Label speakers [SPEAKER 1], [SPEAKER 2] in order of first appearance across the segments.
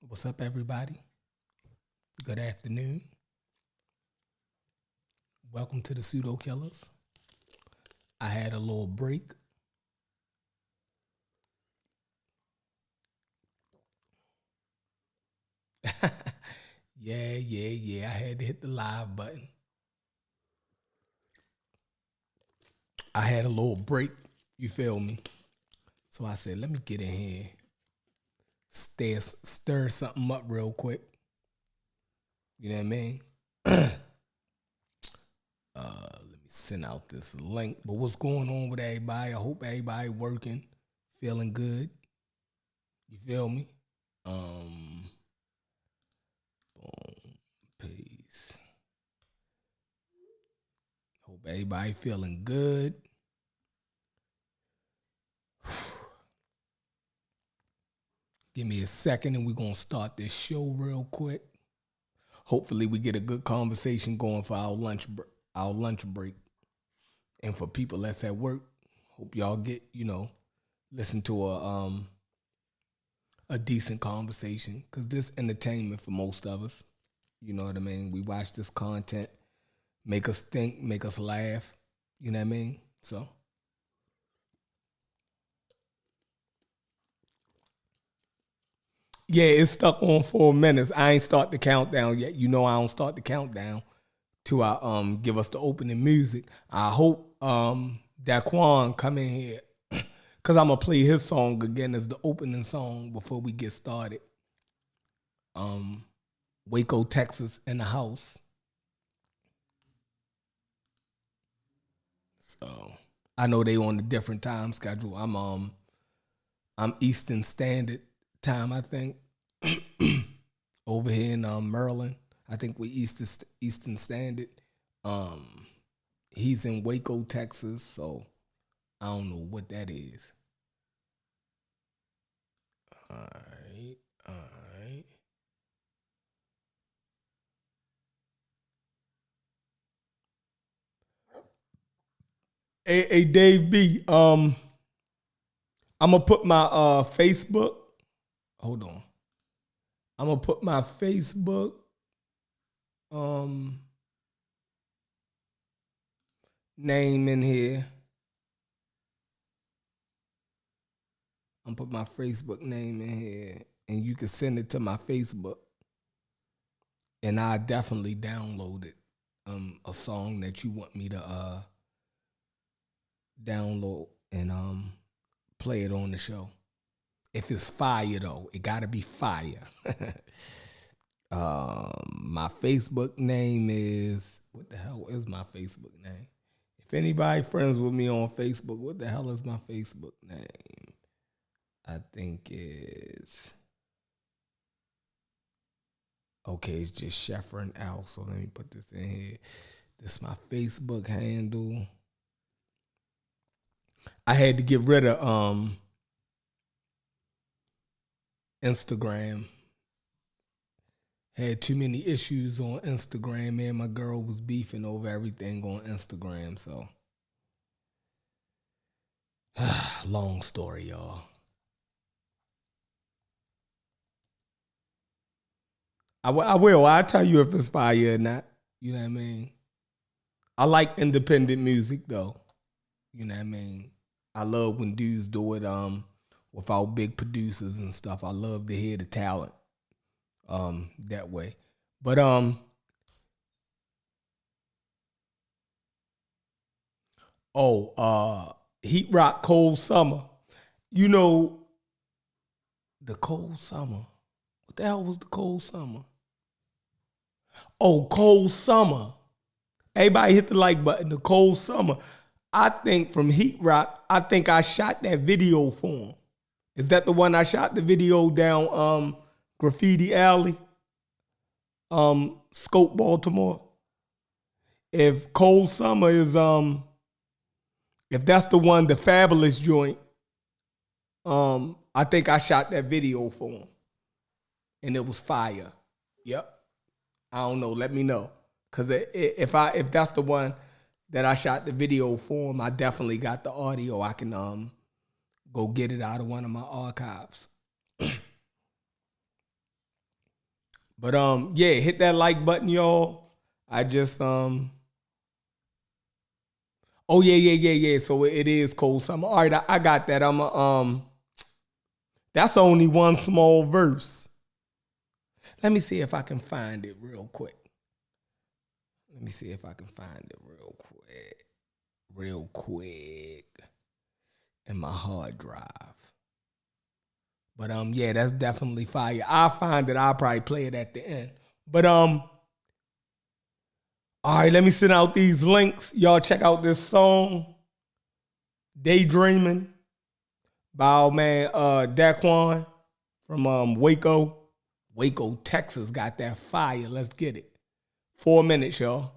[SPEAKER 1] What's up, everybody? Good afternoon. Welcome to the Pseudo Killers. I had a little break. Yeah. I had to hit the live button. I had a little break. You feel me? So I said, let me get in here, stir something up real quick. You know what I mean? Let me send out this link. But what's going on with everybody? I hope everybody working, feeling good. You feel me? Boom, peace. Hope everybody feeling good. Give me a second and we're going to start this show real quick. Hopefully we get a good conversation going for our lunch break. And for people that's at work, hope y'all get, listen to a decent conversation, because this entertainment for most of us. You know what I mean? We watch this content, make us think, make us laugh. You know what I mean? So yeah, it's stuck on 4 minutes. I ain't start the countdown yet. You know I don't start the countdown till I give us the opening music. I hope Daquan come in here, because I'm going to play his song again as the opening song before we get started. Waco, Texas in the house. So I know they on a different time schedule. I'm Eastern Standard Time, I think. Over here in Maryland. I think we Eastern Standard. He's in Waco, Texas, so I don't know what that is. All right. Hey, Dave B. I'm gonna put my Facebook. Hold on. I'm gonna put my Facebook name in here. I'm gonna put my Facebook name in here, and you can send it to my Facebook, and I definitely download it. A song that you want me to download and play it on the show. If it's fire though, it gotta be fire. My Facebook name is, what the hell is my Facebook name? If anybody friends with me on Facebook, what the hell is my Facebook name? I think it's, okay, it's just Sheffrin L. So let me put this in here. This is my Facebook handle. I had to get rid of Instagram. Had too many issues on Instagram, man. My girl was beefing over everything on Instagram, so long story, y'all. I will. I'll tell you if it's fire or not. You know what I mean? I like independent music though. You know what I mean? I love when dudes do it without big producers and stuff. I love to hear the talent that way. But Heat Rock Cold Summer. You know, the Cold Summer. What the hell was the Cold Summer? Oh, Cold Summer. Everybody hit the like button. The Cold Summer. I think from Heat Rock, I think I shot that video for him. Is that the one I shot the video down Graffiti Alley? Scope, Baltimore. If Cold Summer is if that's the one, the Fabulous joint, I think I shot that video for him. And it was fire. Yep. I don't know. Let me know. Cause if that's the one that I shot the video for him, I definitely got the audio. I can go get it out of one of my archives. But yeah, hit that like button, y'all. I just oh yeah. So it is Cold Summer. All right, I got that. That's only one small verse. Let me see if I can find it real quick. Real quick in my hard drive. But yeah, that's definitely fire. I'll find it. I'll probably play it at the end. But all right, let me send out these links. Y'all check out this song, Daydreaming, by our man Daquan from Waco, Texas. Got that fire. Let's get it. 4 minutes, y'all.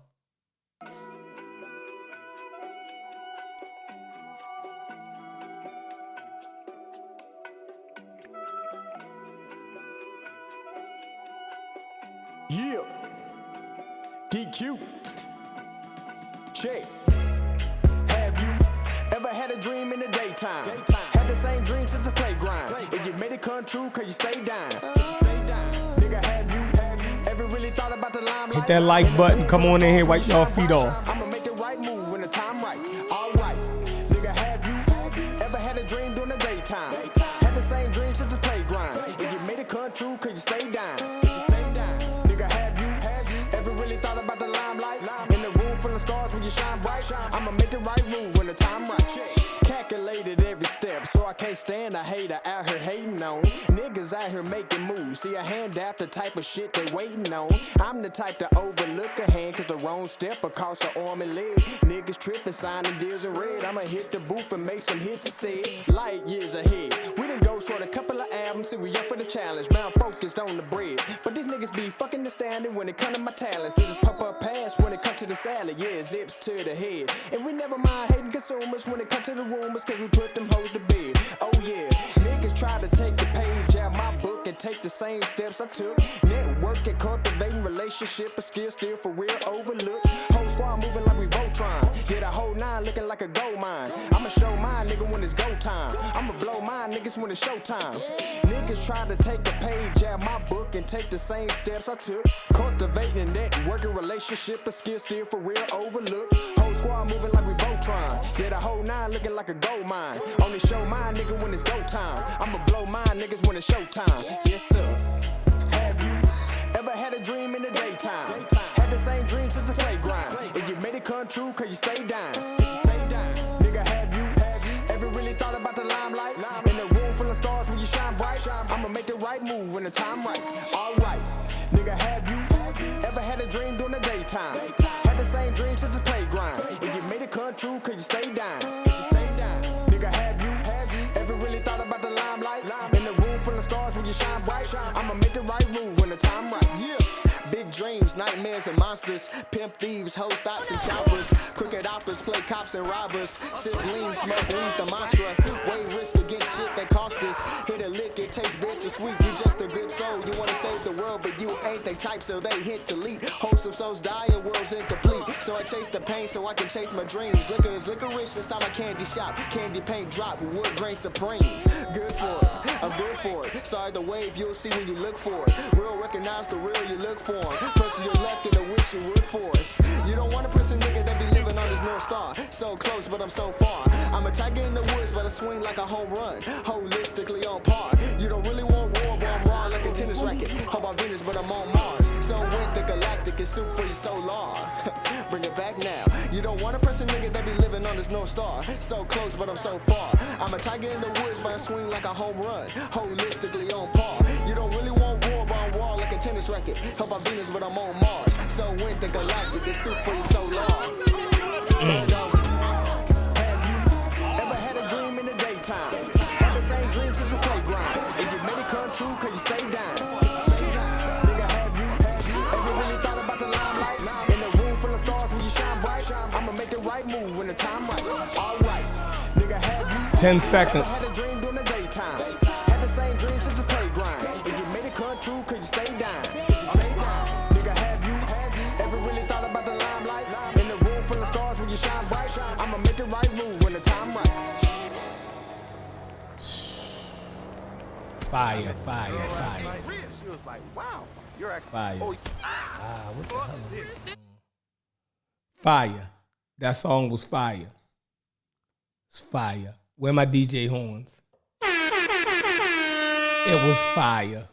[SPEAKER 2] Yeah. DQ. Check. Have you ever had a dream in the daytime? Had the same dream since the playground. And you made it come true cause you stayed down. Nigga, have you ever really thought about the limelight?
[SPEAKER 1] Hit that like button. Come on in here, wipe y'all feet off.
[SPEAKER 2] I'ma make the right move when the time right. Alright. Nigga, have you ever had a dream during the daytime? Had the same dream since the playground. And you made it come true cause you stayed down. Full of stars when you shine bright. I'ma make the right move when the time right. Calculated every step, so I can't stand a hater out here hating on. Niggas out here making moves. See, I hand out the type of shit they waiting on. I'm the type to overlook a hand, cause the wrong step will cost an arm and leg. Niggas tripping, signing deals in red. I'ma hit the booth and make some hits instead. Light years ahead. We done go short a couple of albums, see we up for the challenge. Man, I'm focused on the bread. But these niggas be fucking astounded when it come to my talents. It just pop up past when it come to the salad. Yeah, zips to the head. And we never mind hating consumers when it come to the rumors, cause we put them hoes to bed. Oh yeah, niggas try to take the page out my book and take the same steps I took. Network and cultivating relationship, a skill still for real overlooked. Whole squad moving like we Voltron. Yeah, the whole nine looking like a gold mine. I'ma show mine, nigga, when it's go time. I'ma blow mine, niggas, when it's showtime. Niggas try to take a page out my book and take the same steps I took. Cultivating networking relationship, a skill still for real overlooked. Whole squad moving like we Voltron. Yeah, the whole nine looking like a gold mine. Only show mine, nigga, when it's go time. I'ma blow mine, niggas, when it's showtime. Yes, sir. Have you ever had a dream in the daytime? Had the same dream since the playground. And you made it come true cause you stayed down. Nigga, have you ever really thought about the limelight? In a room full of stars when you shine bright. I'ma make the right move when the time right. Alright. Nigga, have you ever had a dream during the daytime? Had the same dream since the playground. And you made it come true cause you stayed down. Nigga, have you ever really thought about the limelight? In a room full of stars when you shine bright. I'ma make the right move when the time right. Yeah. Big dreams, nightmares and monsters. Pimp thieves, hoe stocks and choppers. Crooked operas, play cops and robbers. Sip lean, smoke weed's the mantra. Weigh risk against shit that cost us. Hit a lick, it tastes bittersweet. You just a good soul, you wanna save the world, but you ain't they type, so they hit to lead. Wholesome souls die and world's incomplete. So I chase the pain so I can chase my dreams. Liquor is licorice inside my candy shop. Candy paint drop with wood grain supreme. Good for it, I'm good for it. Start the wave, you'll see when you look for it. Real recognize the real you look for. Person you're left in, I wish you would force. You don't want a person, nigga, that be living on this North Star. So close, but I'm so far. I'm a tiger in the woods, but I swing like a home run. Holistically on par. You don't really want war, but I'm raw like a tennis racket. How about Venus, but I'm on Mars. So when the galactic is soup for your solar. Bring it back now. You don't want a person, nigga, that be living on this North Star. So close, but I'm so far. I'm a tiger in the woods, but I swing like a home run. Holistically on par. You don't really want war, but I'm raw like a tennis racket. How about Venus, but I'm on Mars. So when the galactic is soup for your solar. Have you ever had a dream in the daytime? Had the same dream since the playground. And you made it come true cause you stayed down. Nigga, have you ever really thought about the limelight? In a room full of stars when you shine bright. I'ma make the right move when the time right. Alright. Nigga, have you
[SPEAKER 1] 10 seconds.
[SPEAKER 2] had a dream during the daytime? Had the same dream since the playground. And you made it come true cause you stayed down. Nigga, have you ever really thought about the limelight? In a room full of stars when you shine bright. I'ma make the right move when the time right.
[SPEAKER 1] Fire, fire, fire.
[SPEAKER 3] She was like, wow, you're acting.
[SPEAKER 1] Fire.
[SPEAKER 3] Oh,
[SPEAKER 1] What the hell is this? Fire. That song was fire. It's fire. Where my DJ horns? It was fire.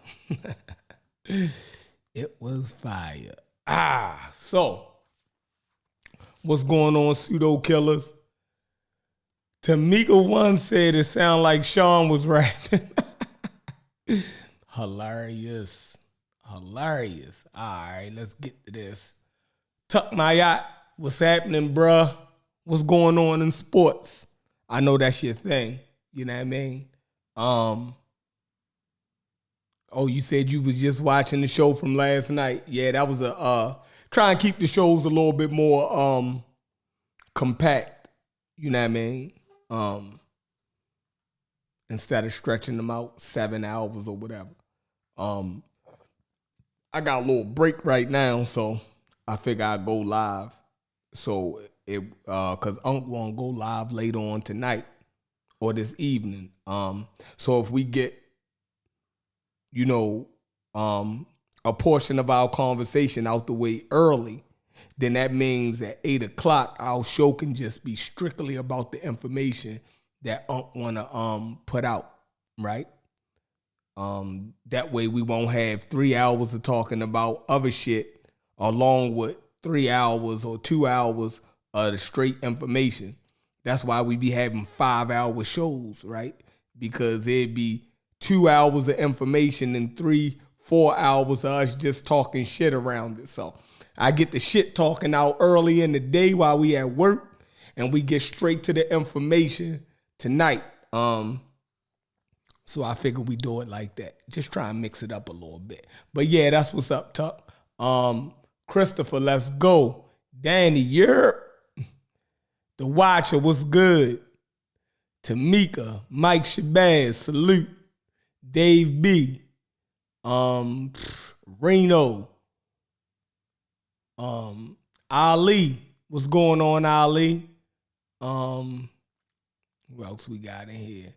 [SPEAKER 1] It was fire. So what's going on, pseudo killers? Tamika One said it sounded like Sean was rapping. Hilarious. Hilarious. All right, let's get to this. Tuck my yacht. What's happening, bruh? What's going on in sports? I know that's your thing. You know what I mean? Oh, you said you was just watching the show from last night. Yeah, that was try and keep the shows a little bit more compact. You know what I mean? Instead of stretching them out 7 hours or whatever. I got a little break right now, so I figure I'd go live. So cause Unc won't go live later on tonight or this evening. So if we get, a portion of our conversation out the way early, then that means at 8 o'clock, our show can just be strictly about the information that Unc wanna put out, right? That way we won't have 3 hours of talking about other shit along with 3 hours or 2 hours of the straight information. That's why we be having 5-hour shows, right? Because it'd be 2 hours of information and 3-4 hours of us just talking shit around it. So I get the shit talking out early in the day while we at work, and we get straight to the information tonight. So I figure we do it like that. Just try and mix it up a little bit. But yeah, that's what's up, Tuck. Christopher, let's go. Danny, you're the Watcher, what's good? Tamika, Mike Shabazz, salute. Dave B. Reno. Ali, what's going on, Ali? Who else we got in here?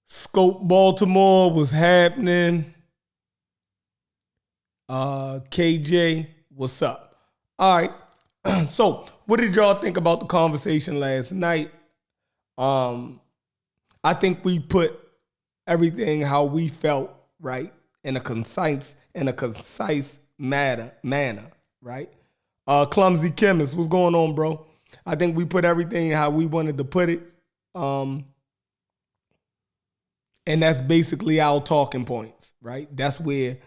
[SPEAKER 1] Scope Baltimore was happening. KJ, what's up? All right. So, what did y'all think about the conversation last night? I think we put everything how we felt, right, in a concise manner, right? Clumsy Chemist, what's going on, bro? I think we put everything how we wanted to put it. And that's basically our talking points, right? That's where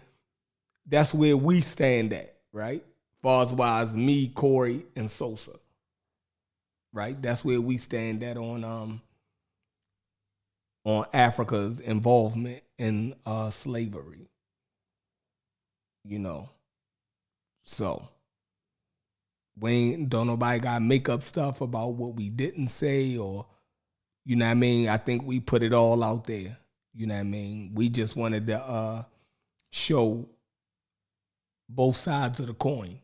[SPEAKER 1] we stand at, right? As far as me, Corey, and Sosa, right? That's where we stand at on Africa's involvement in slavery, So don't nobody got to make up stuff about what we didn't say or, you know what I mean? I think we put it all out there. You know what I mean? We just wanted to show both sides of the coin,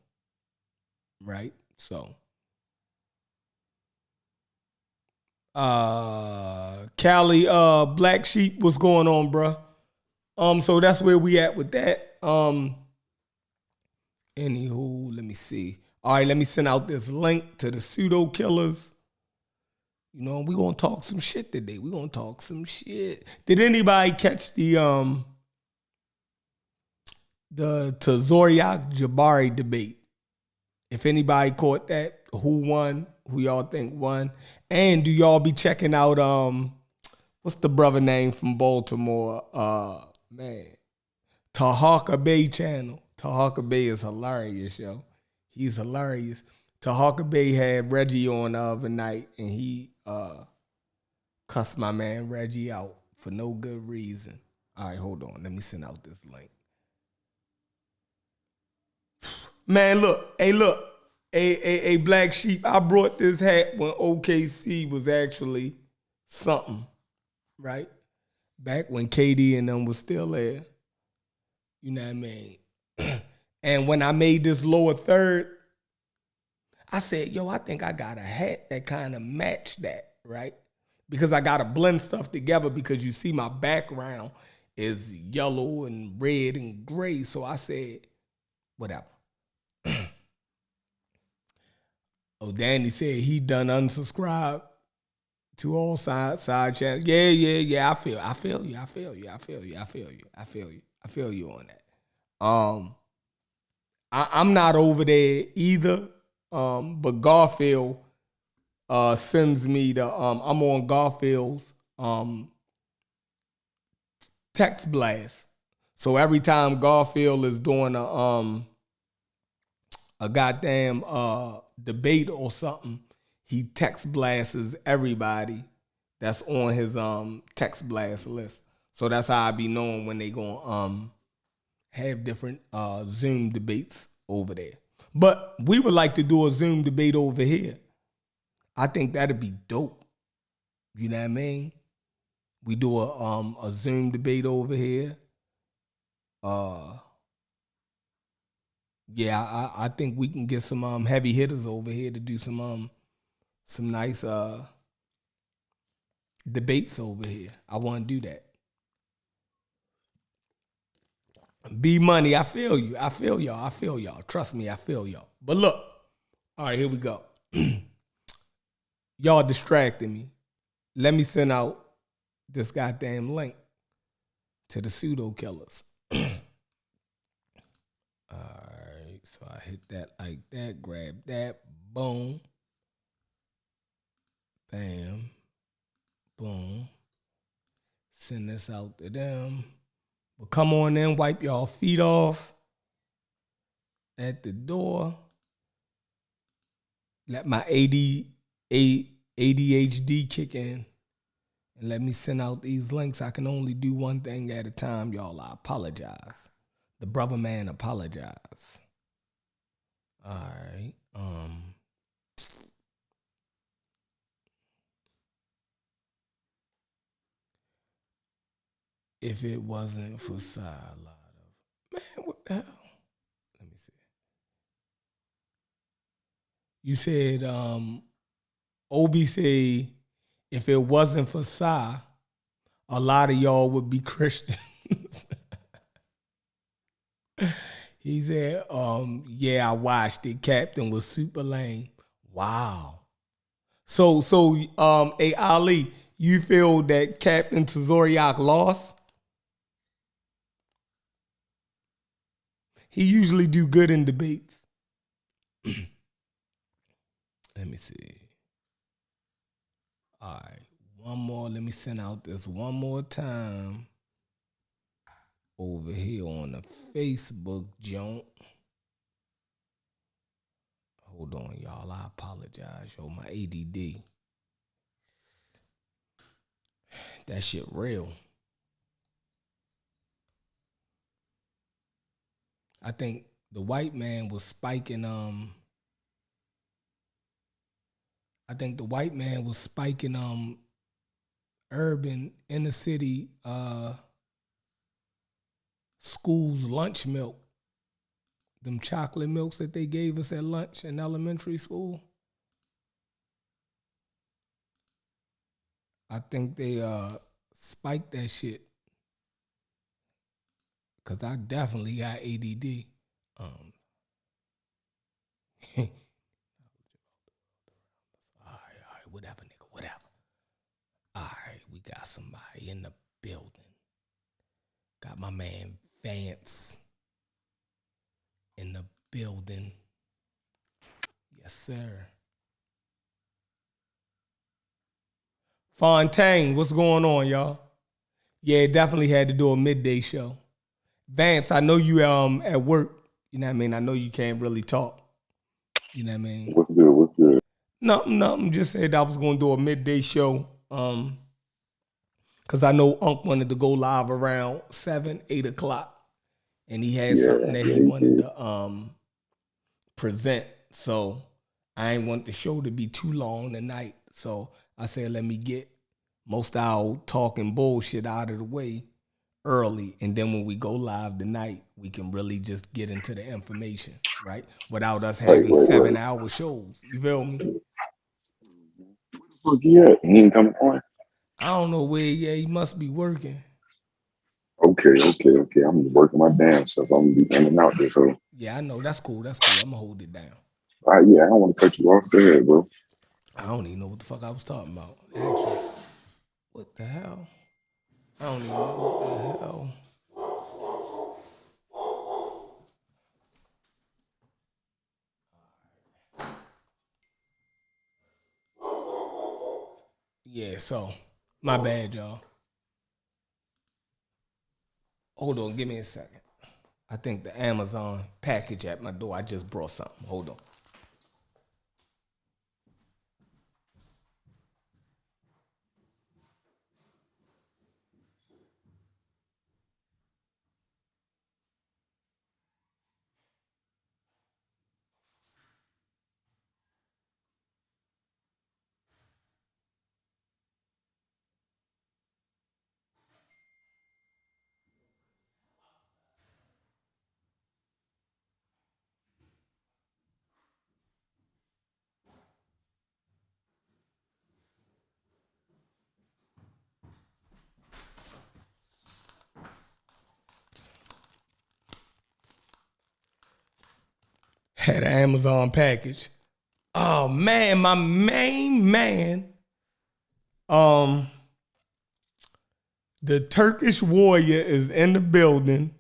[SPEAKER 1] right? So, Cali, Black Sheep, what's going on, bruh? So that's where we at with that. Anywho, let me see. All right, let me send out this link to the pseudo killers. We're going to talk some shit today. We're going to talk some shit. Did anybody catch the Zoriak Jabari debate? If anybody caught that, who won? Who y'all think won? And do y'all be checking out, what's the brother name from Baltimore? Tahaka Bay channel. Tahaka Bay is hilarious, yo. He's hilarious. Tahaka Bay had Reggie on the other night, and he cussed my man Reggie out for no good reason. All right, hold on. Let me send out this link. Man, look. Hey, Black Sheep, I brought this hat when OKC was actually something, right? Back when KD and them was still there. You know what I mean? And when I made this lower third, I said, yo, I think I got a hat that kind of matched that, right? because I gotta blend stuff together because you see my background is yellow and red and gray. So I said, whatever. Oh, Danny said he done unsubscribe to all side channels. Yeah. I feel you on that. I'm not over there either. But Garfield sends me the I'm on Garfield's text blast. So every time Garfield is doing a goddamn debate or something, he text blasts everybody that's on his text blast list. So that's how I be knowing when they gonna have different Zoom debates over there. But we would like to do a Zoom debate over here. I think that'd be dope. You know what I mean? We do a Zoom debate over here. Yeah, I think we can get some heavy hitters over here to do some nice debates over here. I want to do that. B Money, I feel you. I feel y'all. Trust me, I feel y'all. But look, all right, here we go. Y'all distracted me. Let me send out this goddamn link to the pseudo killers. All right, so I hit that like that, grab that, boom, bam, boom. Send this out to them. But come on in, wipe y'all feet off at the door. Let my ADHD kick in. And let me send out these links. I can only do one thing at a time, y'all. I apologize. The brother man apologize. All right. If it wasn't for Side man, what the hell? Let me see. You said, Obi say, if it wasn't for Sai, a lot of y'all would be Christians. He said, yeah, I watched it. Captain was super lame. Wow. So, hey, Ali, you feel that Captain Tazoriak lost? He usually do good in debates. Let me see. All right, one more. Let me send out this one more time over here on the Facebook joint. Hold on, y'all. I apologize, yo. My ADD. That shit real. I think the white man was spiking urban inner city schools lunch milk. Them chocolate milks that they gave us at lunch in elementary school. I think they spiked that shit. Cause I definitely got ADD. All right, whatever, nigga, whatever. All right, we got somebody in the building. Got my man Vance in the building. Yes, sir. Fontaine, what's going on, y'all? Yeah, definitely had to do a midday show. Vance, I know you at work. You know what I mean? I know you can't really talk. You know what I mean?
[SPEAKER 4] What's good?
[SPEAKER 1] Nothing. Just said I was going to do a midday show. Because I know Unc wanted to go live around 7, 8 o'clock. And he had something that he wanted to present. So I ain't want the show to be too long tonight. So I said, let me get most of our talking bullshit out of the way early, and then when we go live tonight, we can really just get into the information, right? Without us having 7-hour shows. You feel me?
[SPEAKER 4] Where the fuck you at? He ain't coming on?
[SPEAKER 1] I don't know where he must be working.
[SPEAKER 4] Okay. I'm working my damn self. I'm gonna be in and out this whole.
[SPEAKER 1] Yeah, I know. That's cool. I'm gonna hold it down.
[SPEAKER 4] Yeah, I don't want to cut you off. Go ahead, bro.
[SPEAKER 1] I don't even know what the fuck I was talking about. Actually, what the hell? I don't even know what the hell. Yeah, so my bad, y'all. Hold on, give me a second. I think the Amazon package at my door. I just brought something. Hold on. Had an Amazon package. Oh man, my main man. The Turkish warrior is in the building.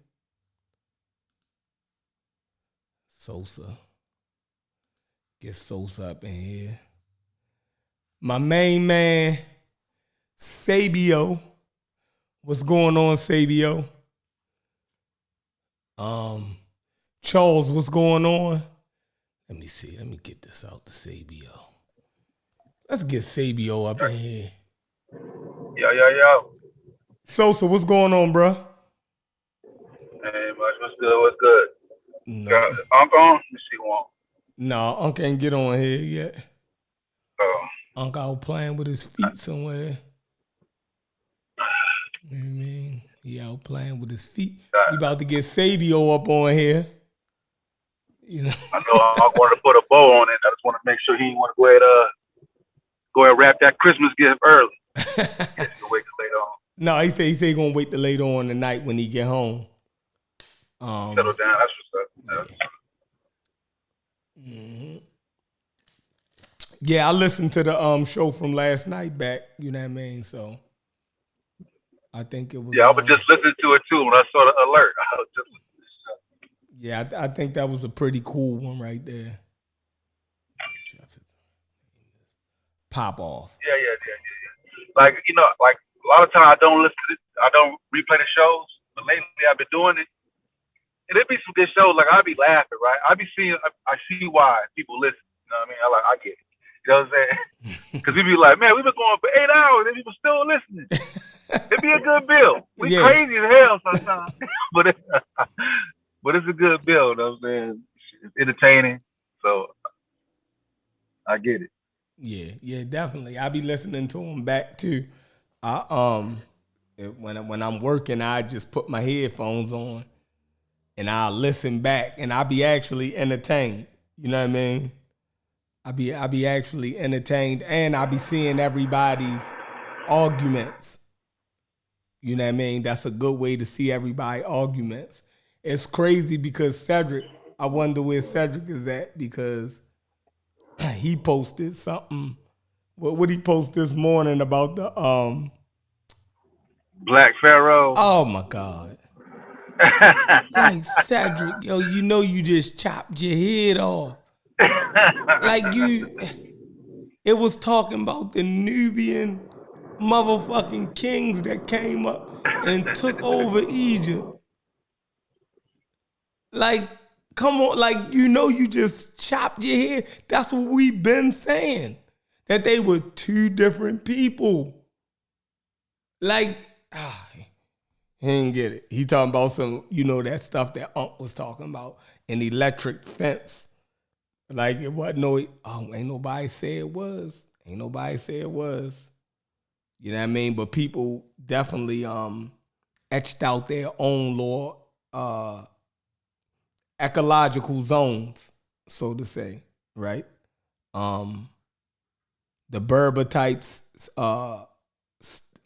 [SPEAKER 1] Sosa. Get Sosa up in here. My main man, Sabio. What's going on, Sabio? Charles, what's going on? Let me see. Let me get this out to Sabio. Let's get Sabio up in here.
[SPEAKER 5] Yo.
[SPEAKER 1] Sosa, what's going on, bro?
[SPEAKER 5] Hey, much. What's good?
[SPEAKER 1] No.
[SPEAKER 5] Got Uncle on? Let me see one.
[SPEAKER 1] No, Uncle ain't get on here yet.
[SPEAKER 5] Oh.
[SPEAKER 1] Uncle out playing with his feet somewhere. You know what I mean? He out playing with his feet. We about to get Sabio up on here. You know.
[SPEAKER 5] I know I wanted to put a bow on it. I just want to make sure he want to go ahead and wrap that Christmas gift early. Guess he'll wait till later on.
[SPEAKER 1] No, he said he gonna wait till later on tonight when he get home.
[SPEAKER 5] Settle down. That's what's up.
[SPEAKER 1] Yeah. Mm-hmm. Yeah, I listened to the show from last night back. You know what I mean? So I think it was.
[SPEAKER 5] Yeah, I was just listening to it too when I saw the alert. I was just
[SPEAKER 1] Yeah, I think that was a pretty cool one right there. Pop off.
[SPEAKER 5] Yeah. Like, like a lot of times I don't replay the shows, but lately I've been doing it. And it'd be some good shows. Like, I'd be laughing, right? I see why people listen. You know what I mean? I get it. You know what I'm saying? Because we be like, man, we've been going for 8 hours and people still listening. It'd be a good bill. We crazy as hell sometimes. But it's a good bill, you know what I'm saying? It's entertaining. So I get it.
[SPEAKER 1] Yeah, definitely. I be listening to them back too. When I'm working, I just put my headphones on and I listen back, and I be actually entertained. You know what I mean? I be actually entertained, and I be seeing everybody's arguments. You know what I mean? That's a good way to see everybody's arguments. It's crazy because Cedric, I wonder where Cedric is at, because he posted something. What would he post this morning about the
[SPEAKER 5] Black Pharaoh?
[SPEAKER 1] Oh my God. Like, Cedric, yo, you know you just chopped your head off. Like, it was talking about the Nubian motherfucking kings that came up and took over Egypt. Like, come on, like, you know you just chopped your head. That's what we've been saying. That they were two different people. Like, he didn't get it. He talking about some, that stuff that Unc was talking about, an electric fence. Like, it wasn't ain't nobody say it was. Ain't nobody say it was. You know what I mean? But people definitely etched out their own law, ecological zones, so to say, right? The Berber types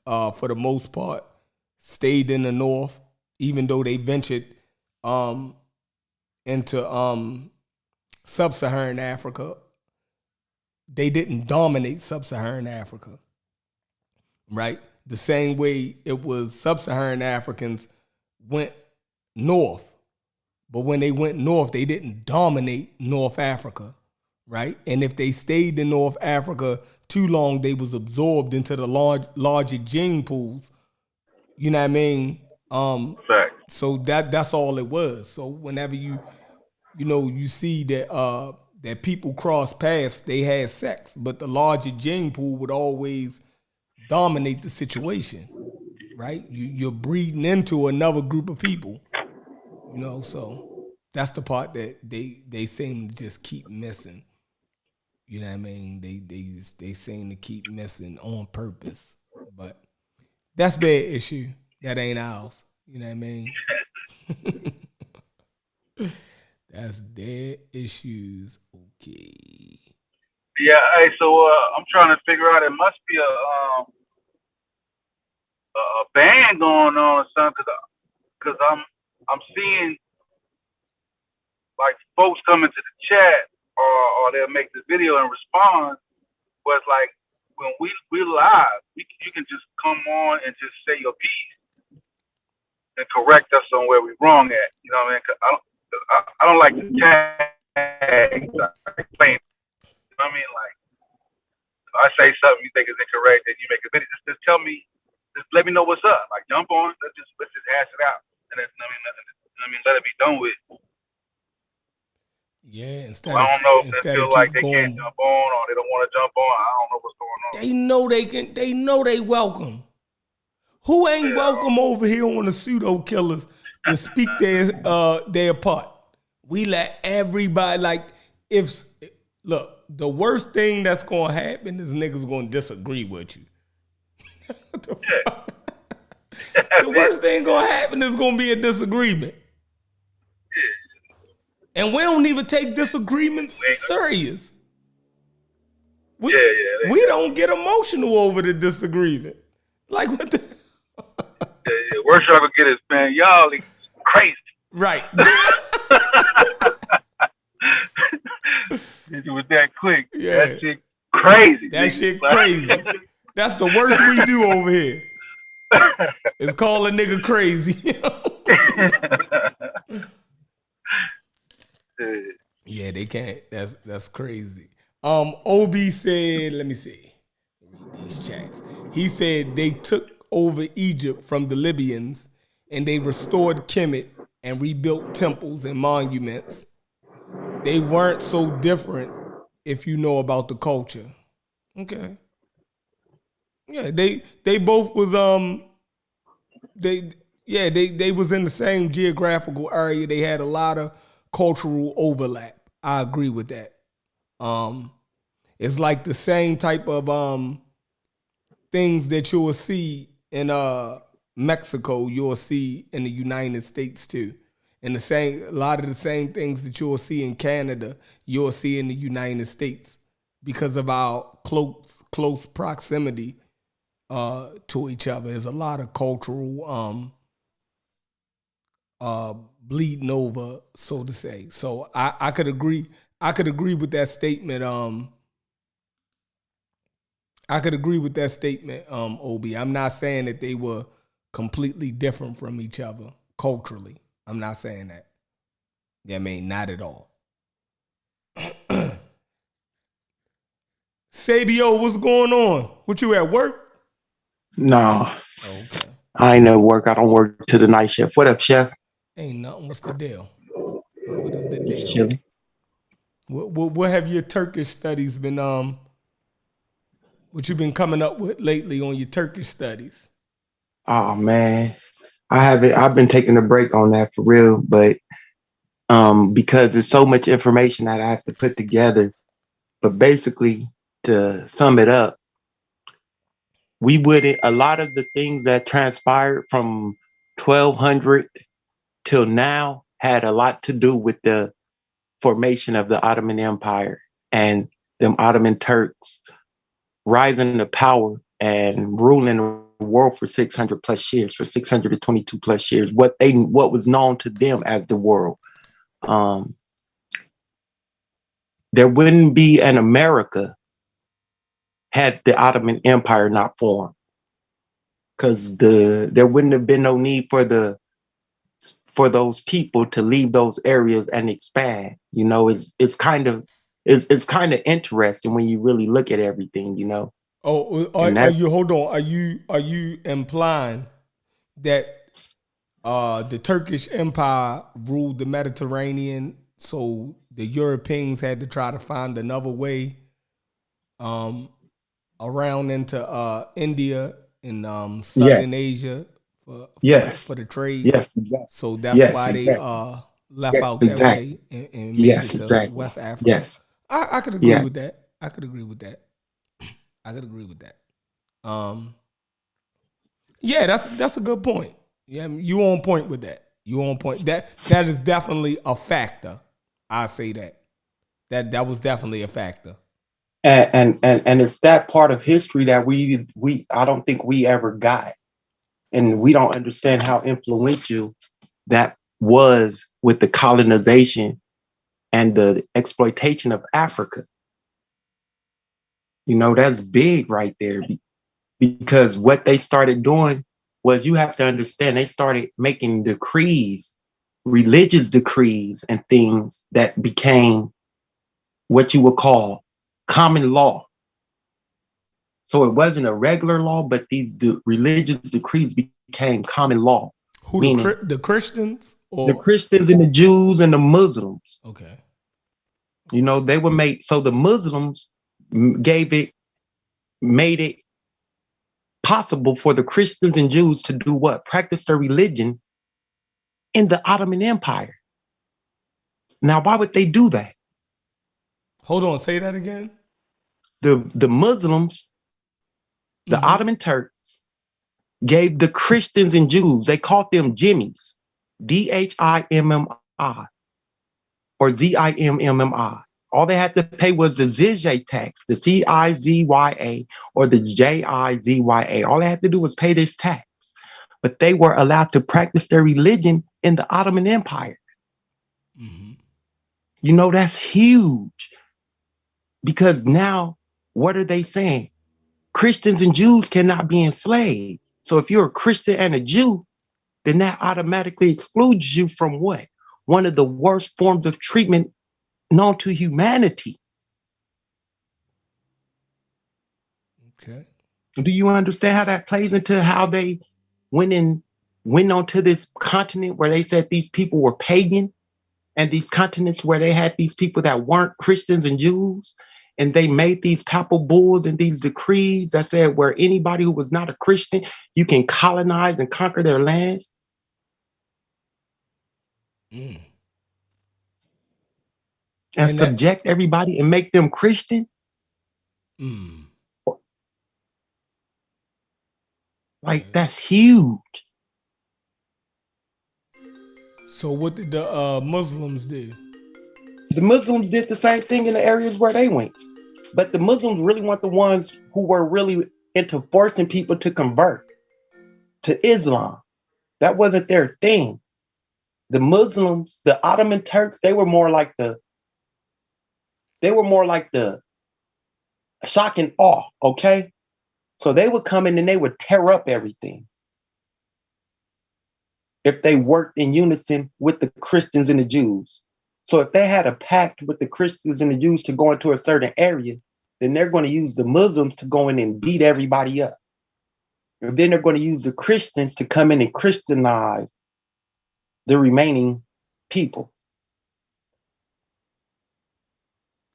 [SPEAKER 1] for the most part, stayed in the north, even though they ventured into sub-Saharan Africa. They didn't dominate sub-Saharan Africa, right? The same way it was sub-Saharan Africans went north, but when they went north, they didn't dominate North Africa, right? And if they stayed in North Africa too long, they was absorbed into the larger gene pools. You know what I mean?
[SPEAKER 5] Fact.
[SPEAKER 1] So that's all it was. So whenever you see that that people cross paths, they had sex, but the larger gene pool would always dominate the situation, right? You're breeding into another group of people, so that's the part that they seem to just keep missing. You know what I mean? They seem to keep missing on purpose, but that's their issue. That ain't ours. You know what I mean? That's their issues. Okay.
[SPEAKER 5] Yeah. Hey, so I'm trying to figure out. It must be a ban going on or something, because I'm seeing like folks come into the chat, or they'll make the video and respond. But it's like when we live, you can just come on and just say your piece and correct us on where we're wrong at. You know what I mean? 'Cause I don't like to tag. Explain. You know what I mean? Like, if I say something you think is incorrect, and you make a video, just tell me. Just let me know what's up. Like, jump on. Let's just hash it out, and let it be done with.
[SPEAKER 1] Yeah,
[SPEAKER 5] I don't know if they feel like they can't jump on, or they don't want to jump on. I don't know what's going on.
[SPEAKER 1] They know they can. They know they welcome. Who ain't welcome over here on the pseudo killers to speak their part? We let everybody, like, look, the worst thing that's gonna happen is niggas gonna disagree with you. The worst thing gonna happen is gonna be a disagreement. And we don't even take disagreements serious. We don't get emotional over the disagreement. Like, what the?
[SPEAKER 5] Worst y'all gonna get is, man, y'all crazy.
[SPEAKER 1] Right.
[SPEAKER 5] It was that quick.
[SPEAKER 1] Yeah.
[SPEAKER 5] That shit crazy.
[SPEAKER 1] That shit crazy. That's the worst we do over here. It's call a nigga crazy. Yeah, they can't. That's crazy. OB said, let me see. Read these chats. He said they took over Egypt from the Libyans and they restored Kemet and rebuilt temples and monuments. They weren't so different if you know about the culture. Okay. Yeah, they both was they was in the same geographical area. They had a lot of cultural overlap. I agree with that. It's like the same type of things that you'll see in Mexico, you'll see in the United States too. And a lot of the same things that you'll see in Canada, you'll see in the United States because of our close proximity to each other. There's a lot of cultural bleeding over, so to say. So I could agree. I could agree with that statement. I could agree with that statement, Obi. I'm not saying that they were completely different from each other culturally. I'm not saying that. Yeah, I mean, not at all. Sabio, what's going on? What, you at work?
[SPEAKER 6] No.
[SPEAKER 1] Okay.
[SPEAKER 6] I ain't at work. I don't work to the night shift. What up, chef?
[SPEAKER 1] Ain't nothing. What's the deal? What is the deal?
[SPEAKER 6] Just chilling.
[SPEAKER 1] What have your Turkish studies been what you been coming up with lately on your Turkish studies?
[SPEAKER 6] Oh man. I've been taking a break on that for real, but because there's so much information that I have to put together. But basically, to sum it up, a lot of the things that transpired from 1200 till now had a lot to do with the formation of the Ottoman Empire and them Ottoman Turks rising to power and ruling world for 600 plus years, for 622 plus years, what was known to them as the world. There wouldn't be an America had the Ottoman Empire not formed, because there wouldn't have been no need for those people to leave those areas and expand. You know, it's kind of interesting when you really look at everything, you know.
[SPEAKER 1] Oh, are you, hold on? Are you implying that the Turkish Empire ruled the Mediterranean, so the Europeans had to try to find another way around into India and Southern Asia for the trade?
[SPEAKER 6] Yes, exactly.
[SPEAKER 1] So that's why they left out that way and made it to West Africa.
[SPEAKER 6] Yes.
[SPEAKER 1] I could agree with that. I could agree with that. Yeah, that's a good point. Yeah, you on point with that. You on point. That is definitely a factor. I say that was definitely a factor.
[SPEAKER 6] And it's that part of history that we I don't think we ever got, and we don't understand how influential that was with the colonization and the exploitation of Africa. You know, that's big right there, because what they started doing was, you have to understand, they started making decrees, religious decrees and things that became what you would call common law. So it wasn't a regular law, but these religious decrees became common law.
[SPEAKER 1] Who, the Christians? Or?
[SPEAKER 6] The Christians and the Jews and the Muslims.
[SPEAKER 1] Okay.
[SPEAKER 6] You know, they were so the Muslims made it possible for the Christians and Jews to do what? Practice their religion in the Ottoman Empire. Now, why would they do that?
[SPEAKER 1] Hold on, say that again.
[SPEAKER 6] The Muslims, the Ottoman Turks, gave the Christians and Jews, they called them Jimmies, Dhimmi, or Zimmi. All they had to pay was the Zizya tax, the Cizya, or the Jizya. All they had to do was pay this tax. But they were allowed to practice their religion in the Ottoman Empire. Mm-hmm. You know, that's huge. Because now, what are they saying? Christians and Jews cannot be enslaved. So if you're a Christian and a Jew, then that automatically excludes you from what? One of the worst forms of treatment known to humanity.
[SPEAKER 1] Okay.
[SPEAKER 6] Do you understand how that plays into how they went onto this continent where they said these people were pagan, and these continents where they had these people that weren't Christians and Jews, and they made these papal bulls and these decrees that said where anybody who was not a Christian, you can colonize and conquer their lands? And subject everybody and make them Christian? Like, that's huge.
[SPEAKER 1] So what did the Muslims do?
[SPEAKER 6] The Muslims did the same thing in the areas where they went. But the Muslims really weren't the ones who were really into forcing people to convert to Islam. That wasn't their thing. The Muslims, the Ottoman Turks, they were more like the shock and awe, okay? So they would come in and they would tear up everything if they worked in unison with the Christians and the Jews. So if they had a pact with the Christians and the Jews to go into a certain area, then they're going to use the Muslims to go in and beat everybody up. And then they're going to use the Christians to come in and Christianize the remaining people.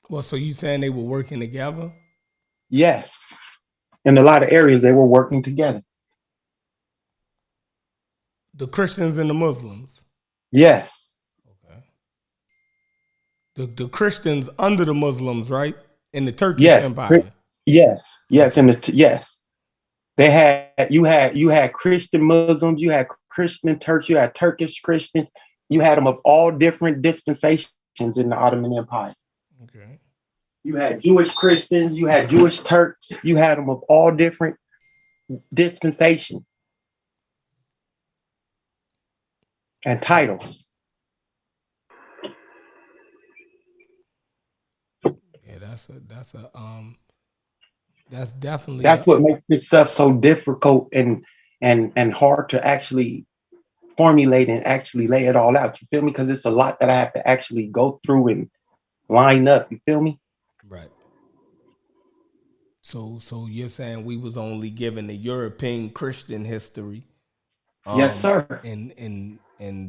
[SPEAKER 1] Well, so you saying they were working together?
[SPEAKER 6] Yes. In a lot of areas, they were working together.
[SPEAKER 1] The Christians and the Muslims?
[SPEAKER 6] Yes.
[SPEAKER 1] Okay. The Christians under the Muslims, right? In the Turkish Empire?
[SPEAKER 6] Yes. Yes. You had Christian Muslims, you had Christian Turks, you had Turkish Christians, you had them of all different dispensations in the Ottoman Empire.
[SPEAKER 1] Okay.
[SPEAKER 6] You had Jewish Christians, you had Jewish Turks, you had them of all different dispensations and titles.
[SPEAKER 1] Yeah, that's definitely
[SPEAKER 6] That's what makes this stuff so difficult and hard to actually formulate and actually lay it all out. You feel me? Because it's a lot that I have to actually go through and line up. You feel me?
[SPEAKER 1] right. So you're saying we was only given the European Christian history,
[SPEAKER 6] Yes, sir.
[SPEAKER 1] and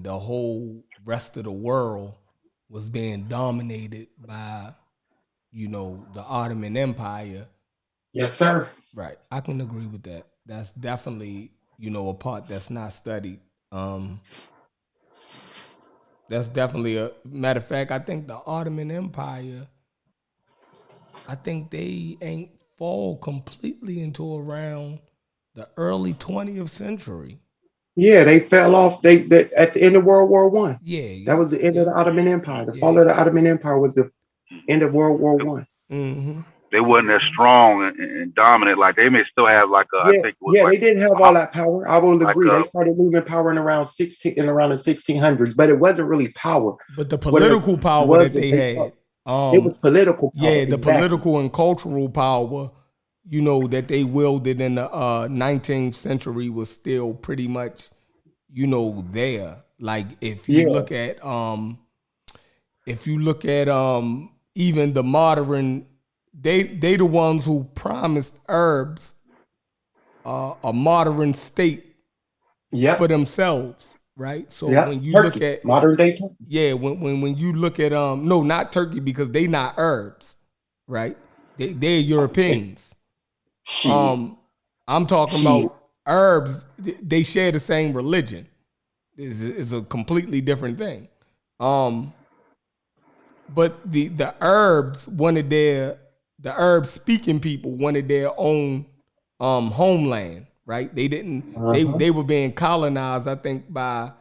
[SPEAKER 1] the whole rest of the world was being dominated by, the Ottoman Empire.
[SPEAKER 6] Yes, sir.
[SPEAKER 1] Right. I can agree with that. That's definitely, a part that's not studied. That's definitely a matter of fact. I think the Ottoman Empire, I think they ain't fall completely until around the early 20th century.
[SPEAKER 6] Yeah, they fell off. They at the end of World War One.
[SPEAKER 1] Yeah.
[SPEAKER 6] That was the end of the Ottoman Empire. The fall of the Ottoman Empire was the end of World War One.
[SPEAKER 1] Mm-hmm.
[SPEAKER 5] They wasn't as strong and dominant. Like they may still have like a, I think it was like,
[SPEAKER 6] they didn't have all that power. I will
[SPEAKER 5] like
[SPEAKER 6] agree. They started losing power in around the 1600s, but it wasn't really power.
[SPEAKER 1] But the political power that they had,
[SPEAKER 6] it was political power.
[SPEAKER 1] Yeah, the political and cultural power, that they wielded in the 19th century was still pretty much, there. Like if you look at even the modern, they the ones who promised Arabs a modern state for themselves, right? So when you
[SPEAKER 6] Turkey,
[SPEAKER 1] look at
[SPEAKER 6] modern day Turkey,
[SPEAKER 1] when you look at no, not Turkey, because they not Arabs, right? They're Europeans. I'm talking about Arabs. They share the same religion. Is a completely different thing. But the Arabs wanted the Arab speaking people wanted their own homeland, right? They didn't. They were being colonized, I think, by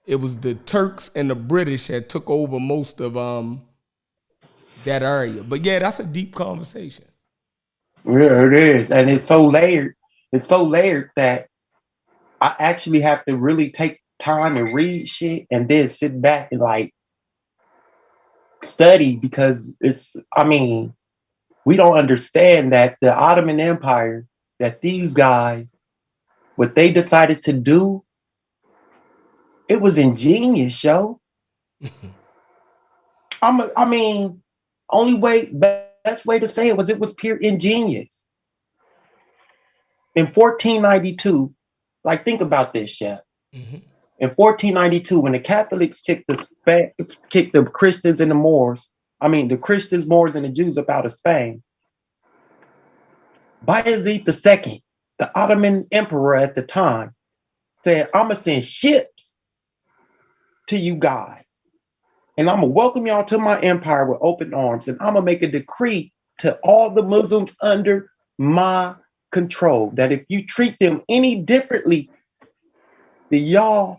[SPEAKER 1] it was the Turks and the British had took over most of that area. But yeah, that's a deep conversation.
[SPEAKER 6] Yeah, it is, and it's so layered. It's so layered that I actually have to really take time and read shit, and then sit back and like study, because we don't understand that the Ottoman Empire, that these guys, what they decided to do, it was ingenious, yo. Best way to say it was pure ingenious. In 1492, like think about this, Chef.
[SPEAKER 1] Mm-hmm.
[SPEAKER 6] In 1492, when the Catholics kicked the Christians and the Moors, the Christians, Moors, and the Jews up out of Spain, Bayezid II, the Ottoman emperor at the time, said, I'm going to send ships to you guys, and I'm going to welcome y'all to my empire with open arms, and I'm going to make a decree to all the Muslims under my control that if you treat them any differently than y'all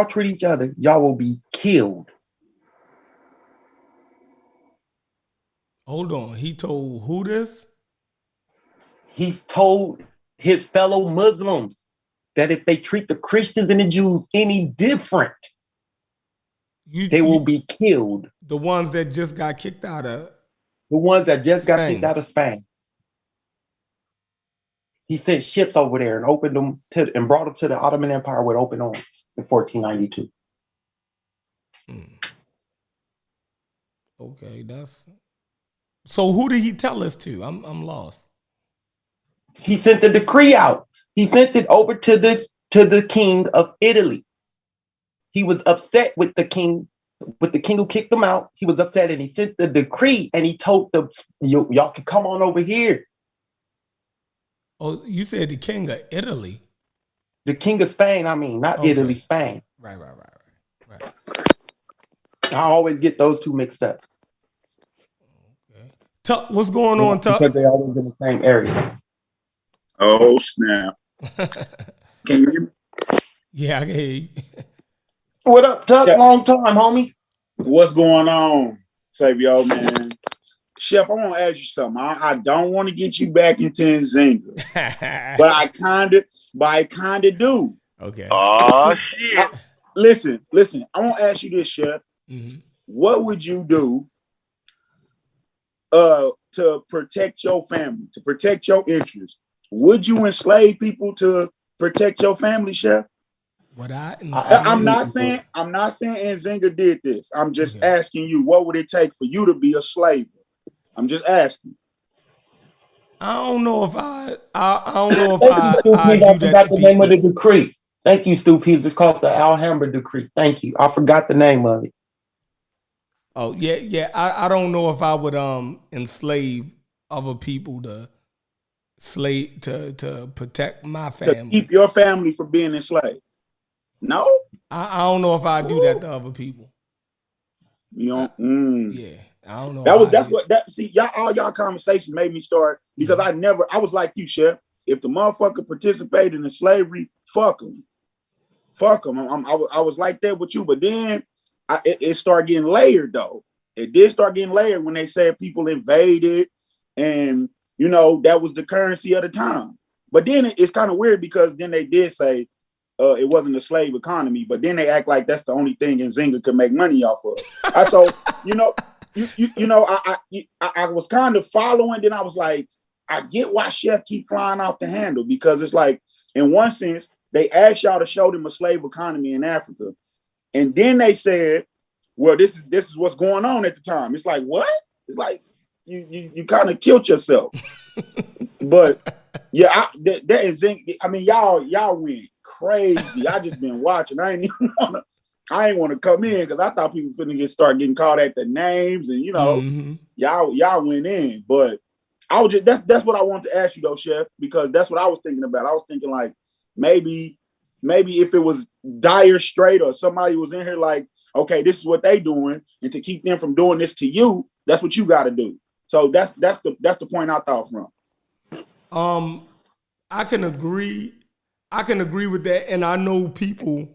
[SPEAKER 6] treat each other, y'all will be killed.
[SPEAKER 1] Hold on. He told who this?
[SPEAKER 6] He's told his fellow Muslims that if they treat the Christians and the Jews any different, they will be killed.
[SPEAKER 1] The ones that just got kicked out of
[SPEAKER 6] Spain. He sent ships over there and opened them and brought them to the Ottoman Empire with open arms in 1492.
[SPEAKER 1] Okay, so who did he tell us to? I'm lost.
[SPEAKER 6] He sent the decree out. He sent it over to the king of Italy. He was upset with the king who kicked them out. He was upset, and he sent the decree, and he told them, y'all can come on over here.
[SPEAKER 1] Oh, you said the king of Italy?
[SPEAKER 6] The king of Spain, not Italy, Spain.
[SPEAKER 1] Right.
[SPEAKER 6] I always get those two mixed up.
[SPEAKER 1] Okay. Tuck, what's going on, Tuck?
[SPEAKER 6] Because they always in the same area.
[SPEAKER 7] Oh, snap. Can you hear me?
[SPEAKER 1] Yeah, I can hear you.
[SPEAKER 6] What up, Tuck?
[SPEAKER 7] Yeah.
[SPEAKER 6] Long time, homie.
[SPEAKER 7] What's going on, Savio, man? Chef, I want to ask you something. I don't want to get you back into Nzinga, but I kind of do.
[SPEAKER 1] Okay.
[SPEAKER 5] Oh shit!
[SPEAKER 7] Listen. I want to ask you this, Chef.
[SPEAKER 1] Mm-hmm.
[SPEAKER 7] What would you do to protect your family, to protect your interests? Would you enslave people to protect your family, Chef? I'm not saying Nzinga did this. I'm just asking you, what would it take for you to be a slave? I'm just asking.
[SPEAKER 1] I don't know if I do
[SPEAKER 6] forgot
[SPEAKER 1] that.
[SPEAKER 6] The name of the decree. Thank you, Stu Peterson. It's called the Alhambra Decree. Thank you. I forgot the name of it.
[SPEAKER 1] Oh yeah. I don't know if I would enslave other people to protect my family.
[SPEAKER 7] To keep your family from being enslaved. No,
[SPEAKER 1] I don't know if I do that to other people.
[SPEAKER 7] You don't.
[SPEAKER 1] Yeah, I don't know.
[SPEAKER 7] All y'all conversations made me start because I was like you, Chef. If the motherfucker participated in slavery, fuck him. I was like that with you, but then it started getting layered though. It did start getting layered when they said people invaded, and that was the currency of the time. But then it's kind of weird because then they did say. It wasn't a slave economy, but then they act like that's the only thing Nzinga could make money off of. I was kind of following. Then I was like, I get why Chef keep flying off the handle because it's like, in one sense, they asked y'all to show them a slave economy in Africa, and then they said, "Well, this is what's going on at the time." It's like, what? It's like you kind of killed yourself. But yeah, that Nzinga. I mean, y'all win. Crazy. I just been watching. I ain't want to come in because I thought people finna start getting caught at the names and y'all went in. But I was just that's what I wanted to ask you though, Chef, because that's what I was thinking about. I was thinking like maybe if it was Dire Straits or somebody was in here like, okay, this is what they doing, and to keep them from doing this to you, that's what you got to do. So that's the point I thought from.
[SPEAKER 1] I can agree with that, and I know people.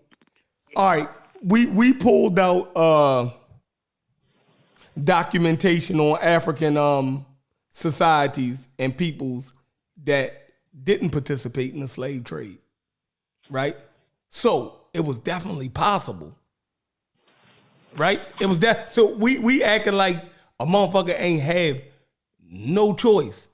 [SPEAKER 1] All right, we pulled out documentation on African societies and peoples that didn't participate in the slave trade, right? So it was definitely possible, right? It was that. So we acting like a motherfucker ain't have no choice,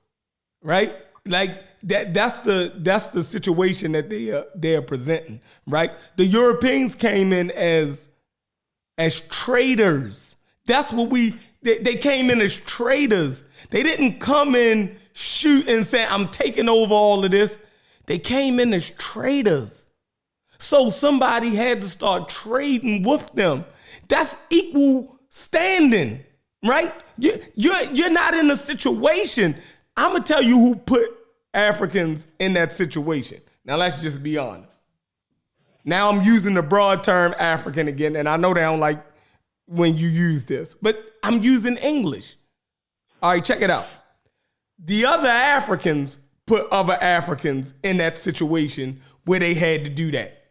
[SPEAKER 1] right? Like. That's the situation that they're presenting, right? The Europeans came in as traders. That's what they came in as traders. They didn't come in shoot and say, I'm taking over all of this. They came in as traders. So somebody had to start trading with them. That's equal standing, right? You're not in a situation. I'm gonna tell you who put Africans in that situation. Now, let's just be honest. Now I'm using the broad term African again, and I know they don't like when you use this, but I'm using English. All right, check it out. The other Africans put other Africans in that situation where they had to do that.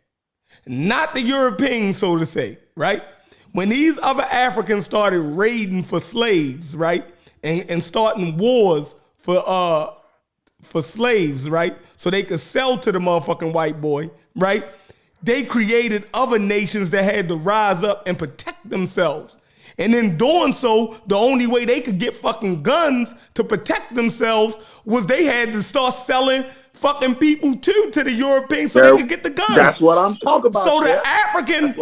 [SPEAKER 1] Not the Europeans, so to say, right? When these other Africans started raiding for slaves, right? And starting wars for slaves, right? So they could sell to the motherfucking white boy, right? They created other nations that had to rise up and protect themselves. And in doing so, the only way they could get fucking guns to protect themselves was they had to start selling fucking people too to the Europeans so they could get the guns.
[SPEAKER 7] That's what I'm talking about.
[SPEAKER 1] So the African,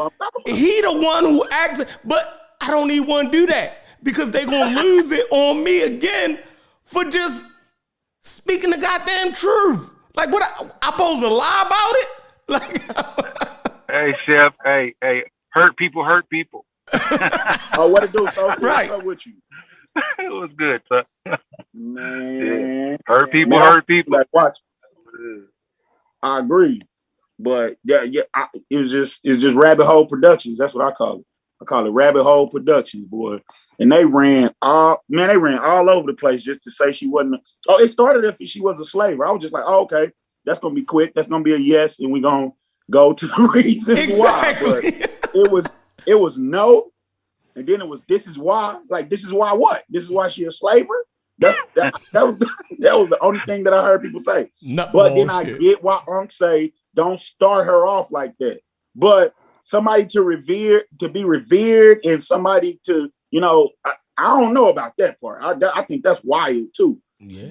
[SPEAKER 1] he the one who acts, but I don't even want to do that because they gonna lose it on me again for just speaking the goddamn truth. Like what I supposed to lie about it? Like
[SPEAKER 5] hey Chef, hey, hurt people.
[SPEAKER 7] Oh, what it do? So
[SPEAKER 1] right.
[SPEAKER 7] What's up with you?
[SPEAKER 5] It was good, sir.
[SPEAKER 7] Man.
[SPEAKER 5] Yeah. Hurt people.
[SPEAKER 7] Like, watch. I agree. But it was just Rabbit Hole Productions. That's what I call it. I call it Rabbit Hole Productions, boy. And they ran all over the place just to say she wasn't. It started if she was a slave. I was just like, oh, okay, that's gonna be quick. That's gonna be a yes, and we're gonna go to the reasons why. But it was no, And then it was, this is why. Like, this is why what? This is why she a slaver? That was the only thing that I heard people say. But then I get why Unc say don't start her off like that. But somebody to be revered, and somebody to, you know, I don't know about that part. I think that's wild too.
[SPEAKER 1] Yeah.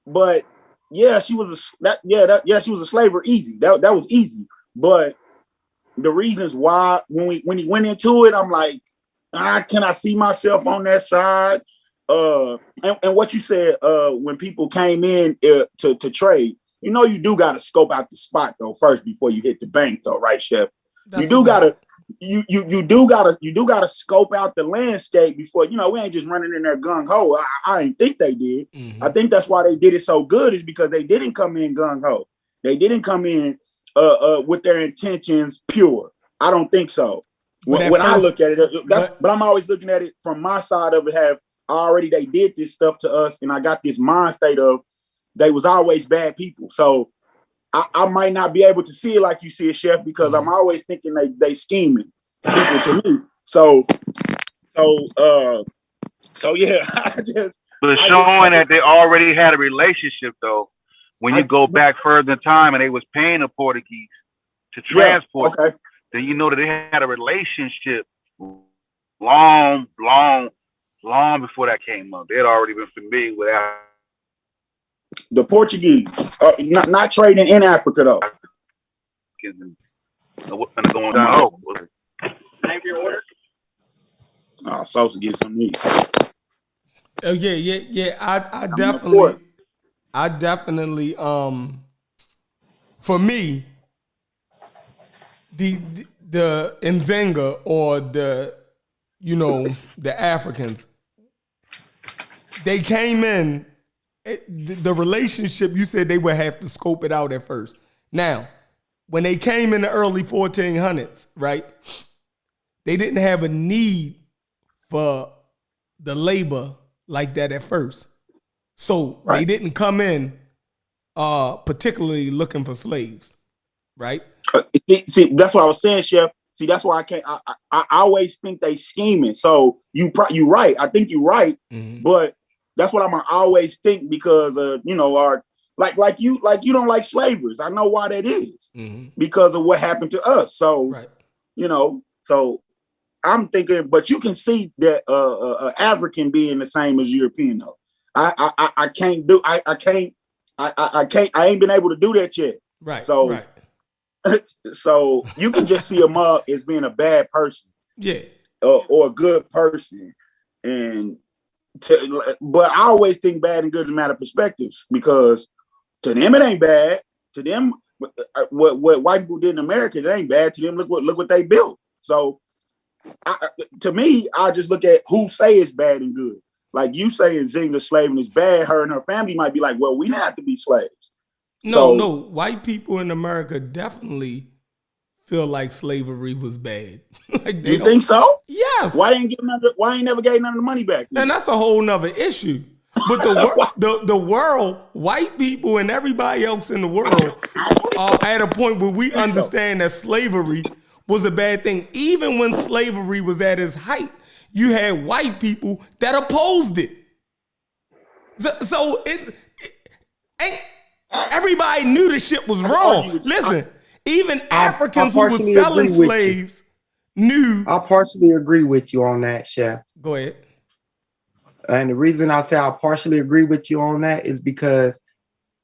[SPEAKER 7] But yeah, she was she was a slaver. Easy. That was easy. But the reasons why, when he went into it, I'm like, can I see myself on that side? And what you said, when people came in to trade, you know, you do got to scope out the spot though first before you hit the bank though, right, Chef? You do gotta scope out the landscape before, you know, we ain't just running in there gung ho. I ain't think they did.
[SPEAKER 1] Mm-hmm.
[SPEAKER 7] I think that's why they did it so good, is because they didn't come in gung ho. They didn't come in with their intentions pure. I don't think so. When I look at it, but I'm always looking at it from my side of it. They did this stuff to us, and I got this mind state of they was always bad people. So I might not be able to see it like you see it, Chef, because I'm always thinking they scheming people to me. So yeah,
[SPEAKER 5] But it's showing that they already had a relationship though. When you go back further in time and they was paying the Portuguese to transport, then you know that they had a relationship long before that came up. They had already been familiar with that.
[SPEAKER 7] The Portuguese, not trading in Africa though.
[SPEAKER 5] Going down.
[SPEAKER 3] Name your order.
[SPEAKER 7] Oh, Sosa get some meat.
[SPEAKER 1] Oh yeah. I definitely. For me, the Nzinga or the Africans, they came in. The relationship, you said they would have to scope it out at first. Now, when they came in the early 1400s, right, they didn't have a need for the labor like that at first. So they didn't come in particularly looking for slaves, right?
[SPEAKER 7] See, that's what I was saying, Chef. See, that's why I always think they scheming. So you right. I think you're right, but that's what I'm always think, because like you don't like slavers. I know why that is, because of what happened to us. So so I'm thinking, but you can see that African being the same as European though. I ain't been able to do that yet.
[SPEAKER 1] Right.
[SPEAKER 7] So so you can just see a mug as being a bad person, or a good person, but I always think bad and good is a matter of perspectives, because to them it ain't bad. To them, what white people did in America, it ain't bad. To them, look what they built. So to me, I just look at who say it's bad and good. Like you saying Nzinga slaving is bad, her and her family might be like, well, we didn't have to be slaves.
[SPEAKER 1] No, white people in America definitely feel like slavery was bad. Like
[SPEAKER 7] you think so?
[SPEAKER 1] Yes.
[SPEAKER 7] Why ain't never gave none of the money back?
[SPEAKER 1] And that's a whole nother issue. But the world, white people and everybody else in the world are at a point where we understand that slavery was a bad thing. Even when slavery was at its height, you had white people that opposed it. So everybody knew the shit was wrong. Listen, even Africans who were selling slaves knew.
[SPEAKER 6] I partially agree with you on that, Chef.
[SPEAKER 1] Go ahead.
[SPEAKER 6] And the reason I say I partially agree with you on that is because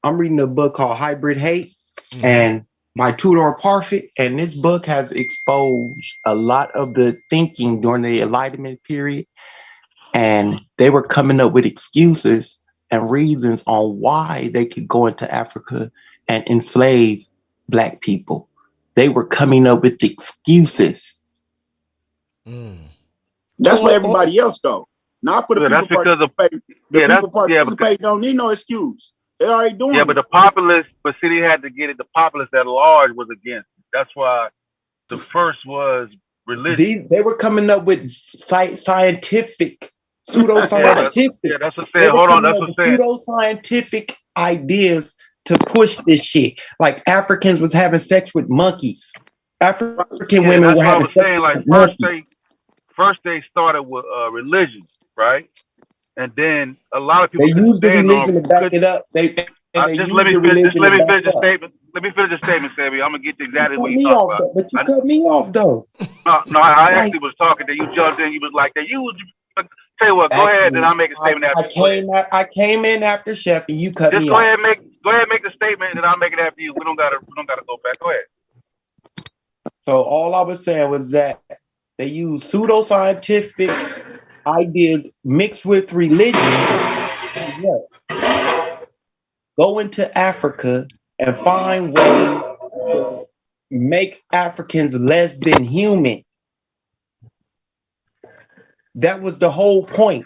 [SPEAKER 6] I'm reading a book called Hybrid Hate, and by Tudor Parfit, and this book has exposed a lot of the thinking during the Enlightenment period, and they were coming up with excuses and reasons on why they could go into Africa and enslave Black people. They were coming up with excuses.
[SPEAKER 7] That's for everybody else, though. Not for the people participating. The people participating don't need no excuse. They already doing it.
[SPEAKER 5] But the populace, but see, they had to get it. The populace at large was against it. That's why the first was religion.
[SPEAKER 6] They were coming up with scientific, pseudoscientific.
[SPEAKER 5] That's what I'm saying. Hold on, that's what I'm saying.
[SPEAKER 6] Pseudoscientific ideas to push this shit. Like Africans was having sex with monkeys. African women were having sex with monkeys.
[SPEAKER 5] first they started with religion, right? And then a lot of people
[SPEAKER 6] They
[SPEAKER 5] couldn't
[SPEAKER 6] used the
[SPEAKER 5] stand
[SPEAKER 6] religion
[SPEAKER 5] on.
[SPEAKER 6] to back it up. They
[SPEAKER 5] Just
[SPEAKER 6] used the religion
[SPEAKER 5] let
[SPEAKER 6] to
[SPEAKER 5] me
[SPEAKER 6] back
[SPEAKER 5] finish the
[SPEAKER 6] up.
[SPEAKER 5] statement. Let me finish the statement, Sammy. I'm gonna get to
[SPEAKER 6] You
[SPEAKER 5] exactly
[SPEAKER 6] cut
[SPEAKER 5] what you
[SPEAKER 6] me
[SPEAKER 5] talking
[SPEAKER 6] off,
[SPEAKER 5] about.
[SPEAKER 6] though, but you cut me off though.
[SPEAKER 5] No, I
[SPEAKER 6] Like,
[SPEAKER 5] actually was talking. Then you jumped in. You was like, "They use." Tell you what, go ahead, then
[SPEAKER 6] actually,
[SPEAKER 5] I'll make a statement after you. Go ahead.
[SPEAKER 6] I came in after Chef, and you cut
[SPEAKER 5] Just
[SPEAKER 6] me
[SPEAKER 5] go
[SPEAKER 6] off.
[SPEAKER 5] ahead, make the statement, and then I'll make it after you. We don't gotta go back. Go ahead.
[SPEAKER 6] So all I was saying was that they use pseudoscientific ideas mixed with religion. What? Go into Africa and find ways to make Africans less than human. That was the whole point,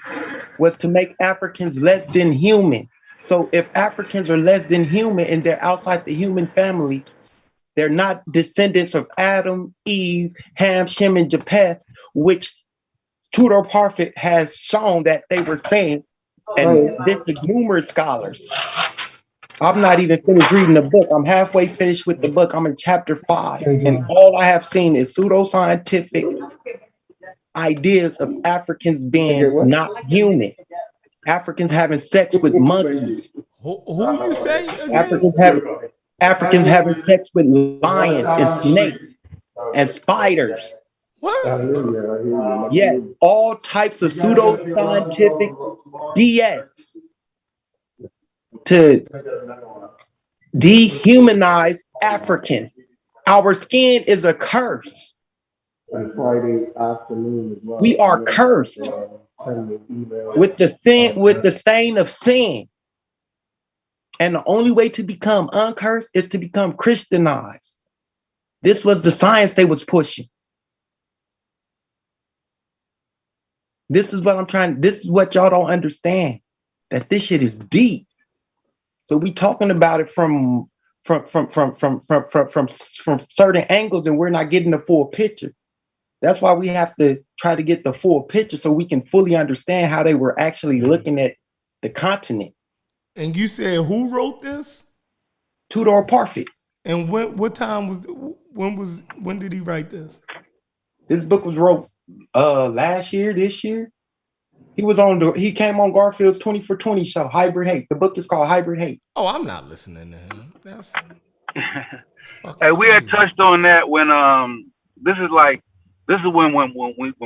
[SPEAKER 6] was to make Africans less than human. So if Africans are less than human and they're outside the human family, they're not descendants of Adam, Eve, Ham, Shem, and Japheth, which Tudor Parfit has shown that they were saying, and this is numerous scholars. I'm not even finished reading the book. I'm halfway finished with the book. I'm in chapter 5, and all I have seen is pseudoscientific ideas of Africans being not human. Africans having sex with monkeys.
[SPEAKER 1] Who you say again?
[SPEAKER 6] Africans having sex with lions and snakes and spiders.
[SPEAKER 1] What?
[SPEAKER 6] Yes, all types of pseudoscientific BS to dehumanize Africans. Our skin is a curse. We are cursed with the stain of sin. And the only way to become uncursed is to become Christianized. This was the science they was pushing. This is what y'all don't understand, that this shit is deep. So we talking about it from certain angles, and we're not getting the full picture. That's why we have to try to get the full picture so we can fully understand how they were actually looking at the continent.
[SPEAKER 1] And you said who wrote this?
[SPEAKER 6] Tudor Parfit.
[SPEAKER 1] And when did he write this?
[SPEAKER 6] This book was wrote last year, this year. He came on Garfield's 20 for 20 show, Hybrid Hate. The book is called Hybrid Hate.
[SPEAKER 1] Oh, I'm not listening to him. That's
[SPEAKER 5] Hey, we had
[SPEAKER 1] crazy.
[SPEAKER 5] touched on that when this is when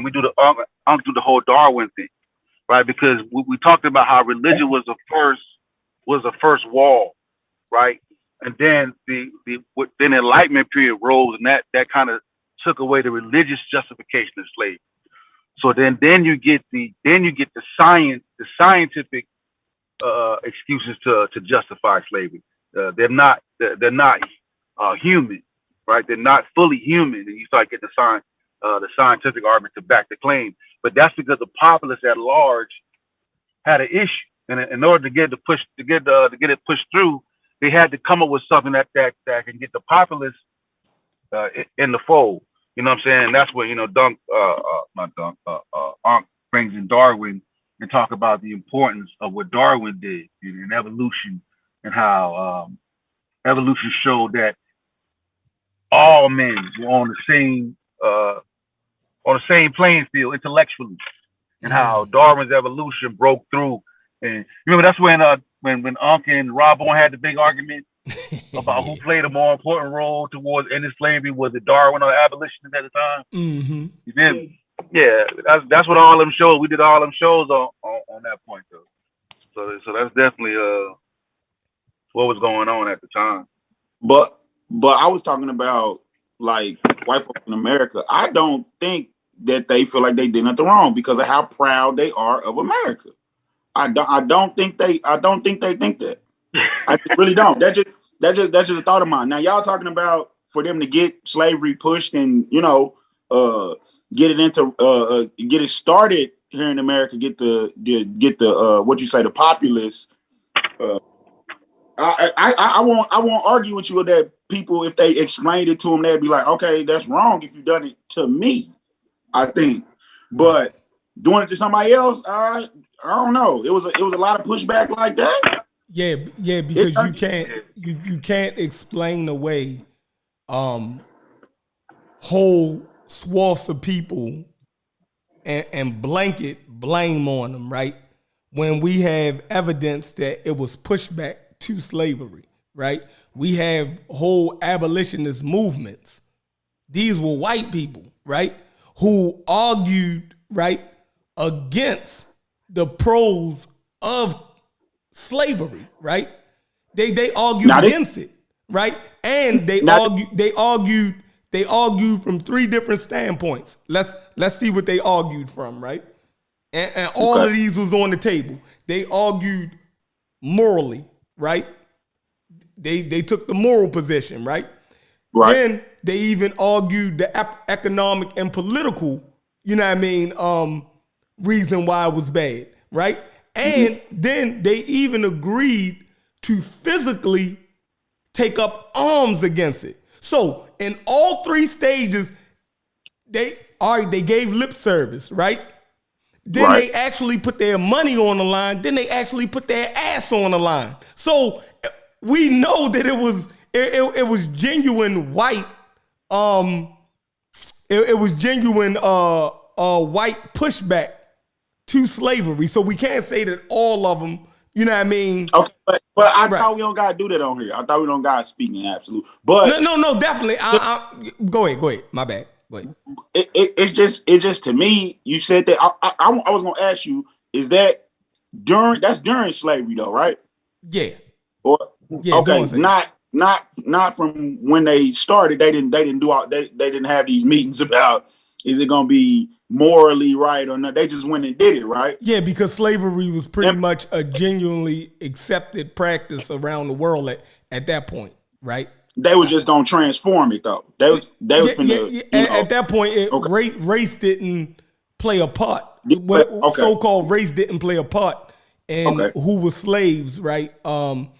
[SPEAKER 5] we do the whole Darwin thing, right? Because we talked about how religion was the first wall, right? And then the Enlightenment period rose, and that kind of took away the religious justification of slavery. So then you get the scientific excuses to justify slavery. They're not human, right? They're not fully human, and you start getting the scientific argument to back the claim. But that's because the populace at large had an issue, and in order to get it pushed through, they had to come up with something that can get the populace in the fold. You know what I'm saying? That's where Ankh brings in Darwin and talk about the importance of what Darwin did in evolution, and how evolution showed that all men were on the same playing field intellectually, and how Darwin's evolution broke through. And remember, that's when Ankh and Rob Bourne had the big argument about who played a more important role towards ending slavery. Was it Darwin or abolitionists at the time?
[SPEAKER 1] Mm-hmm.
[SPEAKER 5] You did? Yeah, that's what all them shows. We did all them shows on that point though. So that's definitely what was going on at the time.
[SPEAKER 7] But I was talking about like white folks in America. I don't think that they feel like they did nothing wrong because of how proud they are of America. I don't think they think that. I really don't. That's just a thought of mine. Now y'all talking about for them to get slavery pushed and get it started here in America, get the what you say, the populace. I won't argue with you with that. People, if they explained it to them, they'd be like, okay, that's wrong if you've done it to me, I think. But doing it to somebody else, I don't know. It was a lot of pushback like that.
[SPEAKER 1] Yeah, because you can't explain away whole swaths of people and blanket blame on them, right? When we have evidence that it was pushback to slavery, right? We have whole abolitionist movements. These were white people, right? Who argued, right, against the pros of slavery, right? They argued against it, right? And they argued from three different standpoints. Let's see what they argued from, right? And all of these was on the table. They argued morally, right? They took the moral position, right?
[SPEAKER 7] Right.
[SPEAKER 1] Then they even argued the economic and political, you know what I mean, reason why it was bad, right? And then they even agreed to physically take up arms against it. So in all three stages, they gave lip service, right? Then they actually put their money on the line. Then they actually put their ass on the line. So we know that it was genuine white. It was genuine white pushback to slavery. So we can't say that all of them. You know what I mean?
[SPEAKER 7] Okay, but I thought we don't gotta do that on here. I thought we don't gotta speak in absolute. But
[SPEAKER 1] no, definitely. Go ahead. My bad. Go ahead.
[SPEAKER 7] It's just to me. You said that I was gonna ask you. Is that during slavery though, right?
[SPEAKER 1] Yeah.
[SPEAKER 7] Or
[SPEAKER 1] yeah.
[SPEAKER 7] Okay, not from when they started. They didn't do all. They didn't have these meetings about is it gonna be morally right or not. They just went and did it, right?
[SPEAKER 1] Yeah, because slavery was pretty much a genuinely accepted practice around the world at that point, right?
[SPEAKER 7] They were just gonna transform it though. They was finna,
[SPEAKER 1] At that point, race didn't play a part. So-called race didn't play a part in who was slaves, right? In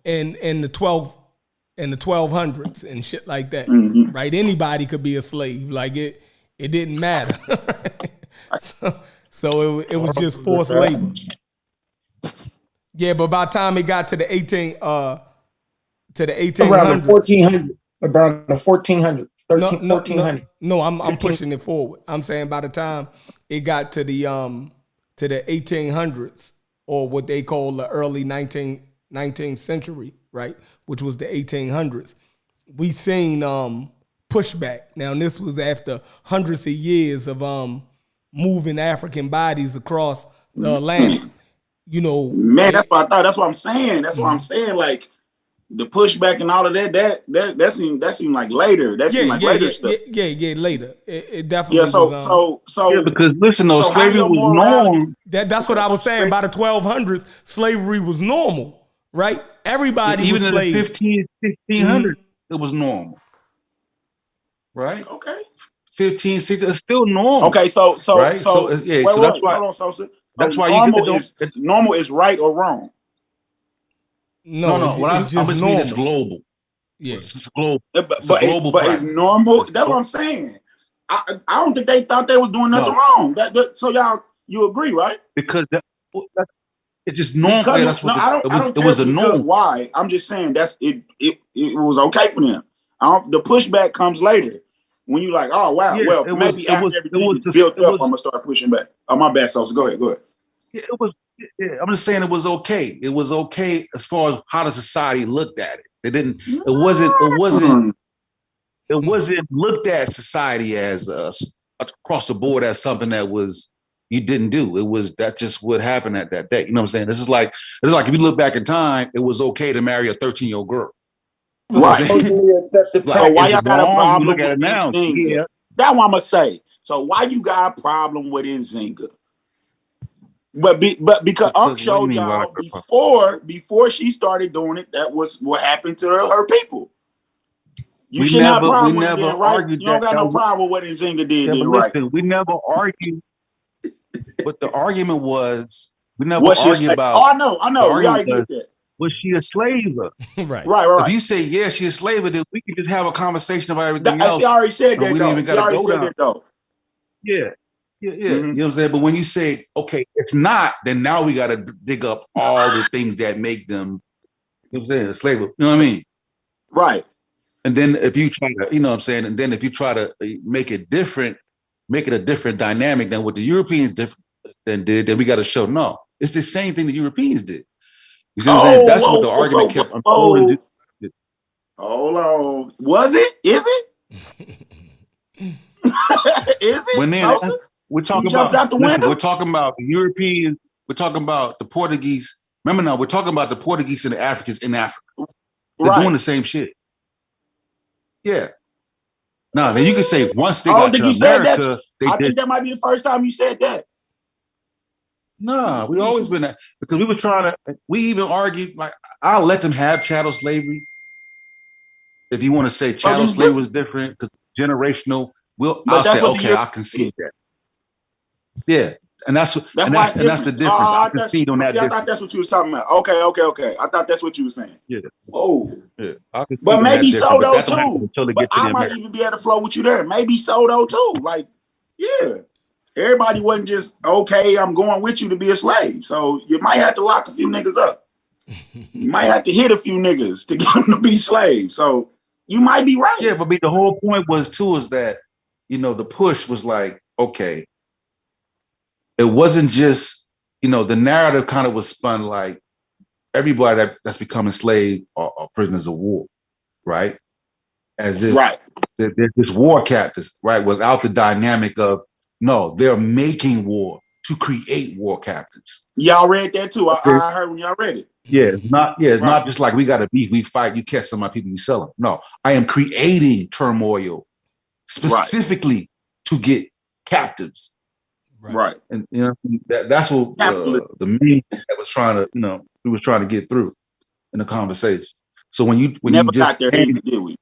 [SPEAKER 1] the 1200s and shit like that, right? Anybody could be a slave. Like it didn't matter. so it was just forced labor. Yeah, but by the time it got to the 1800s.
[SPEAKER 8] Around the 1400s. Around the 1400s. 1400.
[SPEAKER 1] No, I'm pushing it forward. I'm saying by the time it got to the 1800s, or what they call the early 19th century, right? Which was the 1800s. We seen pushback. Now, this was after hundreds of years of moving African bodies across the Atlantic. You know,
[SPEAKER 7] man, that's what I thought. That's what I'm saying. That's what I'm saying. Like the pushback and all of that seemed like later. That seemed like later stuff.
[SPEAKER 1] Yeah, later. It definitely.
[SPEAKER 7] Yeah. So
[SPEAKER 5] yeah, because listen, though, slavery was normal.
[SPEAKER 1] That's what I was saying. By the 1200s, slavery was normal, right? Everybody
[SPEAKER 5] even
[SPEAKER 1] was
[SPEAKER 5] in
[SPEAKER 1] slaves.
[SPEAKER 5] the 1600s, it was normal. Right?
[SPEAKER 7] Okay.
[SPEAKER 5] 15, 16, it's still normal.
[SPEAKER 7] Okay, so
[SPEAKER 5] right? So yeah,
[SPEAKER 7] wait,
[SPEAKER 5] so that's why.
[SPEAKER 7] Hold on, Sosa.
[SPEAKER 5] That's why
[SPEAKER 7] normal is right or wrong.
[SPEAKER 1] No.
[SPEAKER 5] I'm just mean it's global.
[SPEAKER 1] Yeah,
[SPEAKER 5] it's global.
[SPEAKER 7] But it's normal. That's what I'm saying. I don't think they thought they were doing nothing wrong. So you agree, right?
[SPEAKER 5] Because it's just normal. That's what it was the norm.
[SPEAKER 7] Why? I'm just saying that's it. It was okay for them. The pushback comes later when you like, oh wow,
[SPEAKER 5] yeah,
[SPEAKER 7] maybe after everything is built up, I'm gonna start pushing back. Oh, my bad, Sosa. Go ahead.
[SPEAKER 5] Yeah, it was. Yeah, I'm just saying it was okay. It was okay as far as how the society looked at it. It didn't. It wasn't looked at society as across the board as something that was you didn't do. It was that just what happened at that day. You know what I'm saying? This is like if you look back in time, it was okay to marry a 13-year-old girl.
[SPEAKER 7] Right.
[SPEAKER 5] Like,
[SPEAKER 7] why y'all got a problem?
[SPEAKER 5] Look at it now.
[SPEAKER 7] Yeah. That's what I'm gonna say. So why you got a problem with Nzinga? But because Unc showed y'all before she started doing it, that was what happened to her people. You shouldn't have a problem with it, right? You don't got no problem with what Nzinga did, right?
[SPEAKER 5] We never argued. But the argument was we never argued about.
[SPEAKER 7] Oh, I know. We already did that.
[SPEAKER 5] Was she a slave?
[SPEAKER 1] Right.
[SPEAKER 5] If you say yes, she's a slave, then we can just have a conversation about everything else.
[SPEAKER 7] She already said that.
[SPEAKER 5] We didn't even got to go down. Yeah.
[SPEAKER 7] Mm-hmm.
[SPEAKER 5] You know what I'm saying? But when you say, okay, it's not, then now we got to dig up all the things that make them, you know what I'm saying, a slave. You know what I mean?
[SPEAKER 7] Right.
[SPEAKER 5] And then if you try to, you know what I'm saying, and then if you try to make it different,
[SPEAKER 9] make it a different dynamic than what the Europeans did, then we got to show no. It's the same thing the Europeans did. You see what I'm saying? That's what the argument kept unfolding.
[SPEAKER 7] Hold on. Was it? Is it? Is it?
[SPEAKER 9] When we're talking about we're talking about the Europeans, we're talking about the Portuguese. Remember now, we're talking about the Portuguese and the Africans in Africa. They're doing the same shit. Yeah. Now, then you can say once they got to America,
[SPEAKER 7] I think that might be the first time you said that.
[SPEAKER 9] Nah, we always been that because we even argued, like, I'll let them have chattel slavery. If you want to say chattel slavery was different because generational, I'll say, okay, I concede that. Yeah. And that's the difference. I concede on that.
[SPEAKER 7] I thought that's what you was talking about. Okay. I thought that's what you were saying.
[SPEAKER 9] Yeah.
[SPEAKER 7] Oh.
[SPEAKER 9] Yeah.
[SPEAKER 7] But maybe so though too. But I might even be able to flow with you there. Maybe so though too. Like, yeah. Everybody wasn't just, okay, I'm going with you to be a slave. So you might have to lock a few niggas up. You might have to hit a few niggas to get them to be slaves. So you might be right.
[SPEAKER 9] Yeah, but the whole point was too is that, the push was like, okay, it wasn't just, the narrative kind of was spun like everybody that's becoming slave are prisoners of war, right? As if they're just war captives, right? Without the dynamic of, no, they're making war to create war captives.
[SPEAKER 7] Y'all read that too. I heard when y'all read it.
[SPEAKER 9] Yeah, it's not just like we got to beef, we fight, you catch some of my people, you sell them. No, I am creating turmoil specifically to get captives.
[SPEAKER 7] Right.
[SPEAKER 9] And that's what the meaning that was trying to, we was trying to get through in the conversation. So when you
[SPEAKER 7] never
[SPEAKER 9] just
[SPEAKER 7] got there, did we?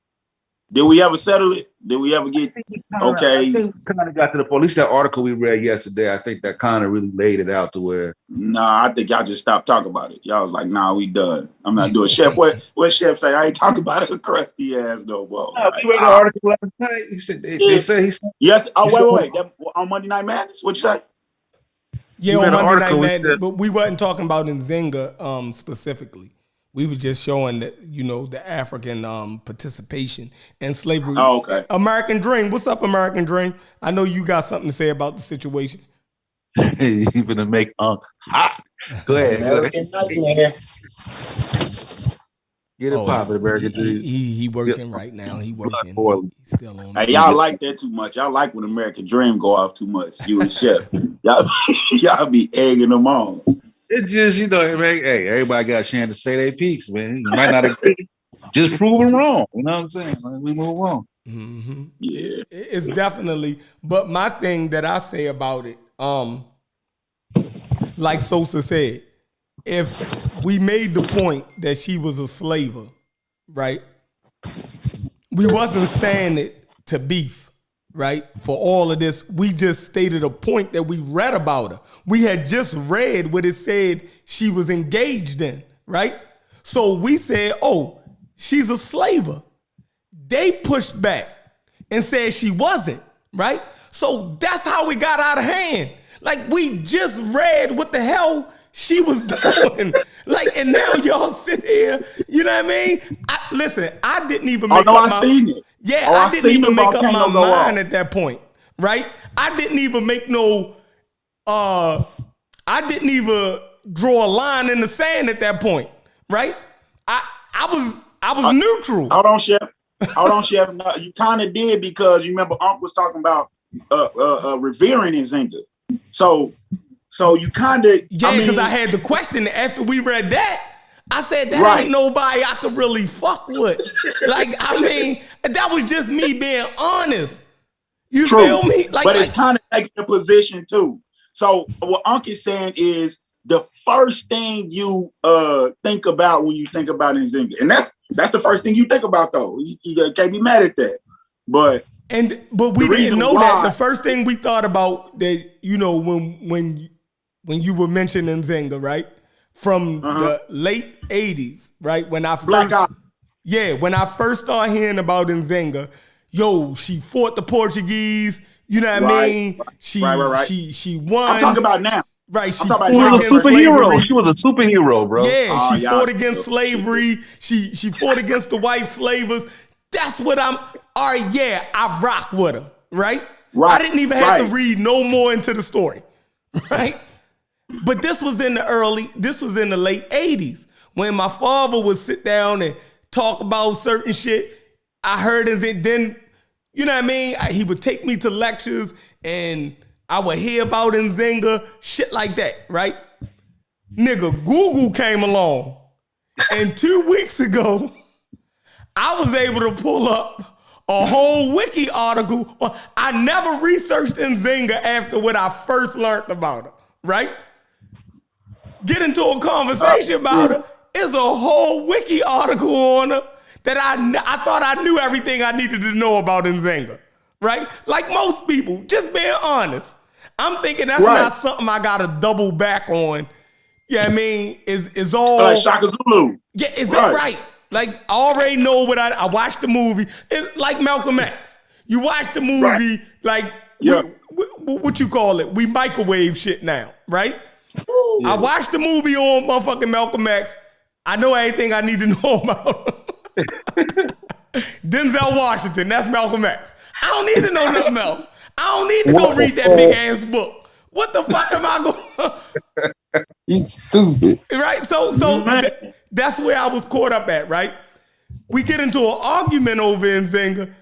[SPEAKER 7] Did we ever settle it? Did we ever get okay?
[SPEAKER 9] I think we kind of got to the point. At least that article we read yesterday, I think that kind of really laid it out to where.
[SPEAKER 7] Nah, I think y'all just stopped talking about it. Y'all was like, "Nah, we done. I'm not doing." Chef, what Chef say? I ain't talking about it. Crusty ass no more.
[SPEAKER 9] No, we read the article last night. He said they say
[SPEAKER 7] yes. Oh wait. That, on Monday Night Madness, what you say?
[SPEAKER 1] Yeah, on Monday Night Madness, but we wasn't talking about Nzinga specifically. We were just showing that, the African participation in slavery.
[SPEAKER 7] Oh, okay.
[SPEAKER 1] American Dream. What's up, American Dream? I know you got something to say about the situation.
[SPEAKER 9] You're going to make hot. Go ahead.
[SPEAKER 8] American Nightmare.
[SPEAKER 9] Get it poppin', American Dream.
[SPEAKER 1] He working right now. He working. He's still on.
[SPEAKER 7] Hey, y'all like that too much. Y'all like when American Dream go off too much. You and Chef. y'all be egging them on.
[SPEAKER 9] It's just, hey, everybody got a chance to say their piece, man. You might not agree. Just prove them wrong. You know what I'm saying? Like, we move on.
[SPEAKER 1] Mm-hmm. Yeah. It's definitely, but my thing that I say about it, like Sosa said, if we made the point that she was a slaver, right? We wasn't saying it to beef, right? For all of this, we just stated a point that we read about her. We had just read what it said she was engaged in, right? So we said, oh, she's a slaver. They pushed back and said she wasn't, right? So that's how we got out of hand. Like, we just read what the hell she was doing. Like, and now y'all sit here, you know what I mean? Listen, I didn't even make up my
[SPEAKER 7] seen it.
[SPEAKER 1] Yeah, I didn't even make up my mind at that point, right? I didn't even make I didn't even draw a line in the sand at that point, right? I was neutral.
[SPEAKER 7] Hold on, Chef. No, you kind of did because you remember Unc was talking about revering Nzinga. So you kind of
[SPEAKER 1] because I had the question after we read that. I said that ain't nobody I could really fuck with. Like, I mean, that was just me being honest. You feel me?
[SPEAKER 7] But it's kind of taking a position too. So what Unc is saying is the first thing you think about when you think about Nzinga, and that's the first thing you think about though. You can't be mad at that. But
[SPEAKER 1] we didn't know that. The first thing we thought about that, when you were mentioning Nzinga, right? From the late 80s, right? When I first started hearing about Nzinga, she fought the Portuguese, you know what I mean? She won.
[SPEAKER 7] I'm talking about now.
[SPEAKER 1] Right. She
[SPEAKER 9] was a superhero. She was a superhero, bro.
[SPEAKER 1] Yeah, she fought against slavery. She fought against the white slavers. That's what I rock with her, right? I didn't even have to read no more into the story, right? But this was in the late 80s when my father would sit down and talk about certain shit. I heard it then, you know what I mean? He would take me to lectures and I would hear about Nzinga, shit like that, right? Nigga, Google came along. And 2 weeks ago, I was able to pull up a whole wiki article. I never researched Nzinga after what I first learned about her, right? Get into a conversation about her. It's a whole wiki article on her that I thought I knew everything I needed to know about Nzinga, right? Like most people, just being honest. I'm thinking that's not something I got to double back on. Yeah, I mean, is all
[SPEAKER 7] like Shaka Zulu.
[SPEAKER 1] Yeah, is that right? Like, I already know what I watched the movie. It's like Malcolm X. You watch the movie, like, what you call it? We microwave shit now, right? Yeah. I watched the movie on motherfucking Malcolm X. I know everything I need to know about Denzel Washington. That's Malcolm X. I don't need to know nothing else. I don't need to go read that big ass book. What the fuck am I going?
[SPEAKER 6] You stupid.
[SPEAKER 1] Right? So that's where I was caught up at, right? We get into an argument over Nzinga.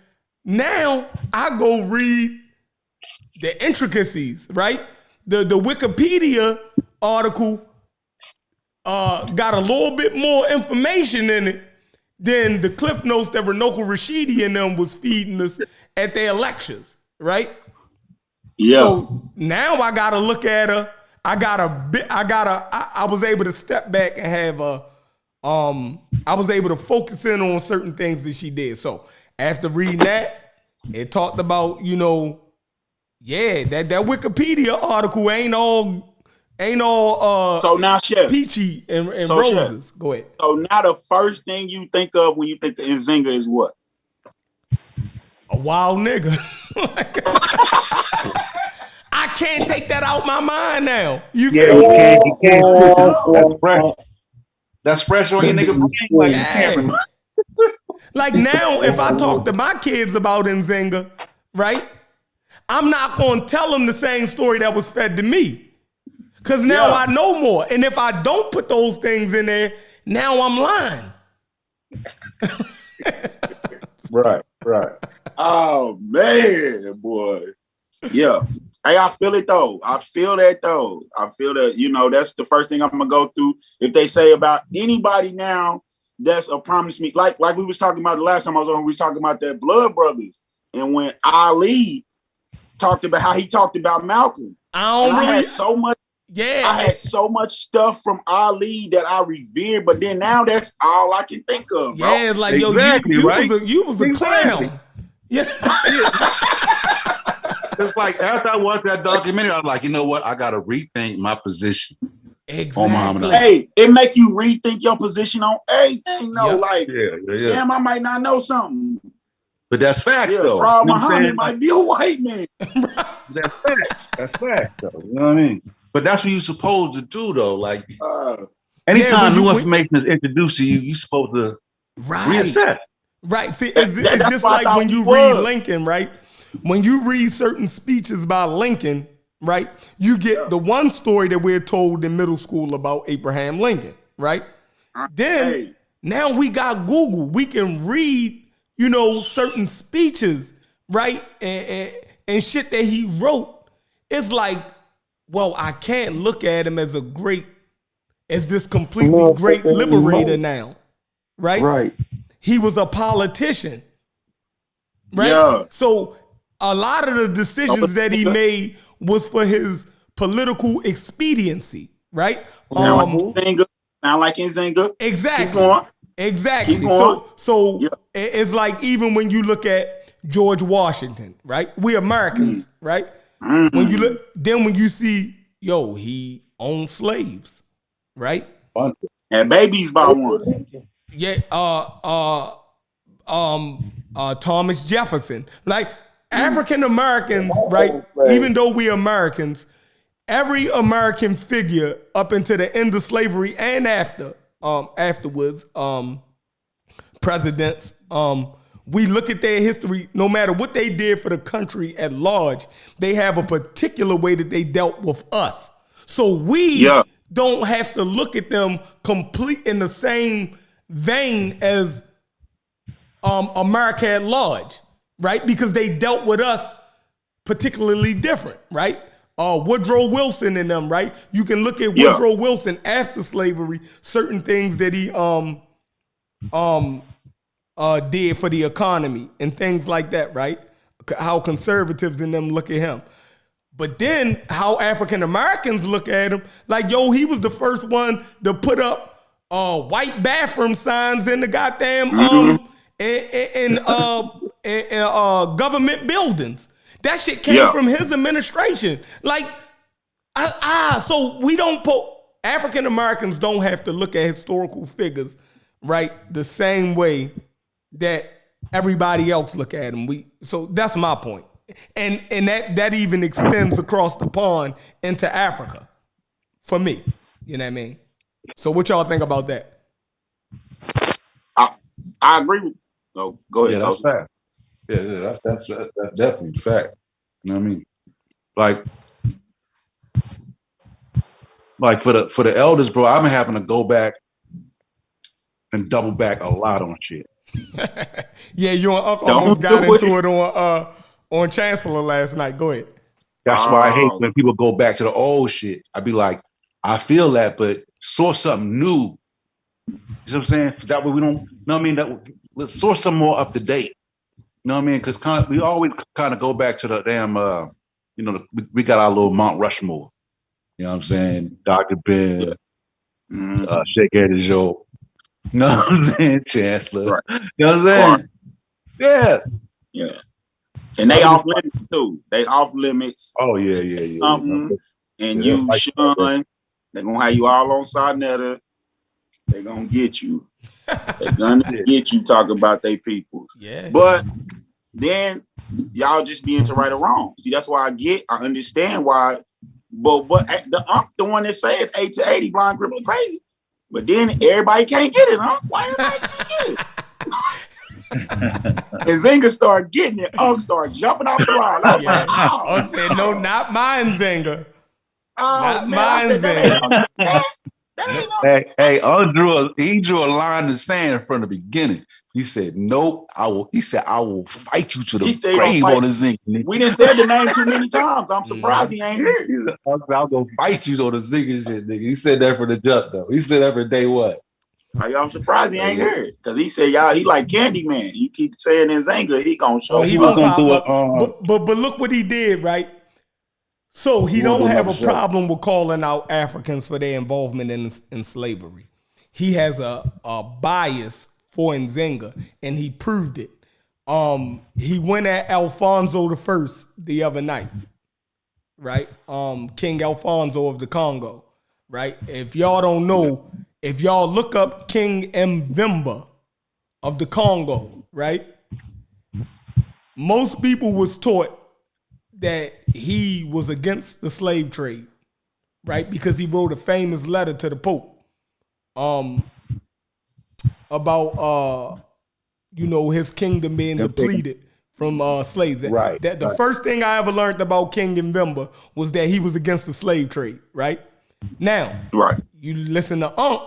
[SPEAKER 1] Now I go read the intricacies, right? The Wikipedia article got a little bit more information in it than the Cliff Notes that Runoko Rashidi and them was feeding us at their lectures, right?
[SPEAKER 7] Yeah.
[SPEAKER 1] So now I gotta look at her. I was able to step back and have I was able to focus in on certain things that she did. So after reading that, it talked about, you know, that Wikipedia article ain't all
[SPEAKER 7] so now, Chef,
[SPEAKER 1] peachy and so roses. Chef, go ahead.
[SPEAKER 7] So now the first thing you think of when you think of Nzinga is what?
[SPEAKER 1] A wild nigga. I can't take that out my mind now. You
[SPEAKER 9] can't. That's fresh on your nigga brain. Like, you can't remember.
[SPEAKER 1] Like now, if I talk to my kids about Nzinga, right? I'm not gonna tell them the same story that was fed to me. Cause now I know more. And if I don't put those things in there, now I'm lying.
[SPEAKER 7] Right. Oh man, boy. Yeah. Hey, I feel it though. I feel that, you know, that's the first thing I'm gonna go through. If they say about anybody now that's a promise me, like we was talking about the last time I was on, we was talking about that Blood Brothers. And when Ali talked about how he talked about Malcolm, I had so much. Yeah, I had so much stuff from Ali that I revered, but then now that's all I can think of, bro.
[SPEAKER 1] Yeah, it's like, exactly, you was a clown. Yeah.
[SPEAKER 9] It's like after I watched that documentary, I'm like, you know what? I gotta rethink my position on Muhammad Ali.
[SPEAKER 7] Hey, it make you rethink your position on everything, though. Like, damn, I might not know something.
[SPEAKER 9] But that's facts, though.
[SPEAKER 7] Fard Muhammad might be a white man.
[SPEAKER 9] That's facts. That's facts, though. You know what I mean? But that's what you're supposed to do, though. Like, anytime new information is introduced to you, you're supposed to reassess.
[SPEAKER 1] Right. See, it's just like when you read Lincoln, right? When you read certain speeches by Lincoln, right? You get the one story that we're told in middle school about Abraham Lincoln, right? Then now we got Google. We can read, you know, certain speeches, right? And shit that he wrote. It's like, well, I can't look at him as this completely great liberator now, right?
[SPEAKER 6] Right.
[SPEAKER 1] He was a politician, right?
[SPEAKER 7] Yeah.
[SPEAKER 1] So a lot of the decisions that he made was for his political expediency, right?
[SPEAKER 7] Sound like Nzinga.
[SPEAKER 1] Exactly. Exactly. So it's like even when you look at George Washington, right? We Americans, right? Mm-hmm. When you see, he owned slaves, right?
[SPEAKER 7] And babies by one.
[SPEAKER 1] Yeah. Thomas Jefferson, like African Americans, right? Even though we Americans, every American figure up into the end of slavery and afterwards, presidents, we look at their history, no matter what they did for the country at large, they have a particular way that they dealt with us. So we don't have to look at them complete in the same vein as America at large, right? Because they dealt with us particularly different, right? Woodrow Wilson and them, right? You can look at Woodrow Wilson after slavery, certain things that he did for the economy and things like that, right? How conservatives in them look at him. But then how African Americans look at him, like, yo, he was the first one to put up white bathroom signs in the goddamn government buildings. That shit came from his administration. Like, so we don't put, African Americans don't have to look at historical figures, right, the same way that everybody else look at them. So that's my point. And that even extends across the pond into Africa, for me. You know what I mean? So what y'all think about that?
[SPEAKER 7] I agree with. No, go ahead.
[SPEAKER 9] Yeah, that's fact. Yeah, that's definitely fact. You know what I mean? Like for the elders, bro, I've been having to go back and double back a lot on shit.
[SPEAKER 1] Yeah, you and Uncle almost got into it on Chancellor last night. Go ahead.
[SPEAKER 9] That's why I hate when people go back to the old shit. I'd be like, I feel that, but source something new. You know what I'm saying? That way we don't, you know what I mean? Let's source something more up to date. You know what I mean? Because we always kind of go back to the damn, we got our little Mount Rushmore. You know what I'm saying? Dr. Ben, Sheikh Eddie Joe. You know what I'm saying? Chancellor. Right. You know what I'm saying? Yeah.
[SPEAKER 7] Yeah. And they off limits too. They off limits.
[SPEAKER 9] Oh, yeah.
[SPEAKER 7] And you, Sean, they're going to have you all on Sarnetta. They're going to get you. They're going to get you talking about their peoples.
[SPEAKER 1] Yeah.
[SPEAKER 7] But then y'all just be into right or wrong. See, that's why I understand why. But the one that said 8 to 80 blind, crippling, crazy. But then everybody can't get it, huh? Why everybody can't get it? And Zenga started getting it. Unc started jumping off the line. I was like, oh.
[SPEAKER 1] Unc said, no, not mine, Zenga.
[SPEAKER 7] Oh,
[SPEAKER 1] not
[SPEAKER 7] man,
[SPEAKER 1] mine, Zenga.
[SPEAKER 9] Hey, he drew a line in the sand from the beginning. He said, nope, I will fight you to the grave on the zinc.
[SPEAKER 7] We didn't say the name too many times. I'm surprised he ain't here.
[SPEAKER 9] I'll go fight you on the zinc and shit, nigga. He said that for the jump, though. He said that for day one.
[SPEAKER 7] I'm surprised he ain't here. Because he said, y'all, he like Candyman. You keep saying in Zenga, he gonna show
[SPEAKER 1] he gonna pop up. But look what he did, right? So he don't have a problem with calling out Africans for their involvement in slavery. He has a bias for Nzinga, and he proved it. He went at Alfonso I the other night, right? King Alfonso of the Congo, right? If y'all don't know, if y'all look up King Mvimba of the Congo, right? Most people was taught that he was against the slave trade, right? Because he wrote a famous letter to the Pope about his kingdom being depleted from slaves.
[SPEAKER 9] Right.
[SPEAKER 1] That the first thing I ever learned about King Mvimba was that he was against the slave trade, right? Now, you listen to Unc.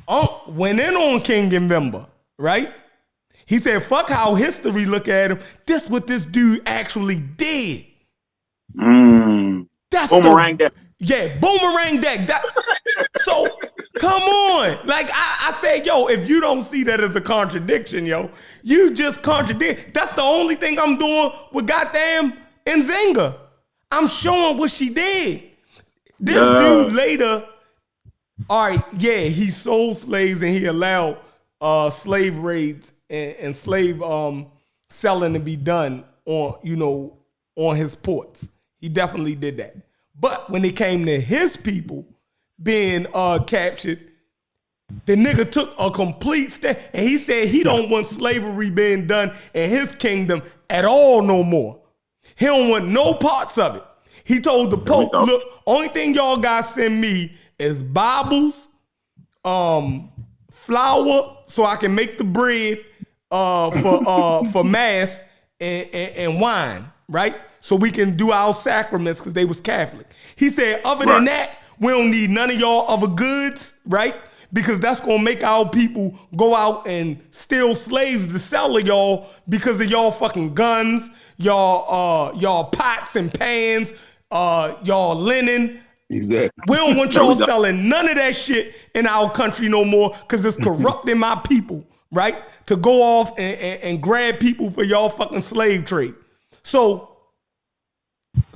[SPEAKER 1] Unc went in on King Mvimba, right? He said, fuck how history look at him. This what this dude actually did. That's
[SPEAKER 7] boomerang deck.
[SPEAKER 1] Yeah, boomerang deck. So, come on. Like, I said, yo, if you don't see that as a contradiction, yo, you just contradict. That's the only thing I'm doing with goddamn Nzinga. I'm showing what she did. This dude later, all right, yeah, he sold slaves and he allowed slave raids and slave selling to be done on his ports. He definitely did that. But when it came to his people being captured, the nigga took a complete stand and he said he don't want slavery being done in his kingdom at all no more. He don't want no parts of it. He told the Pope, look, only thing y'all guys send me is Bibles, flour so I can make the bread, for mass and wine, right? So we can do our sacraments because they was Catholic. He said, other than that, we don't need none of y'all other goods, right? Because that's gonna make our people go out and steal slaves to sell to y'all because of y'all fucking guns, y'all pots and pans, y'all linen.
[SPEAKER 9] Exactly.
[SPEAKER 1] We don't want y'all selling none of that shit in our country no more because it's corrupting my people, right? To go off and grab people for y'all fucking slave trade. So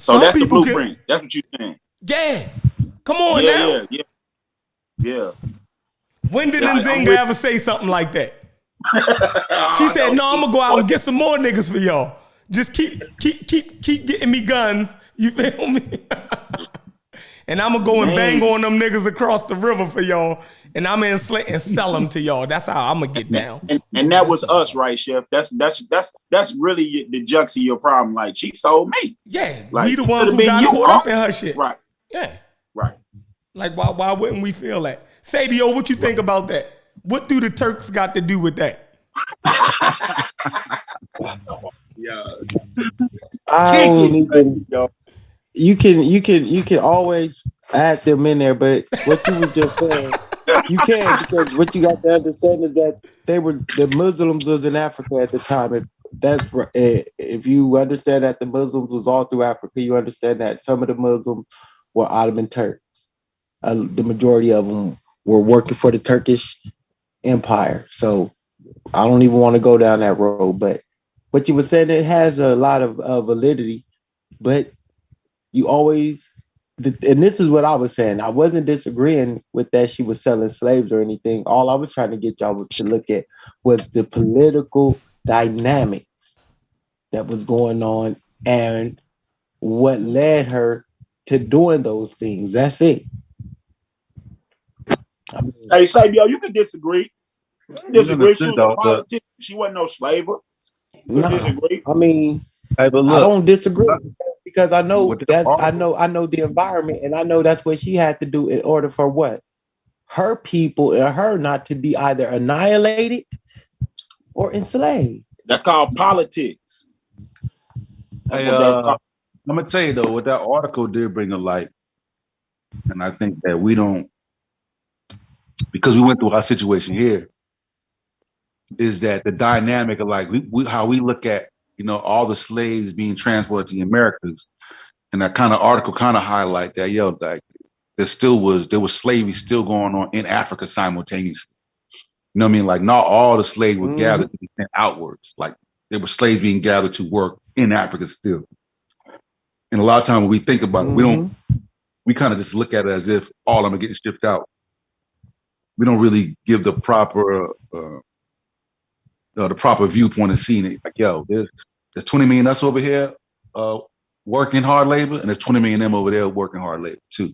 [SPEAKER 7] that's the blueprint. That's what you're saying.
[SPEAKER 1] Yeah. Come on now.
[SPEAKER 7] Yeah.
[SPEAKER 1] When did Nzinga ever say something like that? She said, "No, I'm gonna go out and get some more niggas for y'all. Just keep getting me guns. You feel me? And I'm gonna go and bang on them niggas across the river for y'all, and I'm gonna and sell them to y'all. That's how I'm gonna get down."
[SPEAKER 7] And that was us, right, Chef? That's really the jux of your problem. Like, she sold me.
[SPEAKER 1] Yeah, like, we the ones who got caught up in her shit.
[SPEAKER 7] Right.
[SPEAKER 1] Yeah.
[SPEAKER 7] Right.
[SPEAKER 1] Like, why wouldn't we feel that? Sabio, what you think about that? What do the Turks got to do with that?
[SPEAKER 7] Yeah.
[SPEAKER 6] I don't even. You can always add them in there, but what you were just saying, you can't, because what you got to understand is that the Muslims was in Africa at the time. If you understand that the Muslims was all through Africa, you understand that some of the Muslims were Ottoman Turks. The majority of them were working for the Turkish Empire. So I don't even want to go down that road. But what you were saying, it has a lot of validity. But you always, and this is what I was saying. I wasn't disagreeing with that she was selling slaves or anything. All I was trying to get y'all to look at was the political dynamics that was going on and what led her to doing those things. That's it.
[SPEAKER 7] Hey, Sabio, you can disagree. She was a politician. She wasn't no slaver. Disagree.
[SPEAKER 6] I mean,
[SPEAKER 9] hey, but look,
[SPEAKER 6] I don't disagree because I know I know the environment, and I know that's what she had to do in order for what? Her people and her not to be either annihilated or enslaved.
[SPEAKER 7] That's called politics.
[SPEAKER 9] Hey, I'm gonna tell you though, what that article did bring to light, and I think that we don't, because we went through our situation here, is that the dynamic of like how we look at, you know, all the slaves being transported to the Americas, and that kind of article kind of highlight that, like there was slavery still going on in Africa simultaneously. You know what I mean? Like not all the slaves were gathered to be sent outwards. Like there were slaves being gathered to work in Africa still. And a lot of times when we think about it, we kind of just look at it as if all of them are getting shipped out. We don't really give the proper viewpoint of seeing it. Like, there's 20 million us over here working hard labor, and there's 20 million them over there working hard labor too.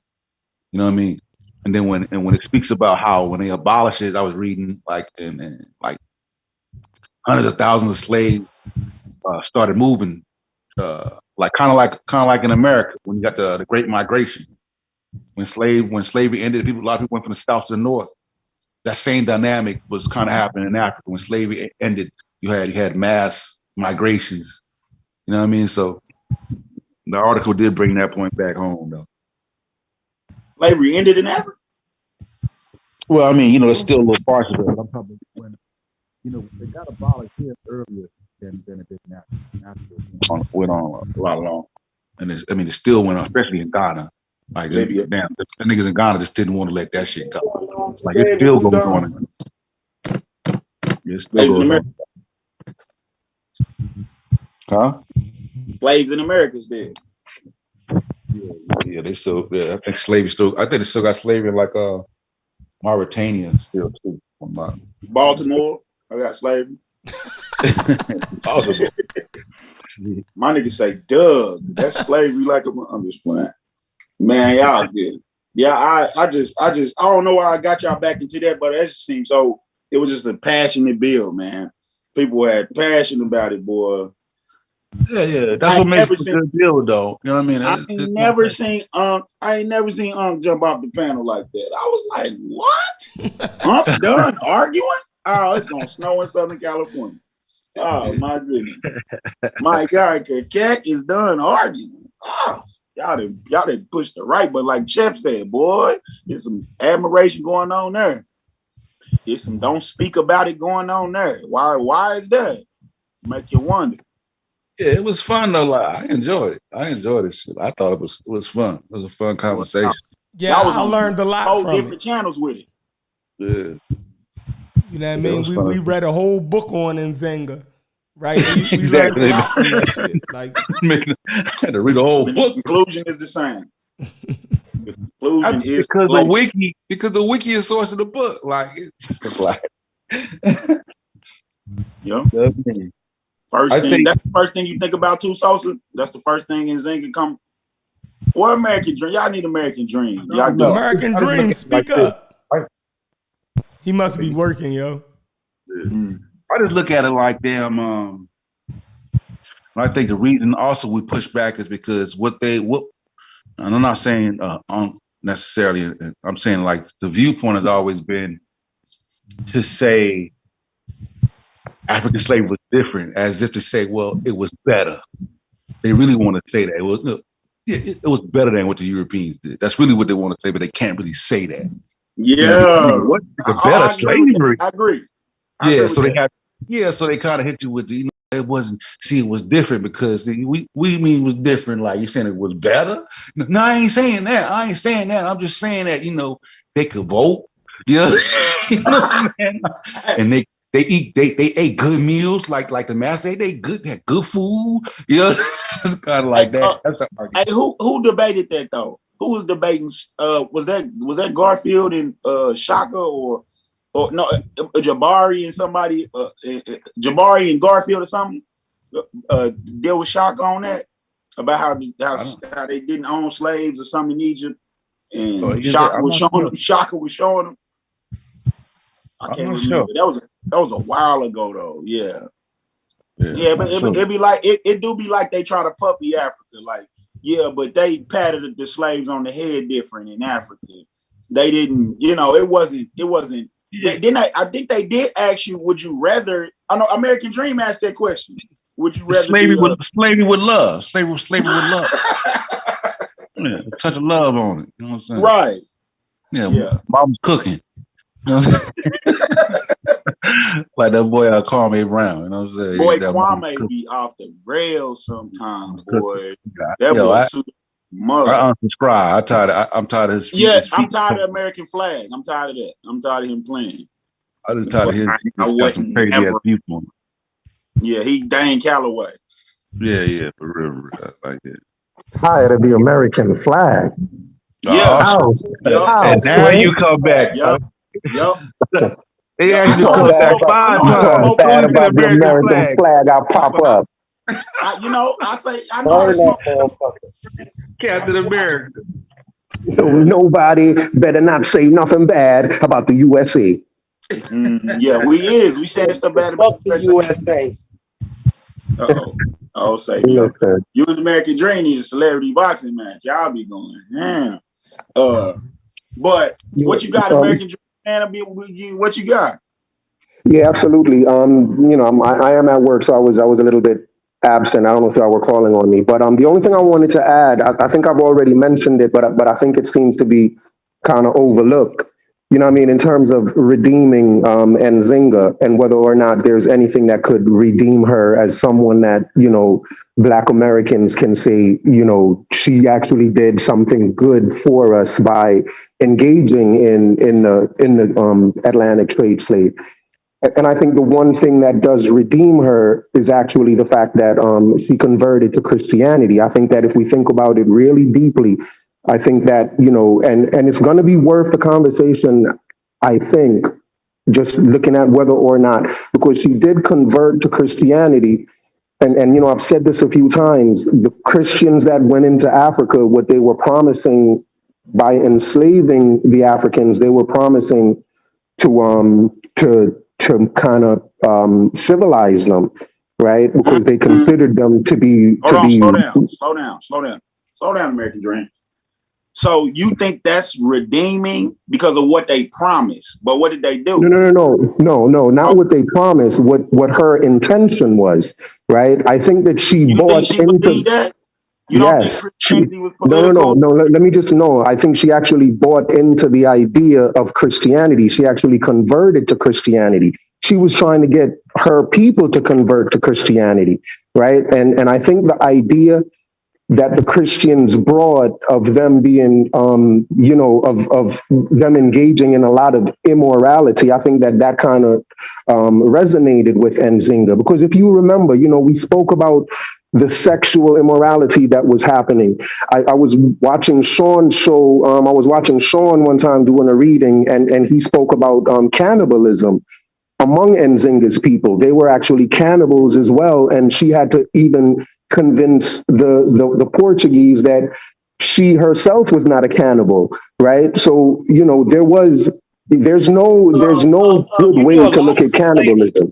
[SPEAKER 9] You know what I mean? And then when it speaks about how when they abolished it, I was reading like and like hundreds of thousands of slaves started moving, like kind of like in America when you got the Great Migration. When slavery ended, a lot of people went from the south to the north. That same dynamic was kind of happening in Africa. When slavery ended, you had mass migrations. You know what I mean? So the article did bring that point back home, though.
[SPEAKER 7] Slavery ended in Africa?
[SPEAKER 9] Well, I mean, you know, there's still a little parts of it. I'm talking when, you know, they got abolished here earlier than it did in Africa. Went on a lot long. And it still went on, especially in Ghana. Like, damn, the niggas in Ghana just didn't want to let that shit go. Like, it still goes on. It still goes on. Huh?
[SPEAKER 7] Slaves in America's dead.
[SPEAKER 9] Yeah, they still. Yeah, I think they still got slavery in like Mauritania still too.
[SPEAKER 7] Baltimore, I got slavery.
[SPEAKER 9] Baltimore.
[SPEAKER 7] My nigga say, Doug, that's slavery like I'm just playing. Man, y'all good. Yeah, I don't know why I got y'all back into that, but it just seems so. It was just a passionate bill, man. People had passion about it, boy.
[SPEAKER 9] Yeah. That's what makes it a good deal, though. You know what I mean?
[SPEAKER 7] I ain't never seen Unc jump off the panel like that. I was like, what? Unc done arguing? Oh, it's gonna snow in Southern California. Oh my goodness. My God, Cat is done arguing. Oh, y'all didn't push the right, but like Chef said, boy, there's some admiration going on there. There's some don't speak about it going on there. Why is that? Make you wonder.
[SPEAKER 9] Yeah, it was fun though. Like, I enjoyed it. I enjoyed it. Shit. I thought it was fun. It was a fun conversation.
[SPEAKER 1] Yeah, I learned a lot from
[SPEAKER 7] different
[SPEAKER 1] it.
[SPEAKER 7] channels with it.
[SPEAKER 9] Yeah.
[SPEAKER 1] You know what I mean? We read a whole book on Nzinga, right? We
[SPEAKER 9] Exactly.
[SPEAKER 1] learned a lot from that shit. Like,
[SPEAKER 9] I had to read a whole book.
[SPEAKER 7] Conclusion is the same. Conclusion is
[SPEAKER 9] because the wiki is source of the book. Like, it's like,
[SPEAKER 7] yeah. That's the first thing you think about too, Sosa. That's the first thing Nzinga come. What American Dream? Y'all need American Dream. Y'all do.
[SPEAKER 1] American Dream, speak up. He must be working, yo.
[SPEAKER 9] I just look at it like damn. I think the reason also we push back is because and I'm not saying necessarily. I'm saying like the viewpoint has always been to say African slavery was different, as if to say, well, it was better. They really want to say that it was better than what the Europeans did. That's really what they want to say, but they can't really say that.
[SPEAKER 7] Yeah,
[SPEAKER 9] what better slavery?
[SPEAKER 7] I agree.
[SPEAKER 9] So they kind of hit you with the. It wasn't. See, it was different because we mean it was different. Like you saying it was better. No, I ain't saying that. I'm just saying that they could vote. Yeah, you know what I'm saying? And they ate good meals like the master. They had good food. It's kind of like that. That's an argument.
[SPEAKER 7] Hey, who debated that though? Who was debating? Was that Garfield and Shaka or no Jabari and somebody? Jabari and Garfield or something? There was Shaka on that about how they didn't own slaves or something in Egypt, and Shaka was showing them. I can't remember. Sure. That was a while ago though. Yeah, but it be like it do be like they try to puppy Africa, like. Yeah, but they patted the slaves on the head different in Africa. They didn't, it wasn't. Yeah. I think they did ask you, would you rather? I know American Dream asked that question. Would you rather
[SPEAKER 9] slavery with love? Slavery with love. Yeah, a touch of love on it. You know what I'm saying?
[SPEAKER 7] Right.
[SPEAKER 9] Yeah. Mom's cooking. You know what I'm saying? Like that boy Kwame Brown, you know what I'm saying?
[SPEAKER 7] Boy, Kwame be off the rails sometimes, boy. That boy mother.
[SPEAKER 9] I unsubscribe. I'm tired of his feet.
[SPEAKER 7] Yes, I'm tired of American Flag. I'm tired of that. I'm tired of him playing.
[SPEAKER 9] I just tired of his. He's got some crazy ass viewpoint.
[SPEAKER 7] Yeah, he Dane Calloway.
[SPEAKER 9] Yeah, for real. I like it.
[SPEAKER 10] Tired of the American flag.
[SPEAKER 7] Yeah.
[SPEAKER 9] And now you come back.
[SPEAKER 7] Yup.
[SPEAKER 9] They asked you to come back 5 times.
[SPEAKER 10] Bad about the American flag. I'll pop up.
[SPEAKER 7] I know.
[SPEAKER 9] Captain America.
[SPEAKER 10] Nobody better not say nothing bad about the USA.
[SPEAKER 7] Yeah, we saying stuff bad about
[SPEAKER 8] the USA.
[SPEAKER 7] Oh, say you and American Dream need a celebrity boxing match. Y'all be going, damn. But what you got, American Dream? What you got?
[SPEAKER 10] Yeah, absolutely. I am at work, so I was a little bit absent. I don't know if y'all were calling on me, but the only thing I wanted to add, I think I've already mentioned it, but I think it seems to be kind of overlooked. You know what I mean, in terms of redeeming Nzinga and whether or not there's anything that could redeem her as someone that, Black Americans can say, she actually did something good for us by engaging in the Atlantic trade slave. And I think the one thing that does redeem her is actually the fact that she converted to Christianity. I think that if we think about it really deeply, I think that, and it's going to be worth the conversation, I think, just looking at whether or not, because she did convert to Christianity. And I've said this a few times, the Christians that went into Africa, what they were promising by enslaving the Africans, they were promising to kind of civilize them, right? Because they considered them to be.
[SPEAKER 7] Slow down, American Dream. So you think that's redeeming because of what they promised, but what did they do?
[SPEAKER 10] No, not what they promised. What her intention was, right? I think that she
[SPEAKER 7] You
[SPEAKER 10] bought
[SPEAKER 7] think she
[SPEAKER 10] into.
[SPEAKER 7] believed that? You don't think
[SPEAKER 10] Yes,
[SPEAKER 7] Christianity was
[SPEAKER 10] no.
[SPEAKER 7] political?
[SPEAKER 10] Let me just know. I think she actually bought into the idea of Christianity. She actually converted to Christianity. She was trying to get her people to convert to Christianity, right? And I think the idea that the Christians brought of them being, of them engaging in a lot of immorality, I think that kind of resonated with Nzinga. Because if you remember, we spoke about the sexual immorality that was happening. I was watching Sean's show. I was watching Sean one time doing a reading, and he spoke about cannibalism among Nzinga's people. They were actually cannibals as well, and she had to even convince the Portuguese that she herself was not a cannibal, right? So there's no good way to look at cannibalism.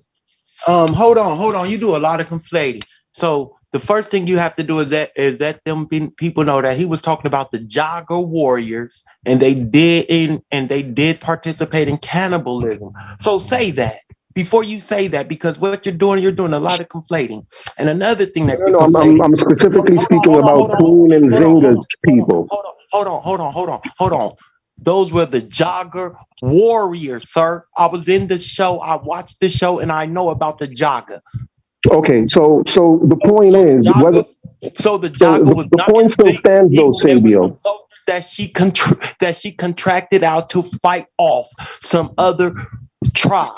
[SPEAKER 6] Hold on. You do a lot of conflating. So the first thing you have to do is that people know that he was talking about the Jaga warriors, and they did participate in cannibalism. So say that before you say that, because what you're doing a lot of conflating. And another thing that
[SPEAKER 10] I'm specifically speaking about Queen Nzinga's people.
[SPEAKER 6] Hold on. Those were the Jaga warriors, sir. I was in the show. I watched the show, and I know about the Jaga.
[SPEAKER 10] Okay, so the point is whether the point still stands though, Sabio.
[SPEAKER 6] That she contracted out to fight off some other tribe.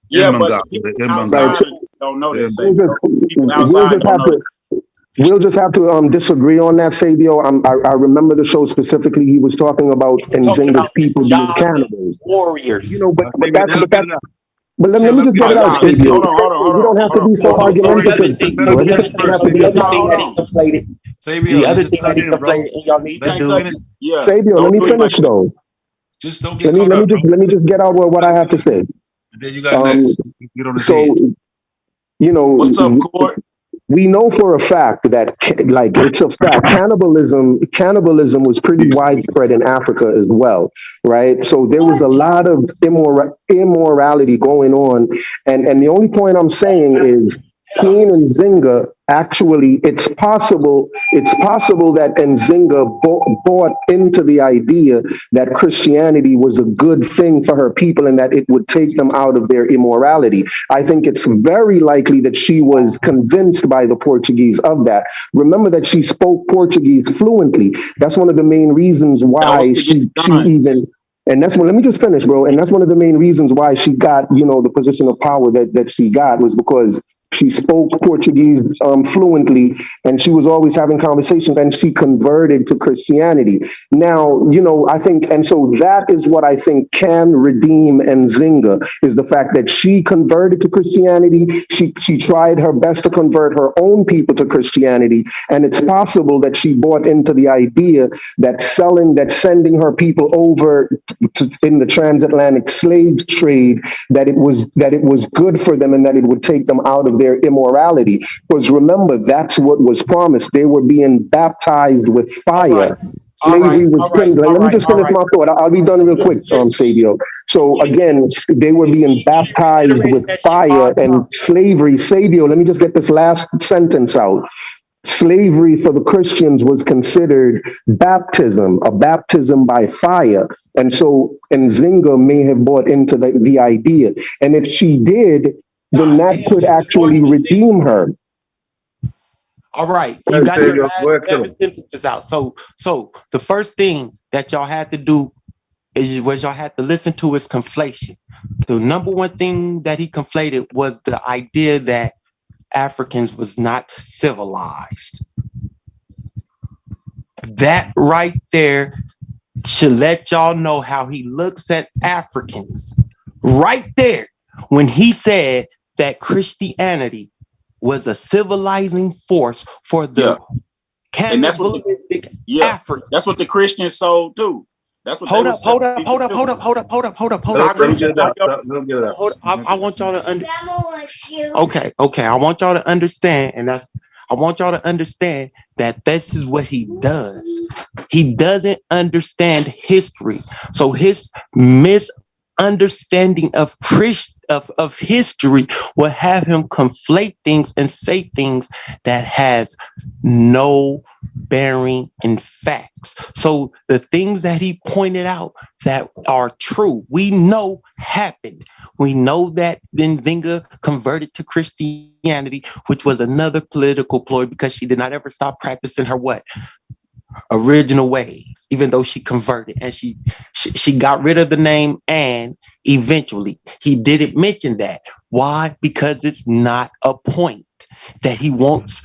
[SPEAKER 7] Yeah, but outside don't know that.
[SPEAKER 10] We'll just have to disagree on that, Sabio. I remember the show specifically. He was talking about Nzinga's people being cannibals,
[SPEAKER 6] warriors.
[SPEAKER 10] But let me just get it out, Sabio.
[SPEAKER 7] Hold on.
[SPEAKER 10] You don't have to be so argumentative.
[SPEAKER 6] The other thing that he conflated, and y'all need to do.
[SPEAKER 10] Sabio, let me finish though.
[SPEAKER 9] Just don't get
[SPEAKER 10] let me just get out what I have to say.
[SPEAKER 7] What's up, Court?
[SPEAKER 10] We know for a fact that, it's a fact, cannibalism was pretty widespread in Africa as well, right? So there was a lot of immorality going on. And the only point I'm saying is Queen Nzinga, actually, it's possible that Nzinga bought into the idea that Christianity was a good thing for her people and that it would take them out of their immorality. I think it's very likely that she was convinced by the Portuguese of that. Remember that she spoke Portuguese fluently. That's one of the main reasons why she even... And that's let me just finish, bro. And that's one of the main reasons why she got, the position of power that she got, was because she spoke Portuguese fluently, and she was always having conversations, and she converted to Christianity. Now, I think, and so that is what I think can redeem Nzinga, is the fact that she converted to Christianity. She tried her best to convert her own people to Christianity, and it's possible that she bought into the idea that sending her people over in the transatlantic slave trade, that it was good for them and that it would take them out of their immorality. Because remember, that's what was promised. They were being baptized with fire. Slavery was kindled. Let me just finish my thought. I'll be done real quick, Sabio. So again, they were being baptized with fire and slavery. Sabio, let me just get this last sentence out. Slavery for the Christians was considered baptism, a baptism by fire. And so Nzinga may have bought into the idea. And if she did, then that could actually redeem her.
[SPEAKER 6] All right, you got your last 7 sentences out. So the first thing that y'all had to do was y'all had to listen to his conflation. The number one thing that he conflated was the idea that Africans was not civilized. That right there should let y'all know how he looks at Africans. Right there, when he said that Christianity was a civilizing force for the cannibalistic Africans.
[SPEAKER 7] That's what the Christians sold too. That's what
[SPEAKER 6] hold up. I want y'all to understand. Okay. I want y'all to understand, and I want y'all to understand that this is what he does. He doesn't understand history. So his misunderstanding of history will have him conflate things and say things that has no bearing in facts. So the things that he pointed out that are true, we know happened. We know that Nzinga converted to Christianity, which was another political ploy because she did not ever stop practicing her original ways, even though she converted, and she got rid of the name and eventually. He didn't mention that. Why? Because it's not a point that he wants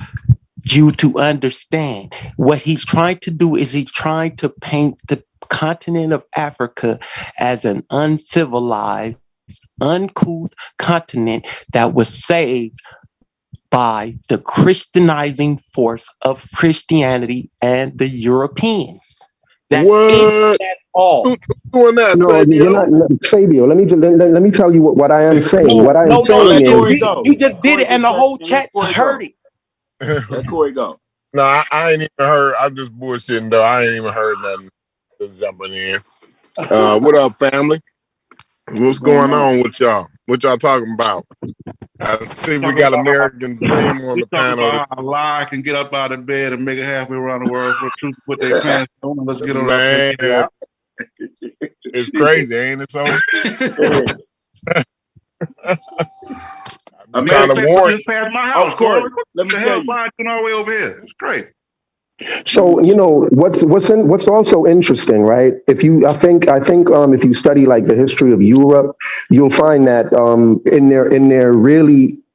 [SPEAKER 6] you to understand. What he's trying to do is he's trying to paint the continent of Africa as an uncivilized, uncouth continent that was saved by the Christianizing force of Christianity and the Europeans. That's it. That's all.
[SPEAKER 11] Doing that,
[SPEAKER 10] No,
[SPEAKER 11] Sabio?
[SPEAKER 10] you're not, Sabio. Let me tell you what I am saying. What I am saying is
[SPEAKER 6] he just did it, and the whole chat heard it.
[SPEAKER 7] Let Corey go.
[SPEAKER 11] No, I ain't even heard. I'm just bullshitting though. I ain't even heard nothing. Just jumping in. What up, family? What's going on with y'all? What y'all talking about? I see we got American Dream on the panel.
[SPEAKER 9] About how a lie can get up out of bed and make it halfway around the world for truth to put their pants on. Let's get on
[SPEAKER 11] Man,
[SPEAKER 9] up.
[SPEAKER 11] it's crazy, ain't it? So I'm trying to warn you.
[SPEAKER 9] Past my house,
[SPEAKER 7] Corey, let me tell you.
[SPEAKER 9] All the way over here. It's great.
[SPEAKER 10] so. You know what's also interesting, right? I think if you study like the history of Europe, you'll find that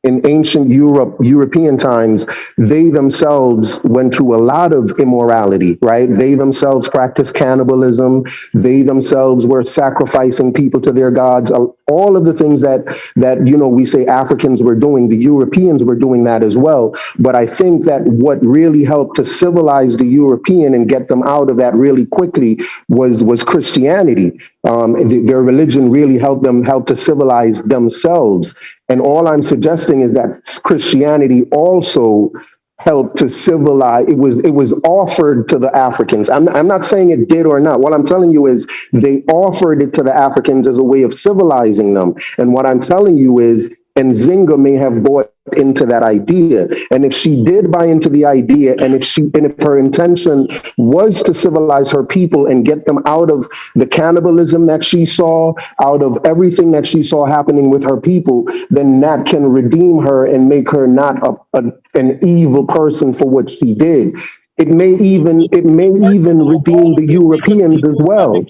[SPEAKER 10] in ancient European times, they themselves went through a lot of immorality, right? They themselves practiced cannibalism. They themselves were sacrificing people to their gods. All of the things that we say Africans were doing, the Europeans were doing that as well. But I think that what really helped to civilize the European and get them out of that really quickly was Christianity. Their religion really helped to civilize themselves. And all I'm suggesting is that Christianity also helped to civilize. It was offered to the Africans. I'm not saying it did or not. What I'm telling you is they offered it to the Africans as a way of civilizing them. And what I'm telling you is, Nzinga may have bought into that idea. And if she did buy into the idea, and if her intention was to civilize her people and get them out of the cannibalism that she saw, out of everything that she saw happening with her people, then that can redeem her and make her not an evil person for what she did. It may even redeem the Europeans as well.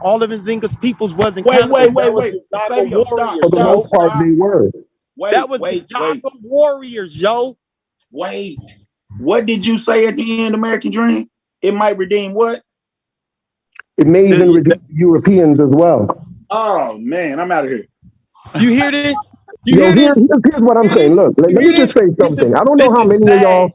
[SPEAKER 6] All of Nzinga's peoples wasn't
[SPEAKER 7] Wait.
[SPEAKER 6] Jago warriors.
[SPEAKER 10] For the most part, they were.
[SPEAKER 6] That was the Jago warriors, yo.
[SPEAKER 7] Wait. What did you say at the end, American Dream? It might redeem what?
[SPEAKER 10] It may even redeem the Europeans as well.
[SPEAKER 7] Oh, man, I'm out of here.
[SPEAKER 6] You hear this?
[SPEAKER 10] Here's what I'm saying. Look, let me just say something. I don't know how many of y'all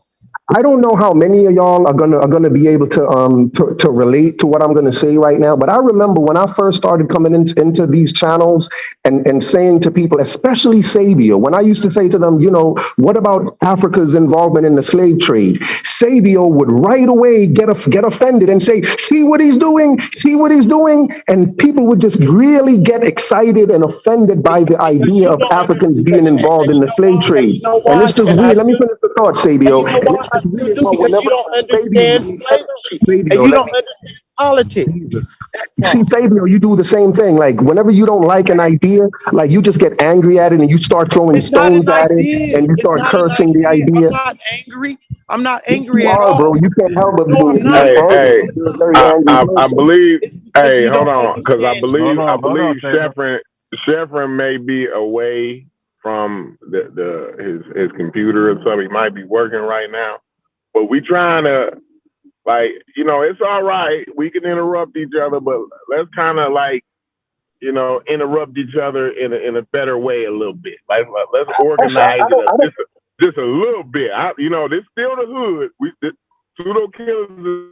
[SPEAKER 10] I don't know how many of y'all are gonna be able to relate to what I'm gonna say right now, but I remember when I first started coming into these channels and saying to people, especially Sabio, when I used to say to them, you know, what about Africa's involvement in the slave trade? Sabio would right away get offended and say, see what he's doing, and people would just really get excited and offended by the idea of Africans being involved in the slave trade. And it's just weird. Let me finish the thought, Sabio.
[SPEAKER 6] Because you don't understand slavery and you don't understand politics.
[SPEAKER 10] See, Sabio, you do the same thing. Like whenever you don't like an idea, like you just get angry at it and you start throwing stones at it and you start cursing the idea.
[SPEAKER 6] I'm not angry at
[SPEAKER 10] all,
[SPEAKER 6] all,
[SPEAKER 10] bro. You can't help but do it.
[SPEAKER 11] I believe. Hey, hold on, because I believe Sheffrin may be away from his computer or something. He might be working right now, but we trying to, like, you know, it's all right. We can interrupt each other, but let's kind of like, you know, interrupt each other in a better way a little bit. Like, let's organize it just a little bit. You know, this still the hood. Pseudo killers.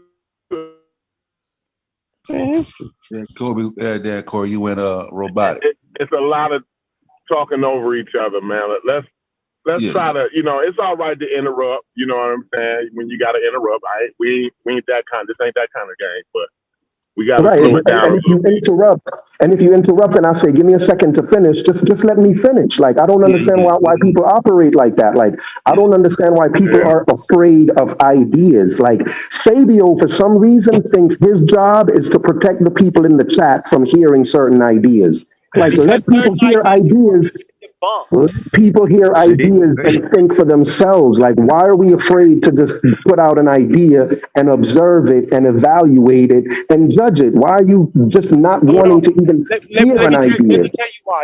[SPEAKER 9] Corey, you went robotic.
[SPEAKER 11] It's a lot of talking over each other, man. let's try to, it's all right to interrupt. You know what I'm saying? When you got to interrupt, we ain't that kind. This ain't that kind of game, but we got to slow it down.
[SPEAKER 10] And if you interrupt, and I say, give me a second to finish, just let me finish. Like, I don't understand why people operate like that. Like, I don't understand why people are afraid of ideas. Like, Sabio, for some reason, thinks his job is to protect the people in the chat from hearing certain ideas. Like, let people hear ideas. People hear ideas and think for themselves. Like, why are we afraid to just put out an idea and observe it and evaluate it and judge it? Why are you just not wanting to even hear an idea?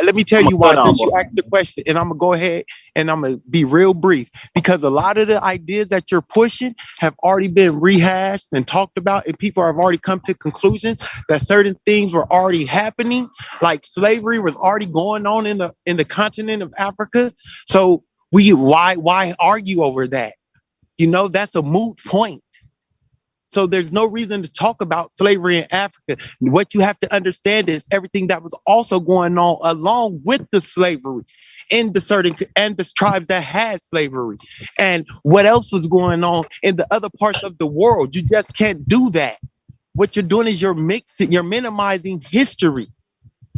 [SPEAKER 6] Let me tell you why. Since you asked the question, and I'm gonna go ahead and I'm gonna be real brief, because a lot of the ideas that you're pushing have already been rehashed and talked about, and people have already come to conclusions that certain things were already happening, like slavery was already going on in the continent of Africa. So why argue over that? That's a moot point. So there's no reason to talk about slavery in Africa. What you have to understand is everything that was also going on along with the slavery in the tribes that had slavery, and what else was going on in the other parts of the world. You just can't do that. What you're doing is you're minimizing history.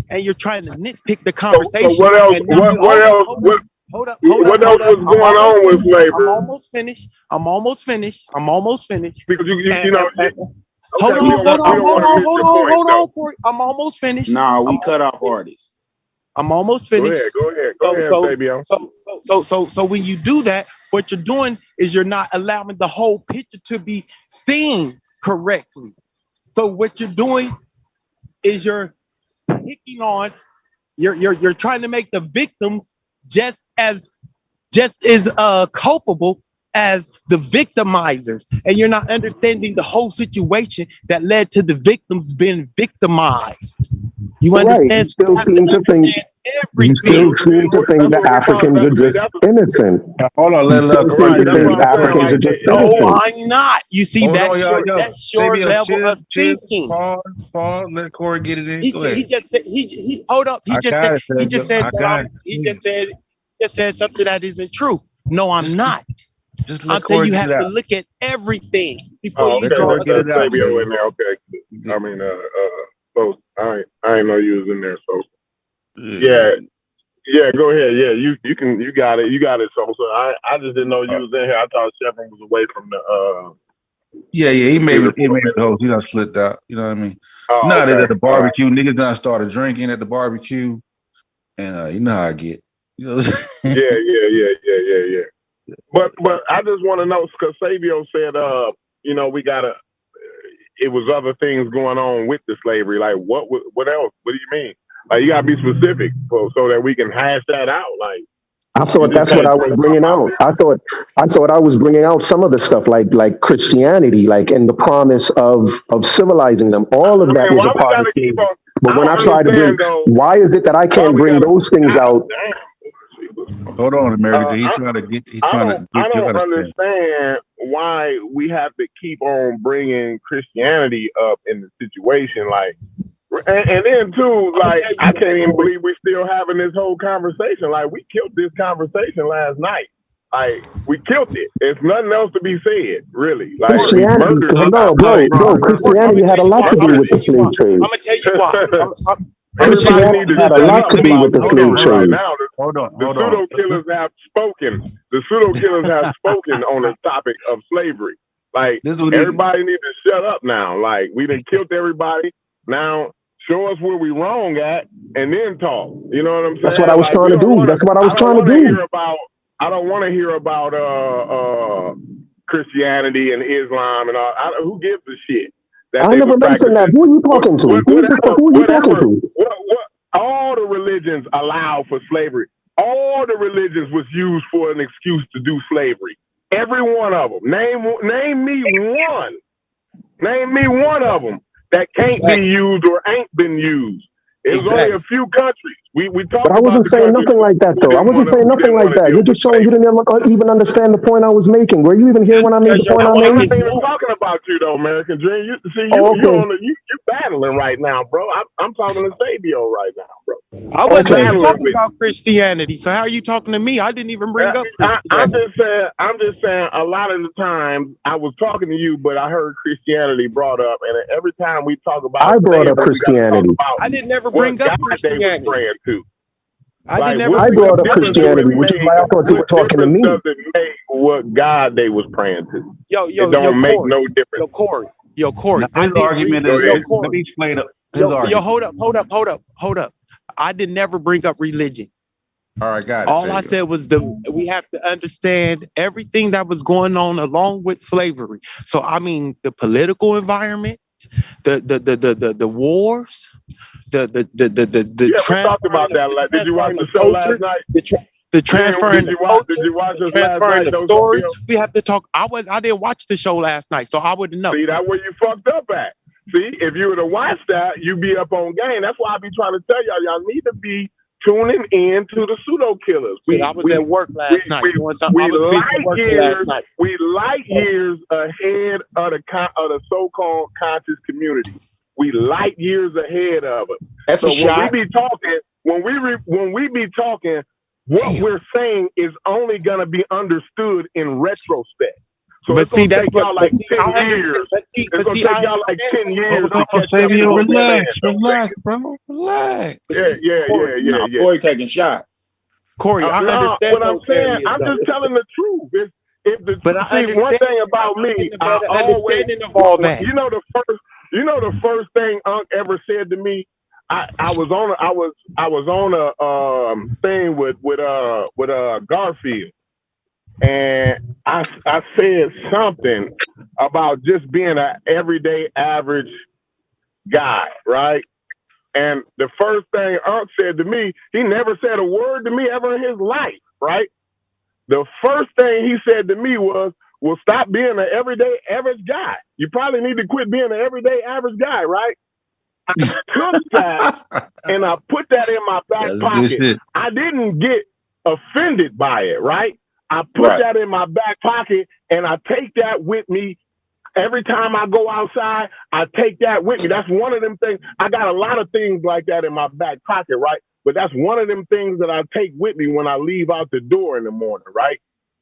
[SPEAKER 6] And you're trying to nitpick the conversation.
[SPEAKER 11] So what else? What else was going on with slavery?
[SPEAKER 6] I'm almost finished.
[SPEAKER 11] Because
[SPEAKER 6] hold on, Corey. I'm almost finished.
[SPEAKER 7] Nah, we cut off artists.
[SPEAKER 6] I'm almost finished.
[SPEAKER 11] Go ahead, baby.
[SPEAKER 6] So when you do that, what you're doing is you're not allowing the whole picture to be seen correctly. So what you're doing is you're picking on, you're trying to make the victims just as culpable as the victimizers, and you're not understanding the whole situation that led to the victims being victimized. You understand?
[SPEAKER 10] You still seem to think that Africans are just innocent.
[SPEAKER 9] Hold on,
[SPEAKER 10] Africans are just innocent.
[SPEAKER 6] No, I'm not. You see, that's your level of thinking.
[SPEAKER 9] Pause. Let Corey get it in.
[SPEAKER 6] He just said, hold up. He just said something that isn't true. No, I'm not. I'm saying you have to look at everything before you draw a conclusion.
[SPEAKER 11] Okay. I mean, so I ain't know you was in there. So yeah, go ahead. Yeah, you got it. So I just didn't know you was in here. I thought Chevron was away from the.
[SPEAKER 9] Yeah, he made the host. He done slipped out. You know what I mean? They at the barbecue. Niggas done started drinking at the barbecue, and you know how I get. You know.
[SPEAKER 11] Yeah. But I just want to know, because Sabio said, we gotta. It was other things going on with the slavery. Like what else? What do you mean? Like, you gotta be specific so that we can hash that out. Like,
[SPEAKER 10] I thought that's what I was bringing out. I thought I was bringing out some of the stuff like Christianity, like, and the promise of civilizing them. All of that is a part of slavery. But when I try to bring, why is it that I can't bring those things out?
[SPEAKER 9] Hold on, America. He's trying to get.
[SPEAKER 11] I don't understand why we have to keep on bringing Christianity up in the situation. Like, and then too, like, I can't even believe we're still having this whole conversation. Like, we killed this conversation last night. Like, we killed it. There's nothing else to be said, really. Like,
[SPEAKER 10] Christianity, Christianity had a lot to do with the slave trade.
[SPEAKER 6] I'm gonna tell you why.
[SPEAKER 10] Christianity had a lot to do with the slave trade.
[SPEAKER 11] The pseudo killers have spoken. The pseudo killers have spoken on the topic of slavery. Like, everybody needs to shut up now. Like, we done killed everybody. Now, show us where we wrong at, and then talk. You know what I'm saying?
[SPEAKER 10] That's what I was trying to do. That's what I was trying to do.
[SPEAKER 11] I don't want to hear about Christianity and Islam and all. Who gives a shit?
[SPEAKER 10] I never mentioned that. Who are you talking to? Who are you talking to?
[SPEAKER 11] All the religions allow for slavery. All the religions was used for an excuse to do slavery. Every one of them. Name me one. Name me one of them that can't be used or ain't been used. It was only a few countries. We talked
[SPEAKER 10] But I
[SPEAKER 11] about
[SPEAKER 10] wasn't
[SPEAKER 11] the
[SPEAKER 10] saying
[SPEAKER 11] country
[SPEAKER 10] nothing like that, though. I wasn't saying nothing like that. You're just showing you didn't even understand the point I was making. Were you even here when I made the point I
[SPEAKER 11] I'm not
[SPEAKER 10] made?
[SPEAKER 11] even talking about you though, American Dream. You see,
[SPEAKER 10] Oh, okay.
[SPEAKER 11] you battling right now, bro. I'm talking to Sabio right now, bro.
[SPEAKER 6] I wasn't
[SPEAKER 10] Okay.
[SPEAKER 6] even talking about Christianity. So how are you talking to me? I didn't even bring up
[SPEAKER 11] I'm
[SPEAKER 6] Christianity.
[SPEAKER 11] just saying. A lot of the times I was talking to you, but I heard Christianity brought up, and every time we talk about
[SPEAKER 10] I brought up
[SPEAKER 11] slavery,
[SPEAKER 10] Christianity.
[SPEAKER 6] I didn't never
[SPEAKER 11] what
[SPEAKER 6] bring up
[SPEAKER 11] God they was
[SPEAKER 6] Christianity.
[SPEAKER 11] praying to.
[SPEAKER 6] I
[SPEAKER 11] Like,
[SPEAKER 6] didn't ever
[SPEAKER 11] what
[SPEAKER 10] I
[SPEAKER 6] bring up
[SPEAKER 10] brought up
[SPEAKER 11] difference
[SPEAKER 10] Christianity, which is
[SPEAKER 11] make?
[SPEAKER 10] why I thought you were
[SPEAKER 11] What
[SPEAKER 10] talking to
[SPEAKER 11] difference
[SPEAKER 10] me.
[SPEAKER 11] does it make what God they was praying to?
[SPEAKER 6] Yo,
[SPEAKER 11] It don't make
[SPEAKER 6] Corey.
[SPEAKER 11] no difference.
[SPEAKER 6] Yo, Corey.
[SPEAKER 9] Now, his argument is, let me explain his argument.
[SPEAKER 6] Hold up. I did never bring up religion.
[SPEAKER 9] All right, got it.
[SPEAKER 6] All I said was we have to understand everything that was going on along with slavery. So I mean the political environment, the wars, the
[SPEAKER 11] We talked about that. Like, did you watch the show last night?
[SPEAKER 6] The transferring
[SPEAKER 11] Did you watch this last night?
[SPEAKER 6] the stories. We have to talk. I didn't watch the show last night, so I wouldn't know.
[SPEAKER 11] See, that's where you fucked up at. See, if you were to watch that, you'd be up on game. That's why I be trying to tell y'all need to be tuning in to the pseudo killers.
[SPEAKER 6] I was at work last night.
[SPEAKER 11] We light years ahead of the so-called conscious community. We light years ahead of it.
[SPEAKER 7] That's
[SPEAKER 11] so
[SPEAKER 7] a shot.
[SPEAKER 11] When we be talking, what we're saying is only gonna be understood in retrospect. So
[SPEAKER 6] but
[SPEAKER 11] it's
[SPEAKER 6] see,
[SPEAKER 11] gonna
[SPEAKER 6] that's
[SPEAKER 11] take y'all like 10 years. It's gonna take y'all like 10 years to catch up.
[SPEAKER 9] Relax, bro. Relax.
[SPEAKER 11] Yeah.
[SPEAKER 7] Boy taking shots.
[SPEAKER 6] Corey, I understand
[SPEAKER 11] what I'm saying. I'm just telling the truth. One thing about me, I always, you know the first thing Unc ever said to me. I was on a thing with Garfield, and I said something about just being an everyday average guy, right? And the first thing Unc said to me, he never said a word to me ever in his life, right? The first thing he said to me was, well, stop being an everyday average guy. You probably need to quit being an everyday average guy, right? I took that and I put that in my back pocket. I didn't get offended by it, right? I put that in my back pocket and I take that with me. Every time I go outside, I take that with me. That's one of them things. I got a lot of things like that in my back pocket, right? But that's one of them things that I take with me when I leave out the door in the morning, right?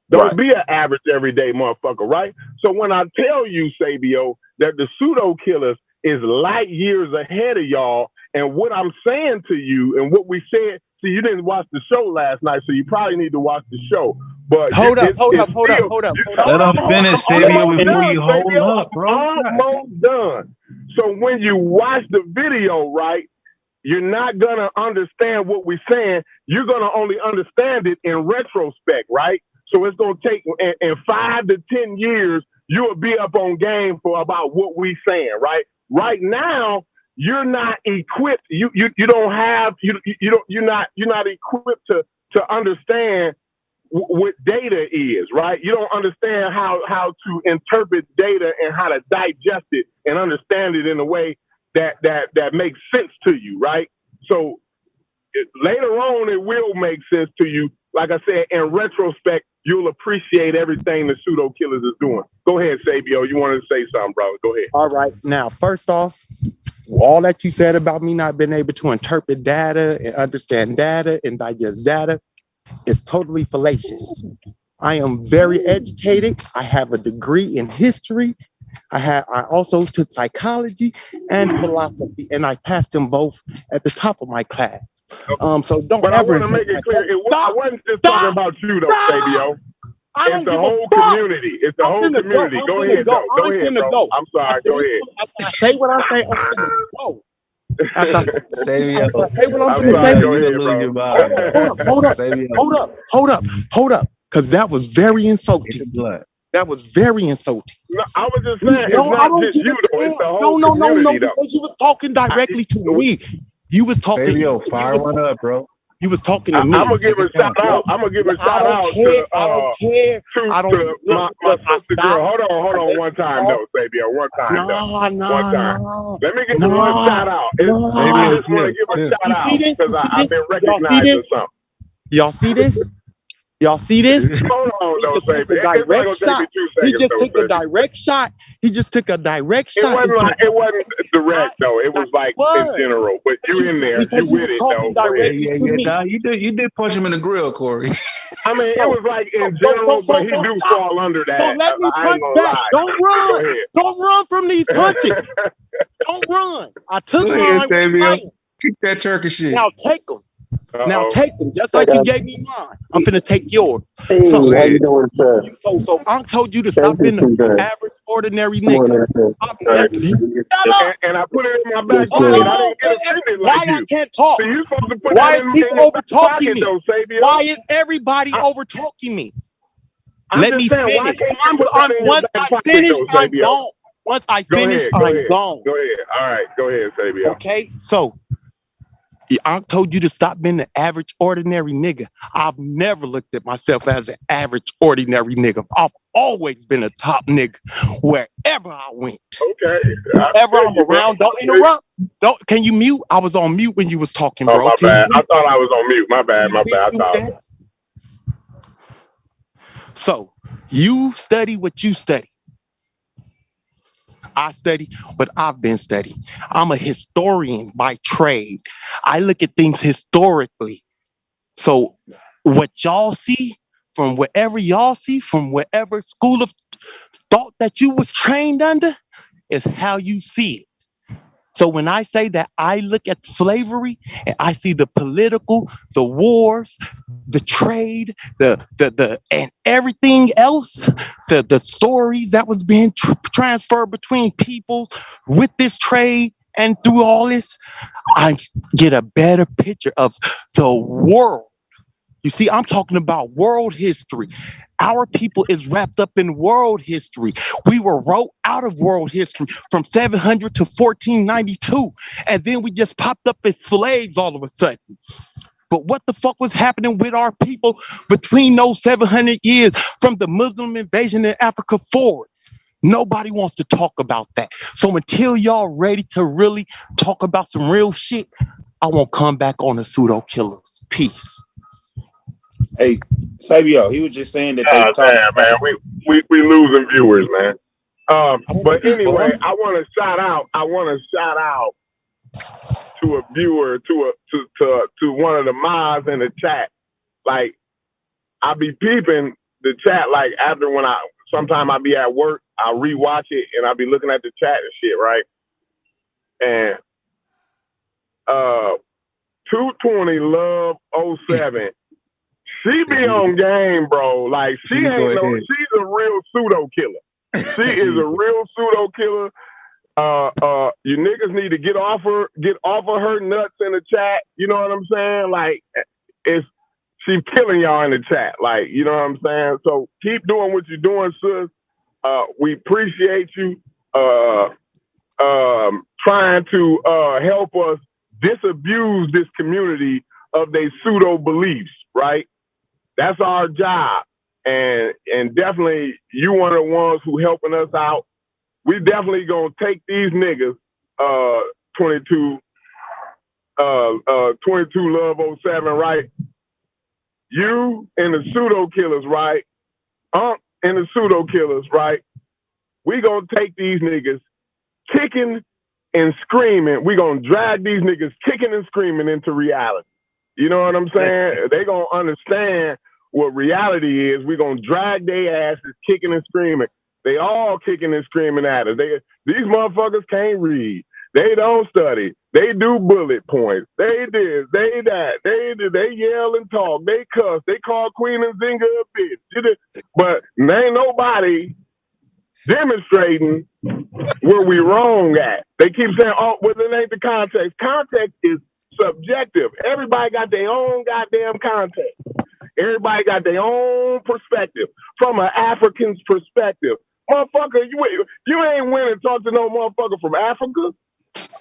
[SPEAKER 11] Don't be an average everyday motherfucker, right? So when I tell you, Sabio, that the pseudo killers is light years ahead of y'all, and what I'm saying to you and what we said, see, you didn't watch the show last night, so you probably need to watch the show. But hold up.
[SPEAKER 9] Let him finish, Sabio, before you hold up, bro.
[SPEAKER 11] Almost done. So when you watch the video, right, you're not gonna understand what we're saying. You're gonna only understand it in retrospect, right? So it's gonna take in 5 to 10 years, you will be up on game for about what we saying, right? Right now, you're not equipped. You're not equipped to understand what data is, right? You don't understand how to interpret data and how to digest it and understand it in a way that makes sense to you, right? So later on, it will make sense to you. Like I said, in retrospect, you'll appreciate everything the pseudo killers is doing. Go ahead, Sabio. You wanted to say something, bro. Go ahead.
[SPEAKER 6] All right. Now, first off, all that you said about me not being able to interpret data and understand data and digest data is totally fallacious. I am very educated. I have a degree in history. I also took psychology and philosophy, and I passed them both at the top of my class. So don't
[SPEAKER 11] but
[SPEAKER 6] ever.
[SPEAKER 11] I want to make it clear. I wasn't just talking about you, though, Sabio. It's the whole community. It's the whole community. Go ahead, though. Go ahead, bro. I'm sorry. Go ahead.
[SPEAKER 6] I say what I say. I'm gonna go.
[SPEAKER 9] Sabio.
[SPEAKER 6] Say what I'm saying. Hold up. Because that was very insulting. That was very insulting.
[SPEAKER 11] No, I was just saying, it's not just you, though. It's the whole community, though.
[SPEAKER 6] Because you was talking directly to me. You was talking.
[SPEAKER 9] Sabio, fire one up, bro.
[SPEAKER 12] You was talking to
[SPEAKER 11] I'm
[SPEAKER 12] me.
[SPEAKER 11] gonna give a shout out. I'm gonna give a shout out to
[SPEAKER 12] I don't care. I don't
[SPEAKER 11] to my sister girl. Hold on, one time though, Sabio. One time though. One time. Let me give one shout out. I just want to give a shout out because I've been recognizing something.
[SPEAKER 12] Y'all see this? Y'all see this?
[SPEAKER 11] Hold on, though, baby.
[SPEAKER 12] He just took a direct shot. He just took a direct shot.
[SPEAKER 11] It wasn't direct though. It was like in general. But you in there, you with it though.
[SPEAKER 9] Yeah. You did punch him in the grill, Corey.
[SPEAKER 11] I mean, it was like in general, but he do fall under that.
[SPEAKER 12] Don't let me punch back. Don't run. Don't run from these punches. Don't run. I took mine.
[SPEAKER 9] Keep that turkey shit.
[SPEAKER 12] Now take them. Now take them, just like you gave me mine. I'm finna take yours.
[SPEAKER 10] Hey,
[SPEAKER 12] so,
[SPEAKER 10] how you doing, sir?
[SPEAKER 12] So I told you to stop being an average, ordinary nigga.
[SPEAKER 11] And I put it in my back pocket.
[SPEAKER 12] Why I can't talk?
[SPEAKER 11] So you supposed to put
[SPEAKER 12] Why
[SPEAKER 11] that
[SPEAKER 12] is
[SPEAKER 11] in
[SPEAKER 12] people over talking me?
[SPEAKER 11] though,
[SPEAKER 12] Why is everybody over talking me? Let me finish. Once I finish, I'm gone. Once I finish, I'm gone.
[SPEAKER 11] Go ahead. All right, go ahead, Sabio.
[SPEAKER 12] Okay, so I told you to stop being an average, ordinary nigga. I've never looked at myself as an average, ordinary nigga. I've always been a top nigga wherever I went.
[SPEAKER 11] Okay.
[SPEAKER 12] Wherever I'm around, don't interrupt. Can you mute? I was on mute when you was talking, bro.
[SPEAKER 11] Oh, my bad. I thought I was on mute. My bad. I thought.
[SPEAKER 12] So you study what you study. I study what I've been studying. I'm a historian by trade. I look at things historically. So what y'all see from wherever y'all see, from whatever school of thought that you was trained under, is how you see it. So when I say that I look at slavery and I see the political, the wars, the trade, the and everything else, the stories that was being transferred between people with this trade and through all this, I get a better picture of the world. You see, I'm talking about world history. Our people is wrapped up in world history. We were wrote out of world history from 700 to 1492. And then we just popped up as slaves all of a sudden. But what the fuck was happening with our people between those 700 years from the Muslim invasion in Africa forward? Nobody wants to talk about that. So until y'all ready to really talk about some real shit, I won't come back on the pseudo killers. Peace.
[SPEAKER 7] Hey, Sabio, he was just saying that
[SPEAKER 11] man, we losing viewers, man. But anyway, I want to shout out to a viewer, to one of the mods in the chat. Like, I be peeping the chat, like after sometime I be at work, I'll rewatch it and I'll be looking at the chat and shit, right? And 220 Love 07. She be on game, bro. Like she's a real pseudo killer. She is a real pseudo killer. You niggas need to get off of her nuts in the chat. You know what I'm saying? Like she's killing y'all in the chat. Like, you know what I'm saying? So keep doing what you're doing, sis. We appreciate you trying to help us disabuse this community of their pseudo beliefs, right? That's our job. And definitely you one of the ones who helping us out. We definitely gonna take these niggas, 22 Love 07, right? You and the pseudo killers, right? And the pseudo killers, right? We gonna take these niggas kicking and screaming. We gonna drag these niggas kicking and screaming into reality. You know what I'm saying? They gonna understand what reality is. We gonna drag their asses kicking and screaming. They all kicking and screaming at us. These motherfuckers can't read. They don't study. They do bullet points. They this, they that. They yell and talk. They cuss. They call Queen Nzinga a bitch. But ain't nobody demonstrating where we wrong at. They keep saying, oh, well, it ain't the context. Context is subjective. Everybody got their own goddamn context. Everybody got their own perspective. From an African's perspective. Motherfucker, you ain't went and talked to no motherfucker from Africa.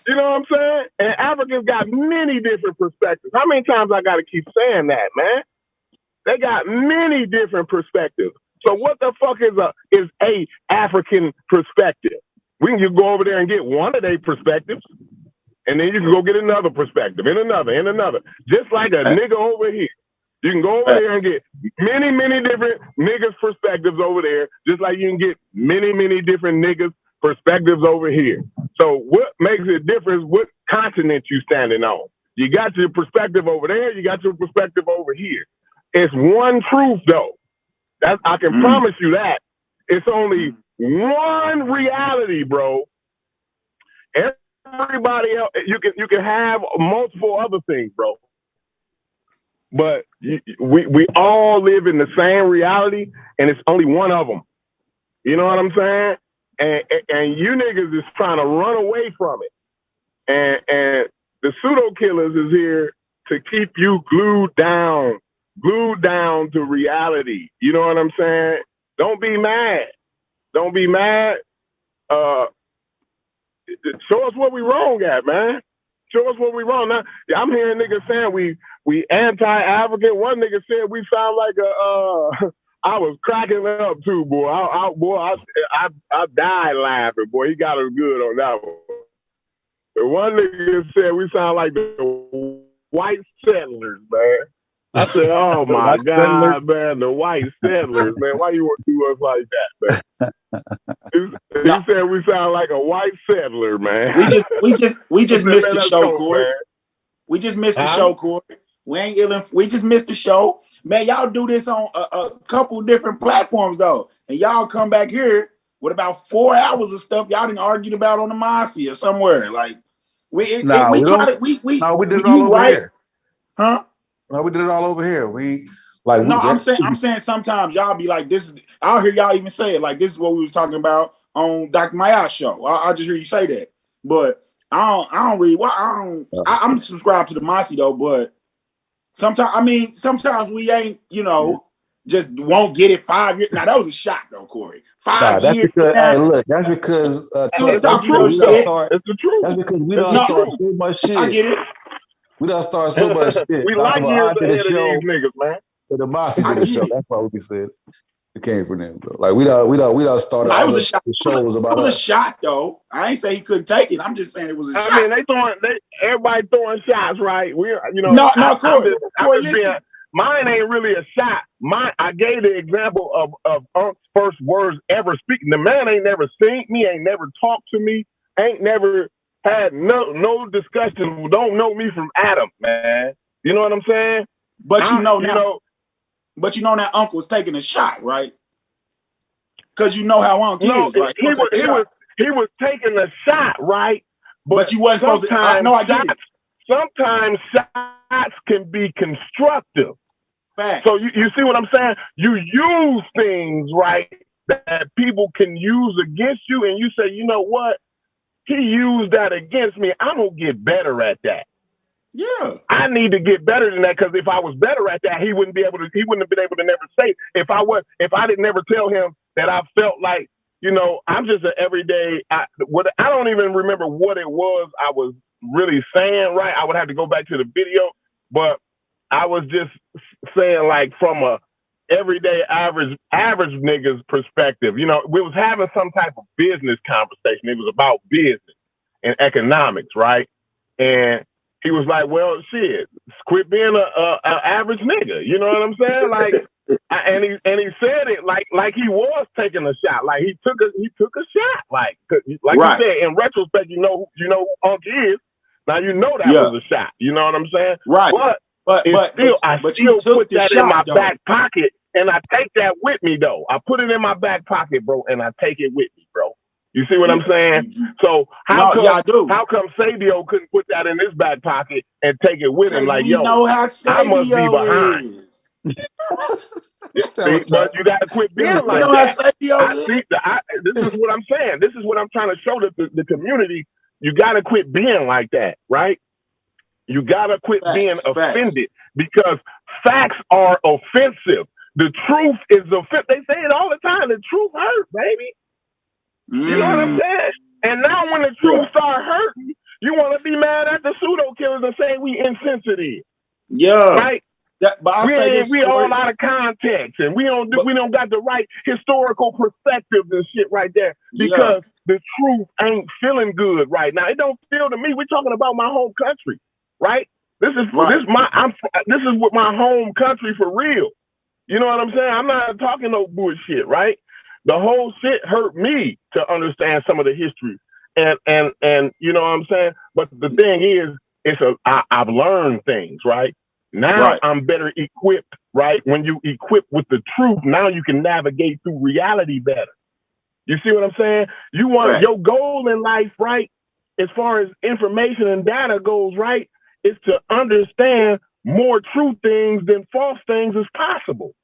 [SPEAKER 11] You know what I'm saying? And Africans got many different perspectives. How many times I got to keep saying that, man? They got many different perspectives. So what the fuck is a African perspective? We can just go over there and get one of their perspectives, and then you can go get another perspective, and another. Just like a nigga over here. You can go over there and get many, many different niggas' perspectives over there, just like you can get many, many different niggas' perspectives over here. So what makes it different is what continent you standing on. You got your perspective over there, you got your perspective over here. It's one truth though. I can promise you that. It's only one reality, bro. Everybody else, you can have multiple other things, bro. But we all live in the same reality, and it's only one of them. You know what I'm saying? And you niggas is trying to run away from it. And the pseudo killers is here to keep you glued down to reality. You know what I'm saying? Don't be mad. Don't be mad. Show us what we wrong at, man. Show us what we wrong. Now, I'm hearing niggas saying we anti-African. One nigga said we sound like I was cracking up too, boy. I died laughing, boy. He got us good on that one. But one nigga said we sound like the white settlers, man. I said, oh my God, man, the white settlers, man. Why you want to do us like that, man? He said we sound like a white settler, man.
[SPEAKER 7] We just missed the show, Corey. Man. We just missed the show, Corey. We just missed the show. Man, y'all do this on a couple different platforms though. And y'all come back here with about 4 hours of stuff y'all didn't argue about on the Mossy or somewhere. Like we did it all over here. Huh?
[SPEAKER 9] No, we did it all over here.
[SPEAKER 7] I'm saying sometimes y'all be like, this is, I'll hear y'all even say it, like this is what we was talking about on Dr. Maya's show. I just hear you say that. But I'm subscribed to the Mossy though, but sometimes we ain't, just won't get it 5 years. Now that was a shot though, Corey. 5 years.
[SPEAKER 9] That's because
[SPEAKER 11] it's the truth.
[SPEAKER 9] That's because we don't start so much shit.
[SPEAKER 7] I get it.
[SPEAKER 9] We don't start so much shit.
[SPEAKER 11] We like years ahead of these niggas, man.
[SPEAKER 9] The Mossy did the show. That's why we said it came from them, bro. Like we don't start.
[SPEAKER 7] It was a shot.
[SPEAKER 9] The show was about
[SPEAKER 7] it was
[SPEAKER 9] us.
[SPEAKER 7] a shot though. I ain't say he couldn't take it. I'm just saying it was a shot.
[SPEAKER 11] I mean, everybody throwing shots, right?
[SPEAKER 7] No, Corey. Listen.
[SPEAKER 11] Mine ain't really a shot. I gave the example of Unc's first words ever speaking. The man ain't never seen me, ain't never talked to me, ain't never had no discussion. Don't know me from Adam, man. You know what I'm saying?
[SPEAKER 7] But But now Uncle was taking a shot, right? Because you know how Uncle is, right?
[SPEAKER 11] He was taking a shot, right?
[SPEAKER 7] But you wasn't supposed to. I get it.
[SPEAKER 11] Sometimes shots can be constructive.
[SPEAKER 7] Facts.
[SPEAKER 11] So you see what I'm saying? You use things, right, that people can use against you, and you say, you know what? He used that against me. I'm gonna get better at that.
[SPEAKER 7] Yeah.
[SPEAKER 11] I need to get better than that, because if I was better at that, he wouldn't have been able to never say. If I didn't never tell him that I felt like, I'm just an everyday. I don't even remember what it was I was really saying, right? I would have to go back to the video, but I was just saying, like, from a everyday average nigga's perspective. We was having some type of business conversation. It was about business and economics, right? And he was like, well, shit, quit being a average nigga. You know what I'm saying? Like, and he said it like he was taking a shot. Like he took a shot. Like right. You said, in retrospect, you know who Unc is. Now you know that was a shot. You know what I'm saying?
[SPEAKER 7] Right.
[SPEAKER 11] But I still put that in my back pocket, and I take that with me though. I put it in my back pocket, bro, and I take it with me, bro. You see what I'm saying? So how come Sabio couldn't put that in his back pocket and take it with him? Like, yo, I must be behind. But you gotta quit being like that. This is what I'm saying. This is what I'm trying to show the community. You gotta quit being like that, right? You gotta quit being offended, because facts are offensive. The truth is offensive. They say it all the time. The truth hurts, baby. You know what I'm saying? And now when the truth start hurting, You want to be mad at the pseudo killers and say we insensitive.
[SPEAKER 7] Yeah.
[SPEAKER 11] Right?
[SPEAKER 7] But I'll say this,
[SPEAKER 11] we all out of context, and we don't got the right historical perspective and shit right there because the truth ain't feeling good right now. It don't feel to me. We're talking about my home country, right? This is with my home country for real. You know what I'm saying? I'm not talking no bullshit, right? The whole shit hurt me to understand some of the history, and you know what I'm saying. But the thing is, I've learned things, right? Now I'm better equipped, right? When you equip with the truth, now you can navigate through reality better. You see what I'm saying? You want your goal in life, right? As far as information and data goes, right, is to understand more true things than false things as possible.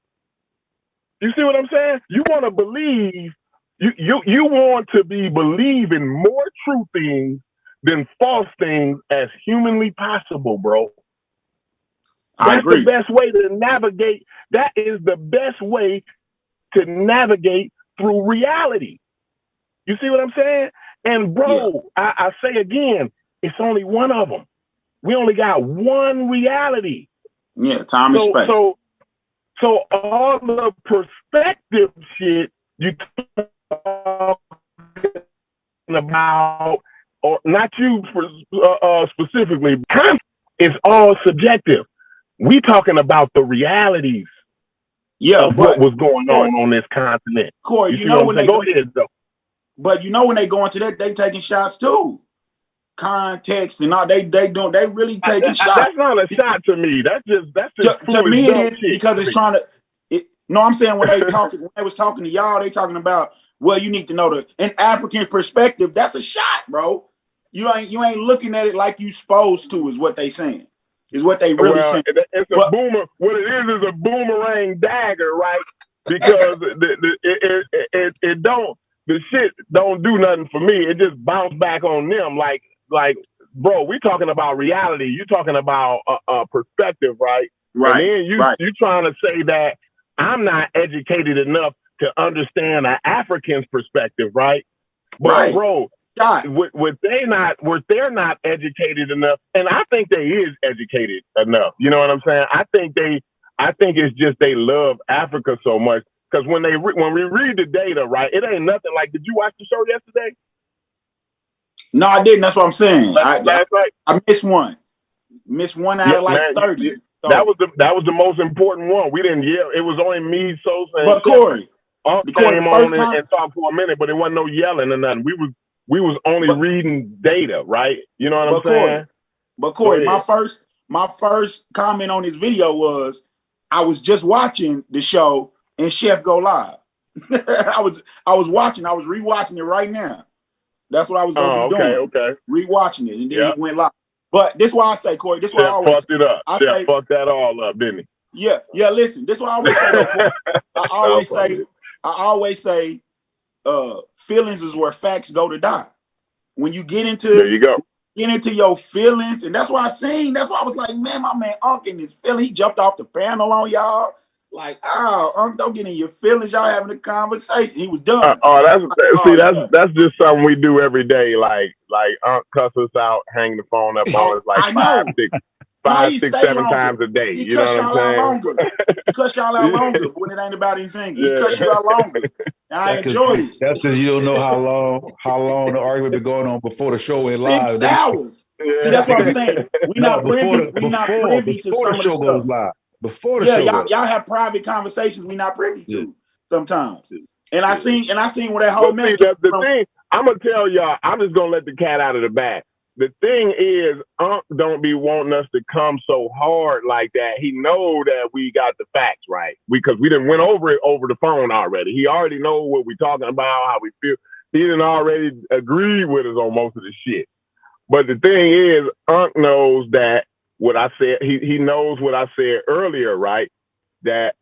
[SPEAKER 11] You see what I'm saying? You want to believe, you want to be believing more true things than false things as humanly possible, bro. That's the best way to navigate. That is the best way to navigate through reality. You see what I'm saying? And bro, I say again, it's only one of them. We only got one reality.
[SPEAKER 7] Yeah, time and space.
[SPEAKER 11] So all the perspective shit you talking about, or not you specifically, it's all subjective. We talking about the realities of what was going on this continent.
[SPEAKER 7] Corey, you know when they go ahead though. But you know when they go into that, they taking shots too. Context and all they really taking shots.
[SPEAKER 11] That's not a shot to me. That's just
[SPEAKER 7] to me it is
[SPEAKER 11] shit.
[SPEAKER 7] because it's trying to. No, I'm saying when they was talking to y'all, they talking about you need to know an African perspective. That's a shot, bro. You ain't looking at it like you supposed to. Is what they saying. Is what they really saying.
[SPEAKER 11] It's a boomer. What it is a boomerang dagger, right? Because it don't. The shit don't do nothing for me. It just bounce back on them. Like, bro, we talking about reality. You talking about a perspective, right?
[SPEAKER 7] Right.
[SPEAKER 11] And then you trying to say that I'm not educated enough to understand an African's perspective, right? But bro, were they're not educated enough, and I think they is educated enough. You know what I'm saying? I think it's just they love Africa so much. Because when we read the data, right, it ain't nothing like. Did you watch the show yesterday?
[SPEAKER 7] No, I didn't. That's what I'm saying.
[SPEAKER 11] Last night?
[SPEAKER 7] I missed one. Missed one out of 30. So.
[SPEAKER 11] That was the most important one. We didn't yell. It was only me, Sosa, and
[SPEAKER 7] but Corey,
[SPEAKER 11] came on and talked for a minute, but it wasn't no yelling or nothing. We was only reading data, right? You know what I'm saying?
[SPEAKER 7] But Corey, my first comment on this video was I was just watching the show and Chef go live. I was watching. I was rewatching it right now. That's what I was going to be doing. Okay. Rewatching it, and then it went live. But this is why I say, Corey. This is why I always
[SPEAKER 11] fucked it up. I fucked that all up, didn't he?
[SPEAKER 7] Yeah. Listen, this is what I always say. Corey. I always say, feelings is where facts go to die. When you get into
[SPEAKER 11] there you go.
[SPEAKER 7] Get into your feelings, and that's why I was like, man, my man Unc in his feeling. He jumped off the panel on y'all. Like, Unc, don't get in your feelings. Y'all having a conversation. He was done.
[SPEAKER 11] That's just something we do every day. Like Unc cuss us out, hang the phone up on us like five, six, 7 times a day.
[SPEAKER 7] He
[SPEAKER 11] you know what I'm saying?
[SPEAKER 7] He cuss y'all out longer when it ain't about his singing. He cuss you out longer. And I enjoy it.
[SPEAKER 9] That's because you don't know how long the argument been going on before the show went live.
[SPEAKER 7] 6 hours. See, that's what I'm saying. We're not privy to some of the stuff.
[SPEAKER 9] Live. Before the show,
[SPEAKER 7] y'all have private conversations we're not privy to sometimes. And I seen where that whole mess.
[SPEAKER 11] The thing I'm gonna tell y'all, I'm just gonna let the cat out of the bag. The thing is, Unc don't be wanting us to come so hard like that. He know that we got the facts right because we done went over it over the phone already. He already know what we talking about, how we feel. He done already agreed with us on most of the shit. But the thing is, Unc knows that what I said. He knows what I said earlier, right? That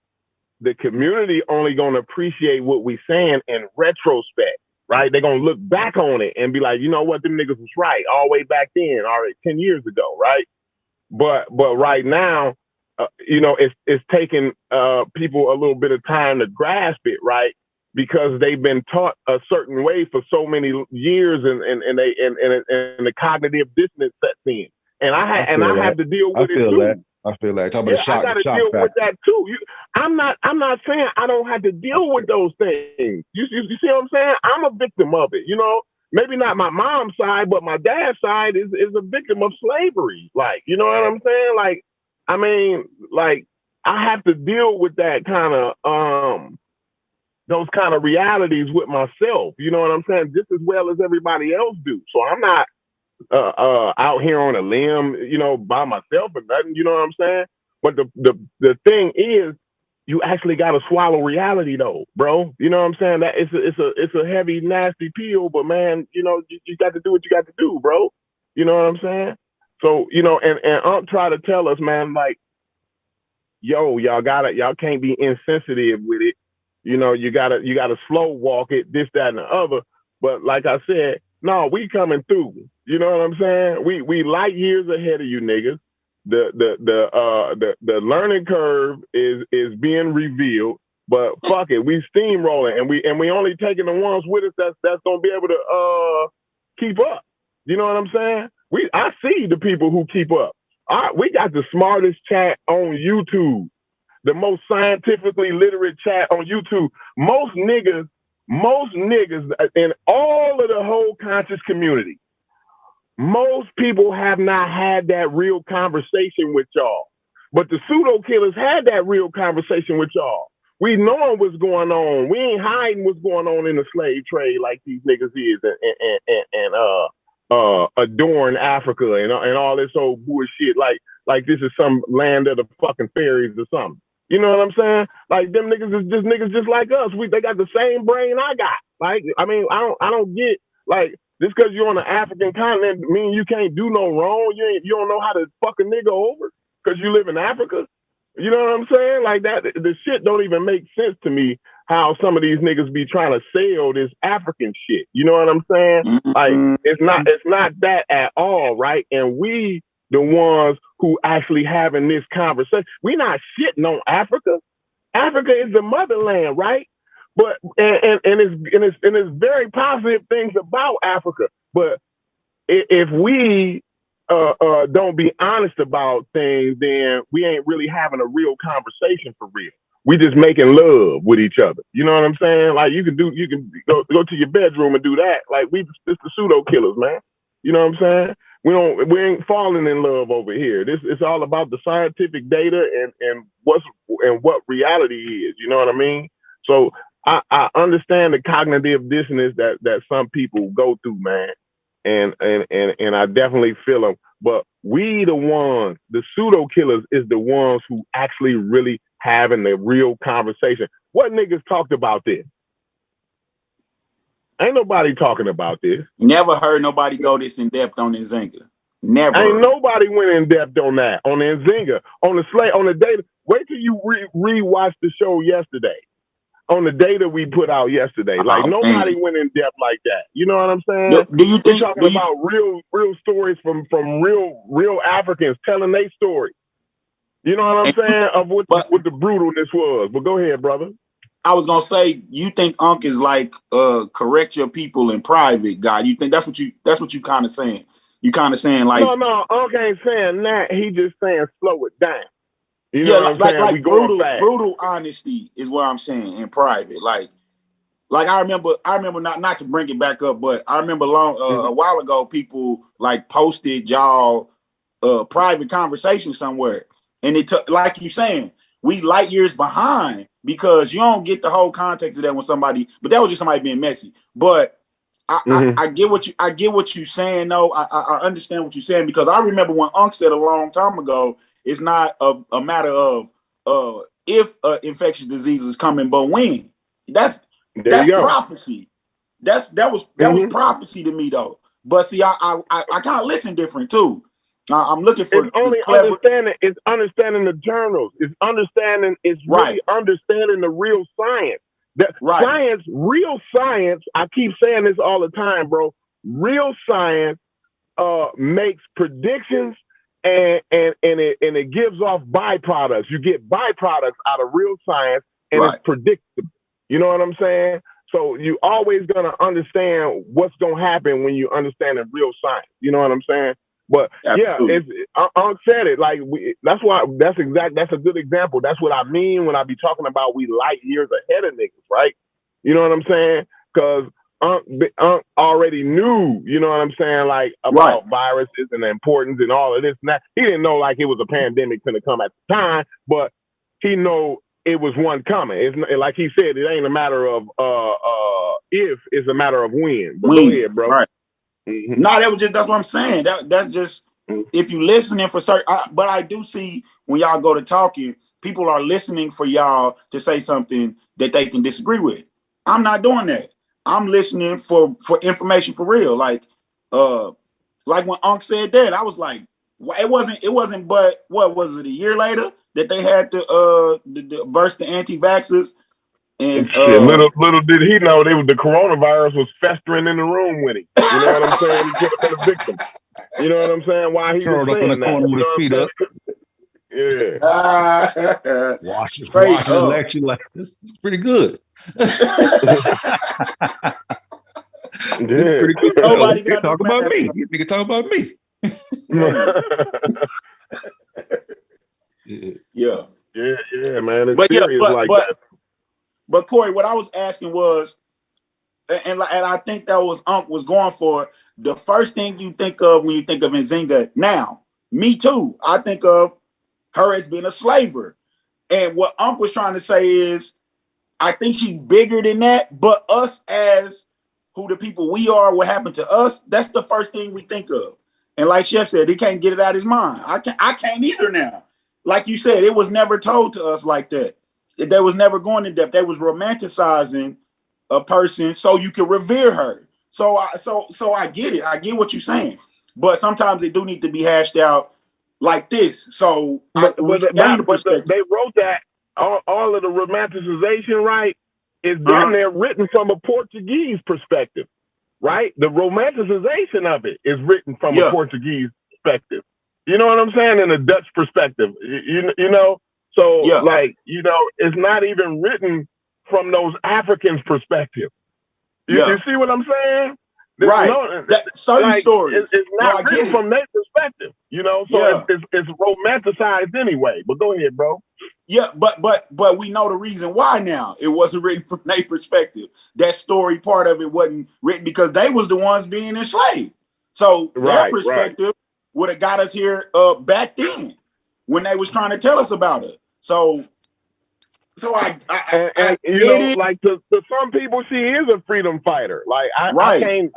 [SPEAKER 11] the community only gonna appreciate what we saying in retrospect. Right? They're going to look back on it and be like, you know what? Them niggas was right all the way back then, already 10 years ago. Right. But right now, it's taking people a little bit of time to grasp it. Right. because they've been taught a certain way for so many years, and the cognitive dissonance sets in. And I have to deal with it too.
[SPEAKER 9] I feel that. Talk about
[SPEAKER 11] Yeah,
[SPEAKER 9] the shock,
[SPEAKER 11] I got to deal with that too. I'm not saying I don't have to deal with those things. You see what I'm saying? I'm a victim of it. You know, maybe not my mom's side, but my dad's side is a victim of slavery. Like, you know what I'm saying? Like, I mean, like, I have to deal with that kind of those kind of realities with myself. You know what I'm saying? Just as well as everybody else do. So I'm not out here on a limb, you know, by myself or nothing, you know what I'm saying? But the thing is, you actually got to swallow reality though, bro. You know what I'm saying? That it's a heavy, nasty pill, but man, you know, you got to do what you got to do, bro. You know what I'm saying? So, you know, and Unc try to tell us, man, like, yo, y'all can't be insensitive with it. You know, you gotta slow walk it, this, that, and the other. But like I said, no, we coming through. You know what I'm saying? We light years ahead of you niggas. The learning curve is being revealed, but fuck it, we steamrolling and we only taking the ones with us that's gonna be able to keep up. You know what I'm saying? I see the people who keep up. We got the smartest chat on YouTube, the most scientifically literate chat on YouTube. Most niggas in all of the whole conscious community, most people have not had that real conversation with y'all. But the pseudo killers had that real conversation with y'all. We knowing what's going on. We ain't hiding what's going on in the slave trade like these niggas is and adorn Africa and all this old bullshit like this is some land of the fucking fairies or something. You know what I'm saying? Like them niggas is just niggas just like us. They got the same brain I got. Like, I mean, I don't get like just because you're on the African continent mean you can't do no wrong. You don't know how to fuck a nigga over because you live in Africa. You know what I'm saying? Like that, the shit don't even make sense to me. How some of these niggas be trying to sell this African shit. You know what I'm saying? Mm-hmm. Like it's not that at all, right? And we the ones who actually having this conversation. We not shitting on Africa. Africa is the motherland, right? But and it's very positive things about Africa. But if we don't be honest about things, then we ain't really having a real conversation for real. We just making love with each other. You know what I'm saying? Like you can go to your bedroom and do that. Like it's the pseudo killers, man. You know what I'm saying? We ain't falling in love over here. It's all about the scientific data and what reality is. You know what I mean? So I understand the cognitive dissonance that some people go through, man, and I definitely feel them. But we the ones, the pseudo killers, is the ones who actually really having the real conversation. What niggas talked about this? Ain't nobody talking about this.
[SPEAKER 7] Never heard nobody go this in depth on Nzinga. Never.
[SPEAKER 11] Ain't nobody went in depth on that, on Nzinga, on the slate, on the data. Wait till you re-watch the show yesterday. On the data we put out yesterday. Like nobody went in depth like that. You know what I'm saying?
[SPEAKER 7] Do you think
[SPEAKER 11] we're talking about real stories from real Africans telling their story? You know what I'm saying? Of what the brutalness was. But go ahead, brother.
[SPEAKER 7] I was gonna say, you think Unc is like correct your people in private, guy? You think that's what you kind of saying? You kind of saying like
[SPEAKER 11] no, Unc ain't saying that. He just saying slow it down. You know what I'm saying?
[SPEAKER 7] Like brutal honesty is what I'm saying in private. Like I remember not to bring it back up, but I remember a while ago people like posted y'all private conversation somewhere, and it took, like you saying, we light years behind because you don't get the whole context of that when somebody, but that was just somebody being messy. But I get what you're saying though. I understand what you're saying because I remember when Unc said a long time ago, it's not a matter of if infectious disease is coming, but when. That's prophecy. That was prophecy to me though. But see, I kind of listen different too. I'm looking for
[SPEAKER 11] understanding. It's understanding the journals. It's understanding. It's really understanding the real science. Science, real science. I keep saying this all the time, bro. Real science makes predictions and it gives off byproducts. You get byproducts out of real science, and it's predictable. You know what I'm saying? So you always gonna understand what's gonna happen when you understand the real science. You know what I'm saying? But
[SPEAKER 7] Absolutely.
[SPEAKER 11] yeah, Unc said it. Like that's a good example. That's what I mean when I be talking about we light years ahead of niggas, right? You know what I'm saying? Because Unc already knew, you know what I'm saying, like about viruses and the importance and all of this and that. He didn't know like it was a pandemic gonna come at the time, but he know it was one coming. It's like he said, it ain't a matter of if, it's a matter of when. But go ahead, bro.
[SPEAKER 7] Right. No, that's what I'm saying. That's just if you listening for certain. But I do see when y'all go to talking, people are listening for y'all to say something that they can disagree with. I'm not doing that. I'm listening for information for real. Like when Unc said that, I was like, it wasn't. But what was it? A year later that they had to burst the anti-vaxxers. And
[SPEAKER 11] little did he know the coronavirus was festering in the room with him. You know what I'm saying? He could have been a victim. You know what I'm saying? Why he was saying that? You know what I'm saying? Yeah.
[SPEAKER 9] Wash his election like this is pretty good. Pretty good.
[SPEAKER 7] Nobody got
[SPEAKER 9] talk about me. You nigga talk about me.
[SPEAKER 11] Yeah, man. It's serious like that.
[SPEAKER 7] But Corey, what I was asking was, and I think that was Unc was going for, the first thing you think of when you think of Nzinga. Now, me too. I think of her as being a slaver. And what Unc was trying to say is, I think she's bigger than that, but us as who the people we are, what happened to us, that's the first thing we think of. And like Chef said, he can't get it out of his mind. I can't either now. Like you said, it was never told to us like that. They was never going in depth. They was romanticizing a person so you could revere her. So I get it. I get what you're saying. But sometimes they do need to be hashed out like this. So
[SPEAKER 11] they wrote that all of the romanticization, right, is damn near written from a Portuguese perspective, right? The romanticization of it is written from a Portuguese perspective. You know what I'm saying? In a Dutch perspective, you know. So, like, you know, it's not even written from those Africans' perspective. You see what I'm saying?
[SPEAKER 7] Certain stories.
[SPEAKER 11] It's not written from their perspective, you know? So it's romanticized anyway. But go ahead, bro.
[SPEAKER 7] Yeah, but we know the reason why now. It wasn't written from their perspective. That story part of it wasn't written because they was the ones being enslaved. So their perspective would have got us here back then when they was trying to tell us about it. So I
[SPEAKER 11] you know, like to some people, she is a freedom fighter. Like I can't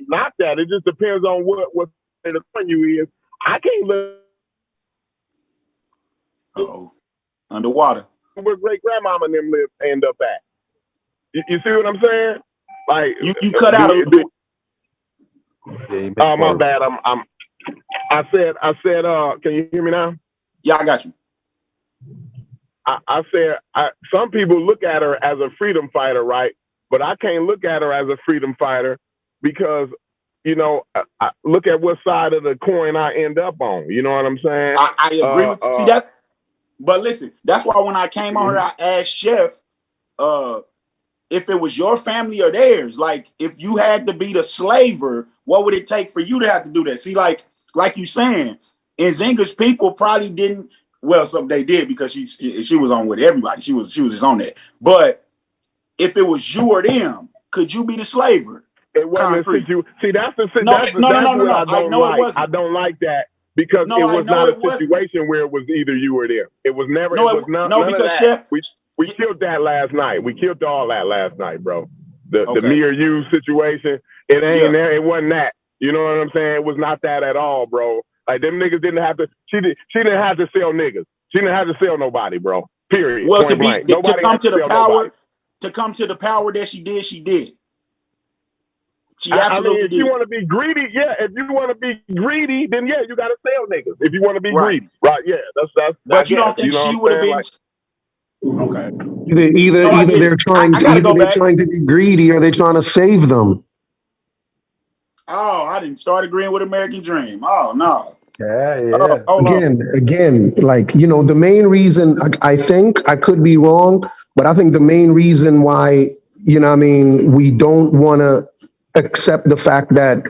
[SPEAKER 11] knock that. It just depends on what the point you is. I can't live
[SPEAKER 7] underwater
[SPEAKER 11] where great grandmama and them end up at. You see what I'm saying? Like
[SPEAKER 7] you cut out a bit.
[SPEAKER 11] Oh, my bad. I said, can you hear me now?
[SPEAKER 7] Yeah, I got you.
[SPEAKER 11] I said, some people look at her as a freedom fighter, right? But I can't look at her as a freedom fighter because, you know, I look at what side of the coin I end up on. You know what I'm saying?
[SPEAKER 7] I agree with see that. But listen, that's why when I came on here, I asked Chef if it was your family or theirs. Like, if you had to be the slaver, what would it take for you to have to do that? See, like you saying, Nzinga's people probably didn't. Well, some they did because she was on with everybody. She was just on that. But if it was you or them, could you be the slaver?
[SPEAKER 11] It wasn't see, that's the
[SPEAKER 7] no.
[SPEAKER 11] I don't like that because it was not a situation where it was either you or them. It was never. None because of that. Chef, we killed that last night. We killed all that last night, bro. The me or you situation. It ain't there. It wasn't that. You know what I'm saying? It was not that at all, bro. Like, them niggas didn't have to. She didn't have to sell niggas. She didn't have to sell nobody, bro. Period.
[SPEAKER 7] Well, to come to the power that she did. She absolutely
[SPEAKER 11] if you want to be greedy, if you want to be greedy, then you got to sell niggas. If you want to be greedy, right? Yeah, that's.
[SPEAKER 7] But you don't think she would have been? Okay.
[SPEAKER 10] Either they're trying to be greedy or they're trying to save them.
[SPEAKER 7] Oh, I didn't start agreeing with American Dream. Oh no.
[SPEAKER 11] Yeah. Hold on.
[SPEAKER 10] Again, like, the main reason, I think, I could be wrong, but I think the main reason why, we don't want to accept the fact that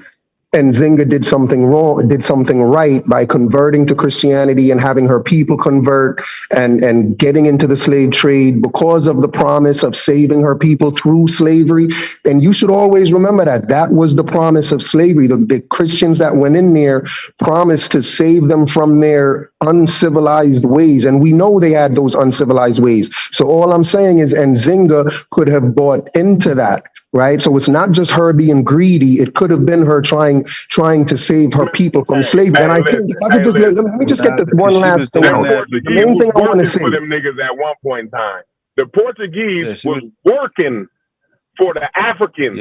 [SPEAKER 10] Nzinga did something wrong, did something right by converting to Christianity and having her people convert and getting into the slave trade because of the promise of saving her people through slavery. And you should always remember that was the promise of slavery. The Christians that went in there promised to save them from their uncivilized ways. And we know they had those uncivilized ways. So all I'm saying is Nzinga could have bought into that. Right. So it's not just her being greedy. It could have been her trying to save her people from slavery. And I think if I could just let me just get this one last thing out. The main thing I want to say
[SPEAKER 11] for them niggas at one point in time. The Portuguese was working for the Africans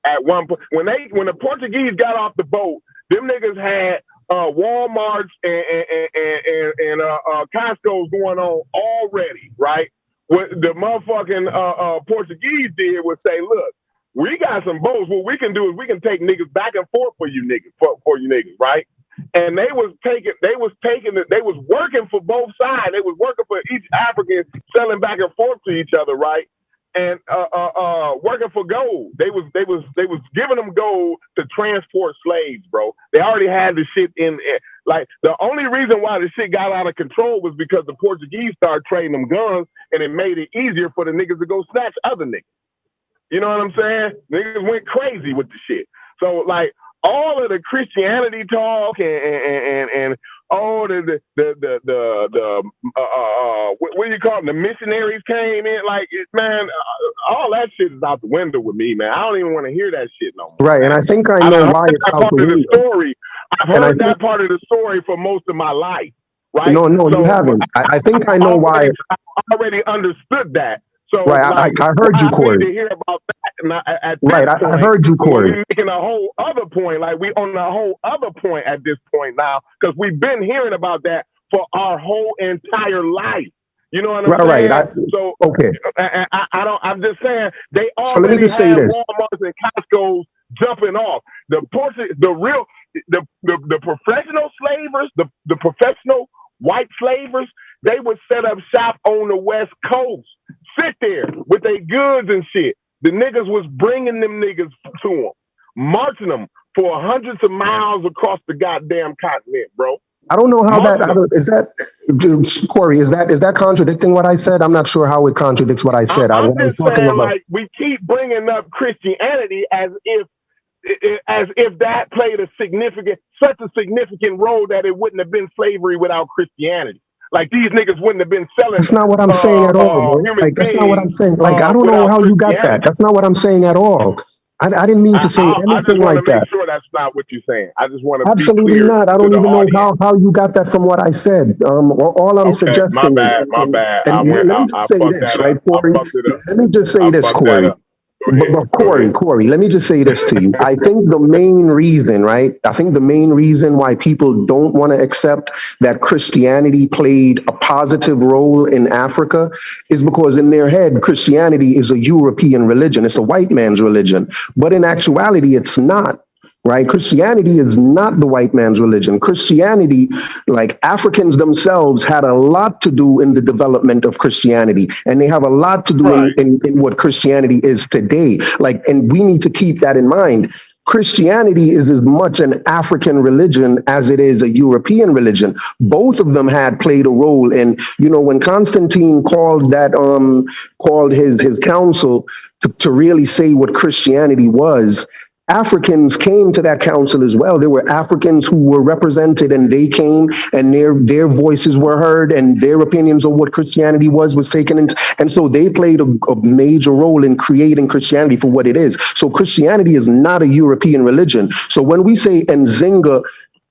[SPEAKER 11] at one point. When the Portuguese got off the boat, them niggas had Walmarts and Costco's going on already, right? What the motherfucking Portuguese did was say, look, we got some boats. What we can do is we can take niggas back and forth for you niggas, right? And they was working for both sides. They was working for each African, selling back and forth to each other, right? And working for gold. They was giving them gold to transport slaves, bro. They already had the shit in. Like, the only reason why the shit got out of control was because the Portuguese started trading them guns, and it made it easier for the niggas to go snatch other niggas. You know what I'm saying? Niggas went crazy with the shit. So, like, all of the Christianity talk and all what do you call them? The missionaries came in, like, man, all that shit is out the window with me, man. I don't even want to hear that shit no more.
[SPEAKER 10] Right, and I think I know why it's out the window.
[SPEAKER 11] I've heard that part of the story for most of my life, right?
[SPEAKER 10] No, you haven't. I think I know why.
[SPEAKER 11] I already understood that. So,
[SPEAKER 10] right,
[SPEAKER 11] like,
[SPEAKER 10] I heard you, Corey.
[SPEAKER 11] I need to hear about that. At
[SPEAKER 10] right, I heard you, Corey.
[SPEAKER 11] We're making a whole other point. Like, we on a whole other point at this point now, because we've been hearing about that for our whole entire life. You know what I'm saying?
[SPEAKER 10] Right.
[SPEAKER 11] So,
[SPEAKER 10] okay.
[SPEAKER 11] I'm just saying they already
[SPEAKER 10] so let me just say this.
[SPEAKER 11] Walmarts and Costco's jumping off. The professional slavers, the professional white slavers, they would set up shop on the West Coast, sit there with their goods and shit. The niggas was bringing them niggas to them, marching them for hundreds of miles across the goddamn continent, bro.
[SPEAKER 10] I don't know how Corey, is that contradicting what I said? I'm not sure how it contradicts what I said.
[SPEAKER 11] I'm just saying, like, we keep bringing up Christianity as if that played such a significant role that it wouldn't have been slavery without Christianity. Like, these niggas wouldn't have been selling.
[SPEAKER 10] That's not what I'm saying at all, bro. Like, that's not what I'm saying. Like, I don't know how you got that. That's not what I'm saying at all. I didn't mean to say anything like that.
[SPEAKER 11] I just want to make sure that's not what you're saying. I just want to
[SPEAKER 10] absolutely not. I don't even know how you got that from what I said. All I'm suggesting
[SPEAKER 11] is my bad.
[SPEAKER 10] Let me just say this, right, Corey? Let me just say this, Corey. But Corey, let me just say this to you. I think the main reason why people don't want to accept that Christianity played a positive role in Africa is because in their head, Christianity is a European religion. It's a white man's religion. But in actuality, it's not. Right? Christianity is not the white man's religion. Christianity, like, Africans themselves had a lot to do in the development of Christianity, and they have a lot to do in what Christianity is today. Like, and we need to keep that in mind. Christianity is as much an African religion as it is a European religion. Both of them had played a role in, when Constantine called his council to really say what Christianity was. Africans came to that council as well. There were Africans who were represented, and they came, and their voices were heard, and their opinions on what Christianity was taken into. And so they played a major role in creating Christianity for what it is. So Christianity is not a European religion. So when we say Nzinga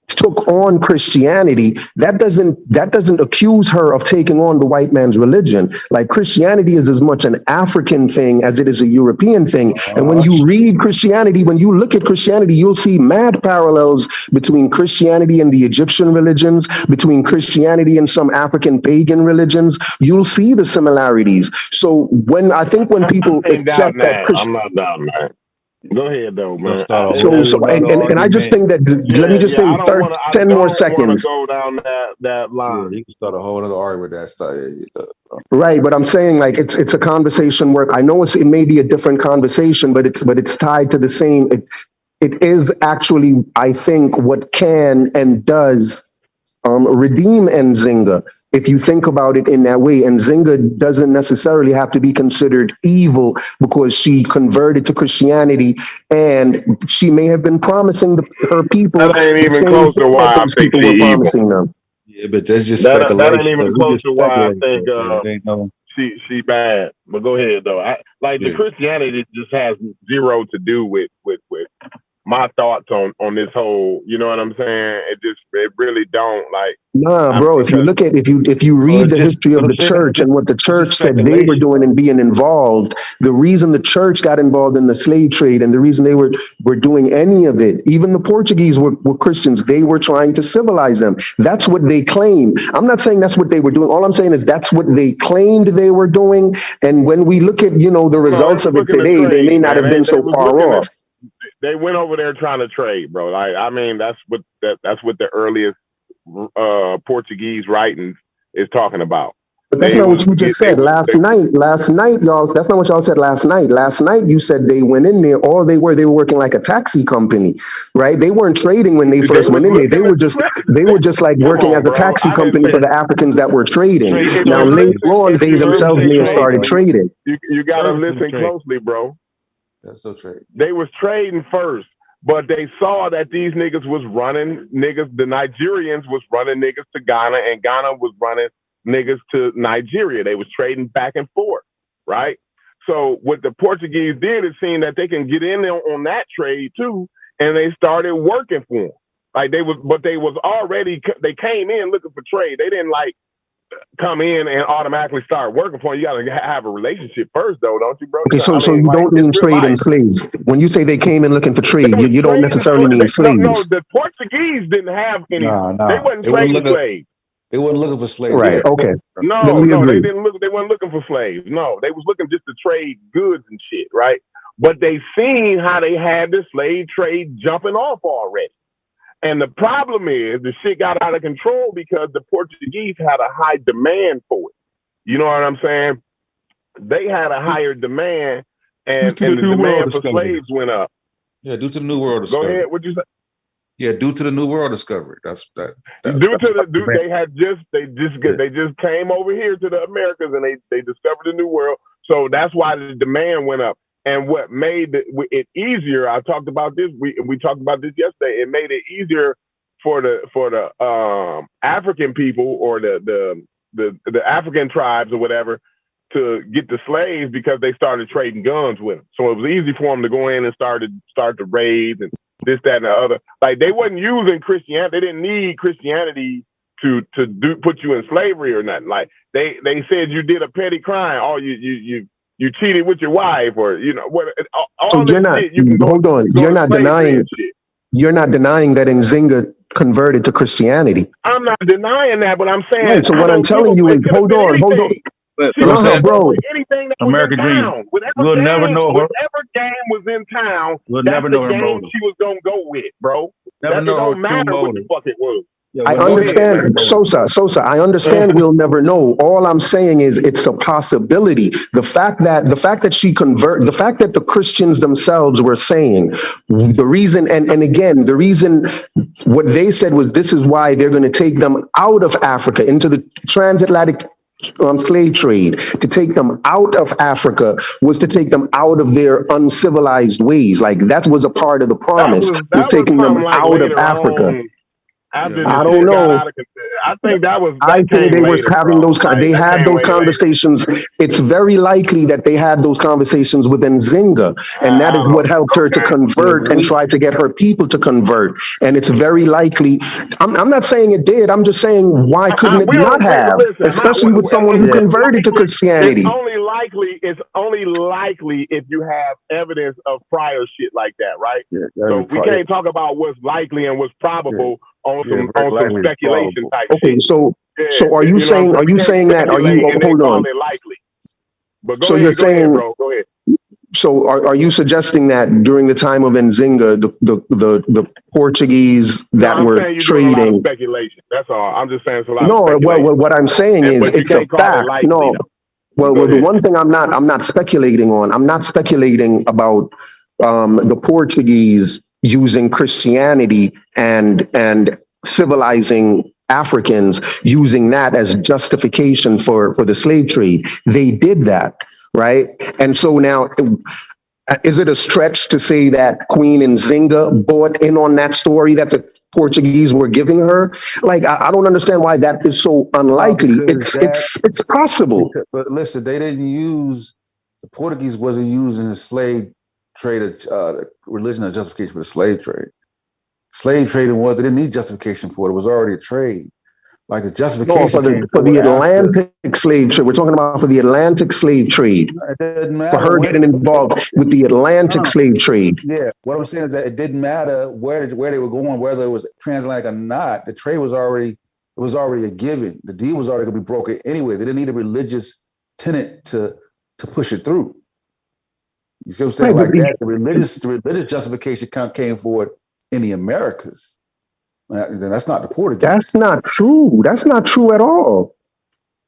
[SPEAKER 10] took on Christianity, that doesn't accuse her of taking on the white man's religion. Like, Christianity is as much an African thing as it is a European thing. And when you read Christianity, when you look at Christianity, you'll see mad parallels between Christianity and the Egyptian religions, between Christianity and some African pagan religions. You'll see the similarities. So when people accept that
[SPEAKER 11] I'm not down, man. Go ahead though, man.
[SPEAKER 10] And I just think that let me just say
[SPEAKER 11] I don't
[SPEAKER 10] 10 more
[SPEAKER 11] want to
[SPEAKER 10] seconds.
[SPEAKER 11] go down that line.
[SPEAKER 9] You can start a whole other argument with that stuff.
[SPEAKER 10] Right, but I'm saying like it's a conversation where I know it may be a different conversation, but it's tied to the same. It is actually, I think, what can and does redeem Nzinga, if you think about it in that way. And Nzinga doesn't necessarily have to be considered evil because she converted to Christianity, and she may have been promising her people
[SPEAKER 11] that ain't even close to why I think
[SPEAKER 10] people were promising them.
[SPEAKER 9] Yeah, but that's just
[SPEAKER 11] that
[SPEAKER 9] speculation.
[SPEAKER 11] ain't even close to why I think she bad. But go ahead though. The Christianity just has zero to do with my thoughts on this whole, you know what I'm saying? It really don't like.
[SPEAKER 10] Nah, bro. If you look at if you read the history of the church and what the church said they were doing and being involved, the reason the church got involved in the slave trade and the reason they were doing any of it, even the Portuguese were Christians. They were trying to civilize them. That's what they claim. I'm not saying that's what they were doing. All I'm saying is that's what they claimed they were doing. And when we look at the results of it today, they may not have been so far off.
[SPEAKER 11] They went over there trying to trade, bro. Like, I mean, that's what the earliest Portuguese writings is talking about.
[SPEAKER 10] But that's not what you just said last night. Last night, y'all. That's not what y'all said last night. Last night, you said they went in there. All they were working like a taxi company, right? They weren't trading when they first went in there. They were just like working as a taxi company for the Africans that were trading. Now later on, they themselves may have started trading.
[SPEAKER 11] You gotta listen closely, bro.
[SPEAKER 9] That's so true.
[SPEAKER 11] They was trading first, but they saw that these niggas was running niggas. The Nigerians was running niggas to Ghana, and Ghana was running niggas to Nigeria. They was trading back and forth, right? So what the Portuguese did is seeing that they can get in there on that trade too, and they started working for them. Like they came in looking for trade. They didn't like come in and automatically start working for you. You gotta have a relationship first, though, don't you, bro?
[SPEAKER 10] Okay, so you don't mean trade in slaves. When you say they came in looking for trade, you don't necessarily mean slaves.
[SPEAKER 11] No, the Portuguese didn't have any. They wasn't trading slaves.
[SPEAKER 9] They weren't looking for slaves.
[SPEAKER 10] Right. Okay.
[SPEAKER 11] No, they didn't look. They weren't looking for slaves. No, they was looking just to trade goods and shit, right? But they seen how they had the slave trade jumping off already. And the problem is the shit got out of control because the Portuguese had a high demand for it. You know what I'm saying? They had a higher demand, and the demand for slaves went up.
[SPEAKER 9] Yeah, due to the New World discovery.
[SPEAKER 11] Go ahead. What'd you say?
[SPEAKER 9] Yeah, due to the New World discovery. They just came over here to the Americas and they discovered the New World. So that's why the demand went up. And what made it easier, I talked about this. We talked about this yesterday. It made it easier for the African people or the African tribes or whatever to get the slaves because they started trading guns with them. So it was easy for them to go in and start the raids and this, that, and the other. Like they wasn't using Christianity. They didn't need Christianity to put you in slavery or nothing. Like they said you did a petty crime. Oh, you cheated with your wife, or what?
[SPEAKER 10] So you're not. Hold on. You're not denying. You're not denying that Nzinga converted to Christianity.
[SPEAKER 11] I'm not denying that, but I'm saying.
[SPEAKER 10] Right, so what I'm telling you is, hold on. No, bro.
[SPEAKER 11] Anything that
[SPEAKER 9] American
[SPEAKER 11] was in
[SPEAKER 9] Dream.
[SPEAKER 11] town, whatever game was in town,
[SPEAKER 9] we'll
[SPEAKER 11] that's
[SPEAKER 9] never know
[SPEAKER 11] the
[SPEAKER 9] her
[SPEAKER 11] game
[SPEAKER 9] motive.
[SPEAKER 11] she was gonna go with, bro.
[SPEAKER 9] Never know
[SPEAKER 11] it don't matter what the fuck it was.
[SPEAKER 10] I understand, Sosa. I understand. We'll never know. All I'm saying is it's a possibility. The fact that the Christians themselves were saying the reason, and again, the reason what they said was this is why they're going to take them out of Africa into the transatlantic slave trade. To take them out of Africa was to take them out of their uncivilized ways. Like that was a part of the promise. Was taking them out of Africa. I don't know.
[SPEAKER 11] I think that was.
[SPEAKER 10] I think they were having those. They had those conversations. It's very likely that they had those conversations with Nzinga, and that is what helped her to convert and try to get her people to convert. And it's very likely. I'm not saying it did. I'm just saying why couldn't it not have, especially with someone who converted to Christianity.
[SPEAKER 11] It's only likely if you have evidence of prior shit like that, right? So we can't talk about what's likely and what's probable. On some speculation type.
[SPEAKER 10] Okay,
[SPEAKER 11] shit.
[SPEAKER 10] so are you saying that? Are you hold on?
[SPEAKER 11] Likely. But go
[SPEAKER 10] so
[SPEAKER 11] ahead,
[SPEAKER 10] you're saying,
[SPEAKER 11] bro. Go ahead.
[SPEAKER 10] So are you suggesting that during the time of Nzinga, the Portuguese that
[SPEAKER 11] I'm
[SPEAKER 10] were
[SPEAKER 11] saying you're doing a lot of
[SPEAKER 10] trading?
[SPEAKER 11] speculation. That's all. I'm just saying it's a lot of
[SPEAKER 10] No,
[SPEAKER 11] speculation.
[SPEAKER 10] well, what I'm saying is
[SPEAKER 11] But you
[SPEAKER 10] it's a
[SPEAKER 11] can't call it
[SPEAKER 10] fact.
[SPEAKER 11] lightly,
[SPEAKER 10] No,
[SPEAKER 11] though.
[SPEAKER 10] well,
[SPEAKER 11] Go
[SPEAKER 10] the
[SPEAKER 11] ahead.
[SPEAKER 10] one thing I'm not speculating on. I'm not speculating about the Portuguese using Christianity and civilizing Africans, using that as justification for the slave trade. They did that, right? And so now, is it a stretch to say that Queen Nzinga bought in on that story that the Portuguese were giving her? Like, I don't understand why that is so unlikely. It's possible.
[SPEAKER 9] But listen, they didn't use, the Portuguese wasn't using the slave trade, religion as justification for the slave trade. Slave trading they didn't need justification for it. It was already a trade. Like the justification
[SPEAKER 10] for the Atlantic slave trade. We're talking about for the Atlantic slave trade.
[SPEAKER 9] It doesn't matter.
[SPEAKER 10] For her getting involved with the Atlantic slave trade.
[SPEAKER 9] Yeah, what I'm saying is that it didn't matter where they were going, whether it was transatlantic or not. The trade was already a given. The deal was already going to be broken anyway. They didn't need a religious tenet to push it through. You see what I'm saying? Right, like that, the religious justification came forward in the Americas. Then that's not the Portuguese.
[SPEAKER 10] That's not true. That's not true at all.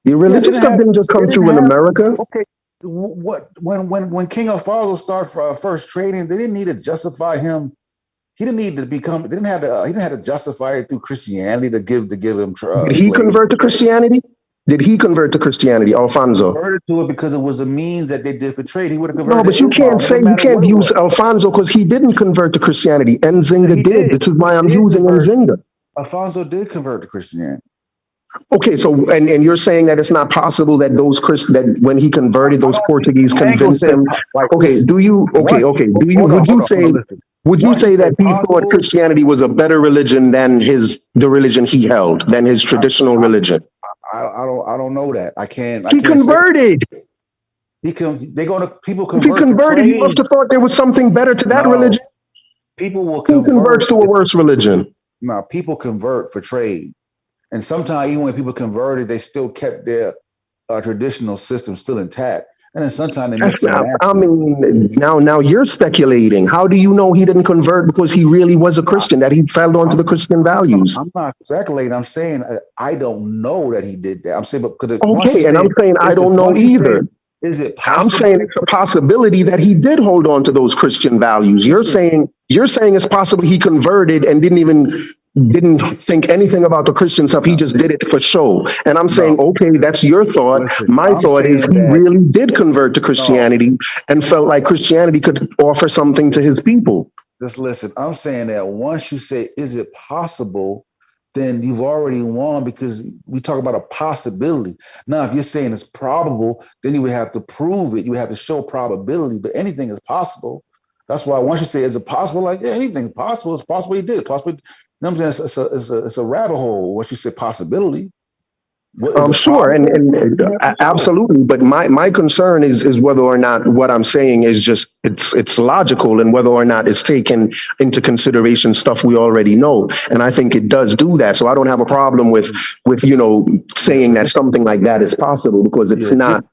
[SPEAKER 10] The religious stuff didn't just come through in America.
[SPEAKER 9] Okay. What when King Alfonso started first trading, they didn't need to justify him. He didn't need to become. He didn't have to justify it through Christianity to give him.
[SPEAKER 10] Did he convert to Christianity? Did he convert to Christianity, Alfonso?
[SPEAKER 9] Converted to it because it was a means that they did for trade. He would have converted.
[SPEAKER 10] No, but you can't use Alfonso because he didn't convert to Christianity. Nzinga did. This is why I'm using Nzinga.
[SPEAKER 9] Alfonso did convert to Christianity.
[SPEAKER 10] Okay, so and you're saying that it's not possible that that when he converted, those Portuguese convinced him. Okay, would you say that he thought Christianity was a better religion than the religion he held, than his traditional religion?
[SPEAKER 9] I don't know that. I can't.
[SPEAKER 10] He converted.
[SPEAKER 9] People convert.
[SPEAKER 10] If he converted, he must have thought there was something better to that religion.
[SPEAKER 9] People will
[SPEAKER 10] convert. Who converts to a worse religion?
[SPEAKER 9] No, people convert for trade. And sometimes even when people converted, they still kept their traditional system still intact. And then sometimes they mix it.
[SPEAKER 10] I mean, now you're speculating. How do you know he didn't convert because he really was a Christian, that he fell onto the Christian values?
[SPEAKER 9] I'm not speculating. I'm saying I don't know that he did that. I'm saying, but
[SPEAKER 10] I'm saying I don't know either.
[SPEAKER 9] Is it possible?
[SPEAKER 10] I'm saying it's a possibility that he did hold on to those Christian values. You're saying it's possible he converted and didn't think anything about the Christian stuff. He just did it for show. And I'm saying, okay, that's your thought. My thought is he really did convert to Christianity and felt like Christianity could offer something to his people.
[SPEAKER 9] Just listen, I'm saying that once you say, is it possible? Then you've already won, because we talk about a possibility. Now, if you're saying it's probable, then you would have to prove it. You have to show probability, but anything is possible. That's why once you say, is it possible? Like, yeah, anything's possible. It's possible he did. Possibly. You know what I'm saying? It's a rabbit hole. Once you say possibility.
[SPEAKER 10] Sure, and absolutely. But my concern is whether or not what I'm saying is just it's logical, and whether or not it's taken into consideration stuff we already know. And I think it does do that. So I don't have a problem with saying that something like that is possible, because it's not.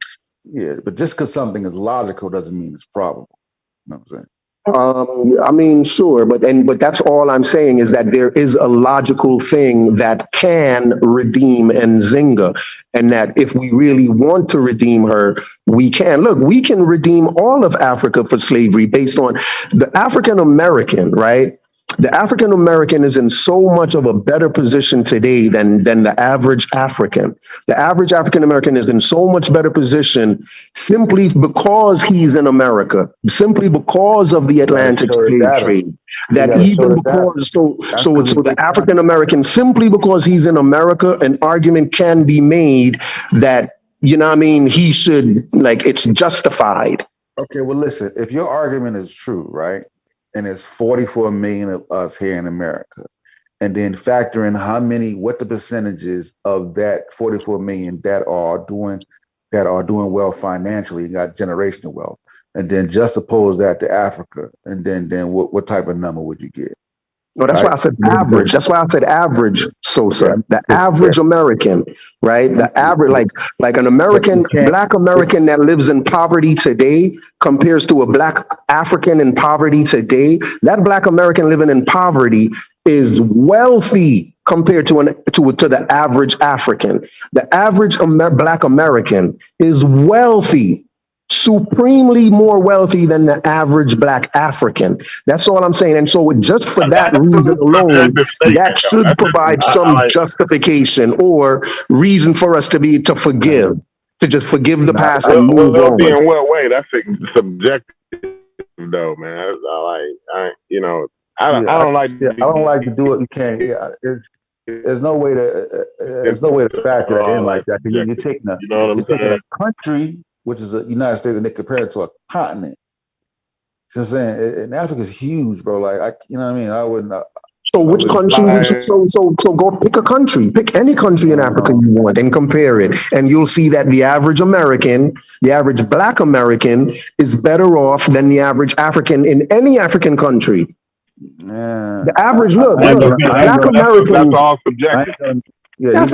[SPEAKER 9] Yeah, but just because something is logical doesn't mean it's probable. You know what I'm saying?
[SPEAKER 10] I mean, sure, but that's all I'm saying, is that there is a logical thing that can redeem Nzinga, and that if we really want to redeem her, we can. Look, we can redeem all of Africa for slavery based on the African American, right? The African American is in so much of a better position today than the average African. The average African American is in so much better position simply because he's in America, simply because of the Atlantic slave trade. That even because so the African American, simply because he's in America, an argument can be made that, you know what I mean, he should, like, it's justified.
[SPEAKER 9] Okay, well, listen, if your argument is true, right? And it's 44 million of us here in America, and then factor in what the percentages of that 44 million that are doing well financially, got generational wealth, and then just oppose that to Africa, and then what type of number would you get?
[SPEAKER 10] No, that's why I said average. That's why I said average, Sosa. The average American, right? The average, like an American, black American that lives in poverty today compares to a black African in poverty today. That black American living in poverty is wealthy compared to the average African. The average black American is wealthy, supremely more wealthy than the average black African. That's all I'm saying. And so just for that reason alone, that should provide some justification or reason for us to forgive, to just forgive the past and move on.
[SPEAKER 11] Wealthy in what way? That's subjective, though, man. I don't like
[SPEAKER 9] to do it. You can't. Yeah, there's no way to factor that in like that. You're taking a country, which is the United States, and they compare it to a continent. So I'm saying, and Africa is huge, bro. Like, you know what I mean? I wouldn't.
[SPEAKER 10] So which country would you, so go pick a country, pick any country in Africa you want and compare it. And you'll see that the average American, the average black American is better off than the average African in any African country.
[SPEAKER 9] Yeah.
[SPEAKER 10] The average, black Americans.
[SPEAKER 11] That's all subjective.
[SPEAKER 10] That's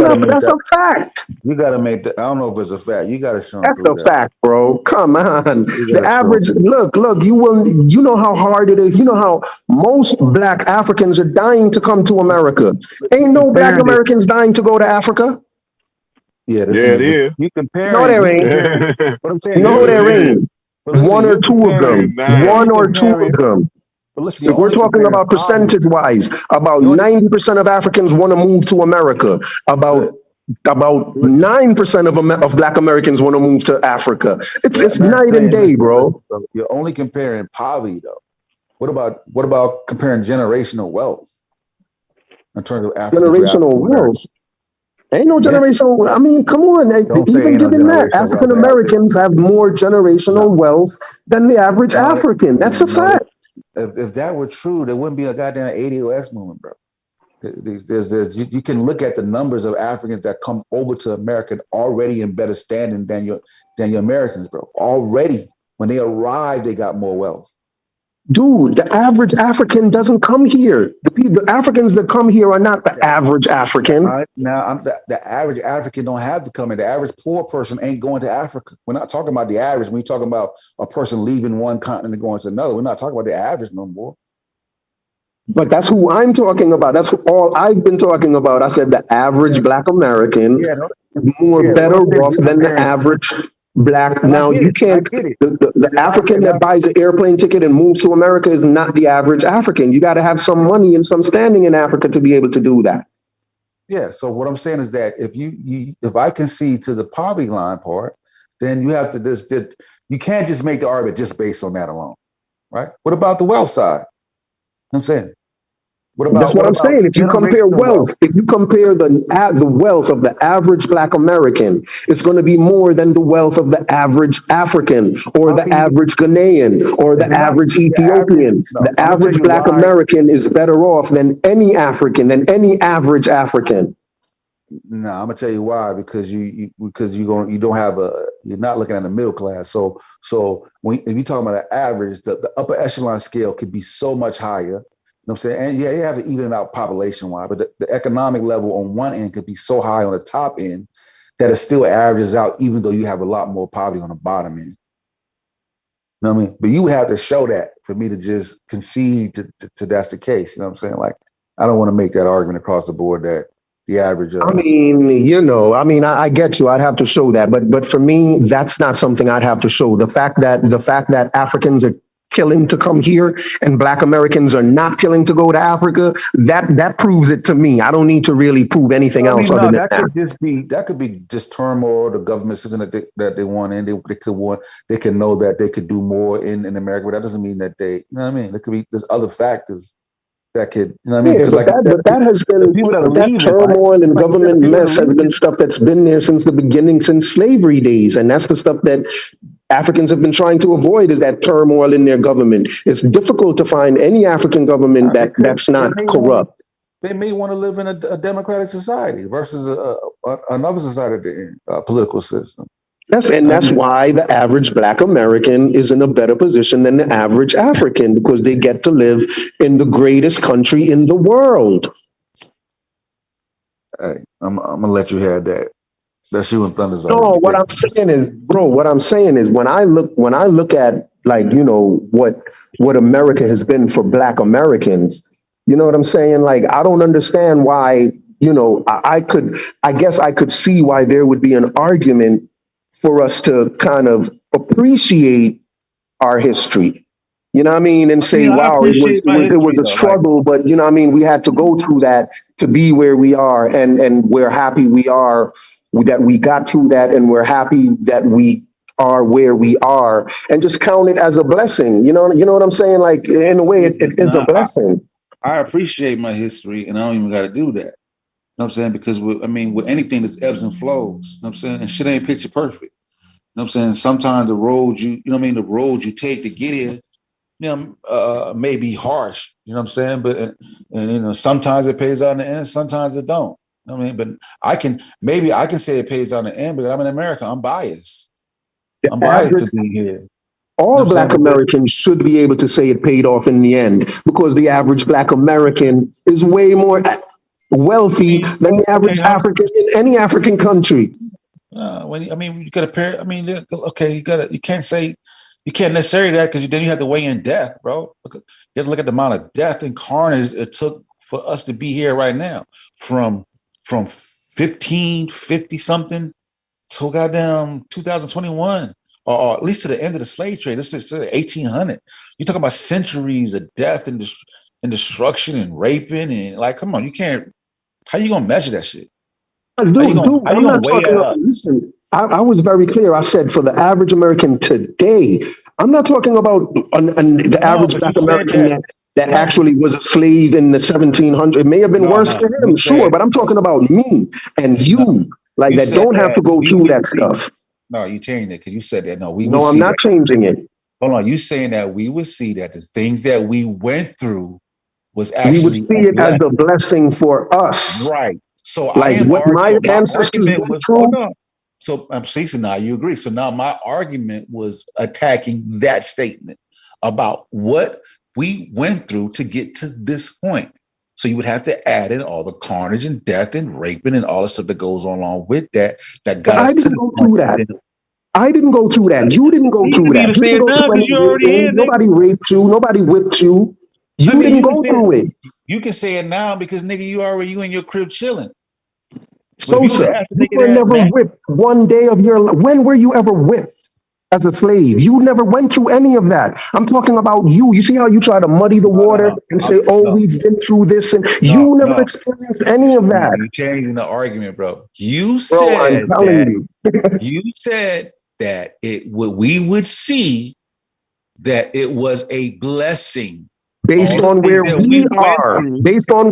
[SPEAKER 10] a fact.
[SPEAKER 9] You got to make that. I don't know if it's a fact. You got to show them.
[SPEAKER 10] That's a fact, bro. Come on. The average, look, you know how hard it is. You know how most black Africans are dying to come to America. Ain't no black Americans dying to go to Africa.
[SPEAKER 9] Yeah,
[SPEAKER 11] it is.
[SPEAKER 9] You compare.
[SPEAKER 10] No, there ain't. No, there ain't. One or two of them. One or two of them.
[SPEAKER 9] But listen,
[SPEAKER 10] if we're talking about percentage-wise, about 90% of Africans want to move to America. About 9% of Black Americans want to move to Africa. It's night and day, bro.
[SPEAKER 9] You're only comparing poverty, though. What about comparing generational wealth in terms of
[SPEAKER 10] generational wealth? Ain't no generational. I mean, come on. Even given that, African Americans have more generational wealth than the average African. That's a fact.
[SPEAKER 9] If that were true, there wouldn't be a goddamn ADOS movement, bro. You can look at the numbers of Africans that come over to America already in better standing than your Americans, bro. Already, when they arrive, they got more wealth.
[SPEAKER 10] Dude, the average African doesn't come here. The Africans that come here are not the average African.
[SPEAKER 9] Right. Now, the average African don't have to come here. The average poor person ain't going to Africa. We're not talking about the average. When we're talking about a person leaving one continent and going to another, we're not talking about the average no more.
[SPEAKER 10] But that's who I'm talking about. That's all I've been talking about. I said the average Black American is better off than the average Black. Now you can't. The African that buys an airplane ticket and moves to America is not the average African. You got to have some money and some standing in Africa to be able to do that.
[SPEAKER 9] Yeah. So what I'm saying is that if I concede to the poverty line part, then you have to you can't just make the argument just based on that alone, right? What about the wealth side? I'm saying.
[SPEAKER 10] That's what I'm saying. If you compare wealth, if you compare the wealth of the average Black American, it's going to be more than the wealth of the average African or the average Ghanaian or the average Ethiopian. The average Black American is better off than any African, than any average African.
[SPEAKER 9] No, I'm gonna tell you why. Because you're not looking at the middle class. So if you talk about an average, the upper echelon scale could be so much higher. You know what I'm saying? And you have to even it out population-wise, but the economic level on one end could be so high on the top end that it still averages out, even though you have a lot more poverty on the bottom end. You know what I mean? But you have to show that for me to just concede to that's the case. You know what I'm saying? Like, I don't want to make that argument across the board that the average.
[SPEAKER 10] I get you. I'd have to show that, but for me, that's not something I'd have to show. The fact that Africans are killing to come here and Black Americans are not killing to go to Africa, that proves it to me. I don't need to really prove anything else other than that.
[SPEAKER 9] That could be just turmoil, the government system that they want in. They can know that they could do more in America, but that doesn't mean that they, you know what I mean? There could be, there's other factors that could, you know what I mean?
[SPEAKER 10] That turmoil and government mess has been stuff that's been there since the beginning, since slavery days. And that's the stuff that Africans have been trying to avoid, is that turmoil in their government. It's difficult to find any African government that's not corrupt.
[SPEAKER 9] They may want to live in a democratic society versus another society, political system.
[SPEAKER 10] That's why the average Black American is in a better position than the average African, because they get to live in the greatest country in the world.
[SPEAKER 9] Hey, I'm gonna let you have that. That's you and Thunder's.
[SPEAKER 10] No, what I'm saying is, bro, what I'm saying is when I look at, like, you know, what America has been for Black Americans, you know what I'm saying? Like, I don't understand why, you know, I guess I could see why there would be an argument for us to kind of appreciate our history. You know what I mean? And say, wow, it was a struggle, but you know what I mean? We had to go through that to be where we are, and we're happy we are, that we got through that, and we're happy that we are where we are, and just count it as a blessing. You know what I'm saying? Like, in a way, it is a blessing.
[SPEAKER 9] I appreciate my history, and I don't even got to do that. You know what I'm saying? Because with anything, there's ebbs and flows. You know what I'm saying? And shit ain't picture perfect. You know what I'm saying? Sometimes the road the road you take to get here, may be harsh. You know what I'm saying? But and you know, sometimes it pays out in the end, sometimes it don't. You know what I mean? But I can say it pays out in the end, but I'm in America. I'm biased. I'm biased to be here.
[SPEAKER 10] All Black Americans should be able to say it paid off in the end, because the average Black American is way more wealthy than the average African in any African country.
[SPEAKER 9] You got to pair. Okay, you can't necessarily that, because then you have to weigh in death, bro. You have to look at the amount of death and carnage it took for us to be here right now, from 1550 something to goddamn 2021. Or at least to the end of the slave trade. This is 1800. You're talking about centuries of death and destruction and raping, and like, come on, you can't. How you gonna measure that shit?
[SPEAKER 10] I'm not talking about. Listen, I was very clear. I said for the average American today. I'm not talking about the average Black American that actually was a slave in the 1700s. It may have been worse for him, sure, but I'm talking about me and you, that don't have to go through that stuff.
[SPEAKER 9] No, you changed it because you said that. No,
[SPEAKER 10] I'm not changing it.
[SPEAKER 9] Hold on, you saying that we would see that the things that we went through was actually.
[SPEAKER 10] We would see it as a blessing for us,
[SPEAKER 9] right? So
[SPEAKER 10] what my ancestors went through.
[SPEAKER 9] So I'm saying, so now you agree. So now my argument was attacking that statement about what we went through to get to this point. So you would have to add in all the carnage and death and raping and all the stuff that goes on along with that. That got us to the point.
[SPEAKER 10] I didn't go through that. You didn't go through that. Nobody raped you. Nobody whipped you. You didn't go through it.
[SPEAKER 9] You can say it now because, nigga, you in your crib chilling.
[SPEAKER 10] So, sir, you were never whipped one day of your life. When were you ever whipped as a slave? You never went through any of that. I'm talking about you. You see how you try to muddy the water and say, we've been through this, and you never experienced any of that.
[SPEAKER 9] You're changing the argument, bro. You said that we would see that it was a blessing.
[SPEAKER 10] Based on where we are, based on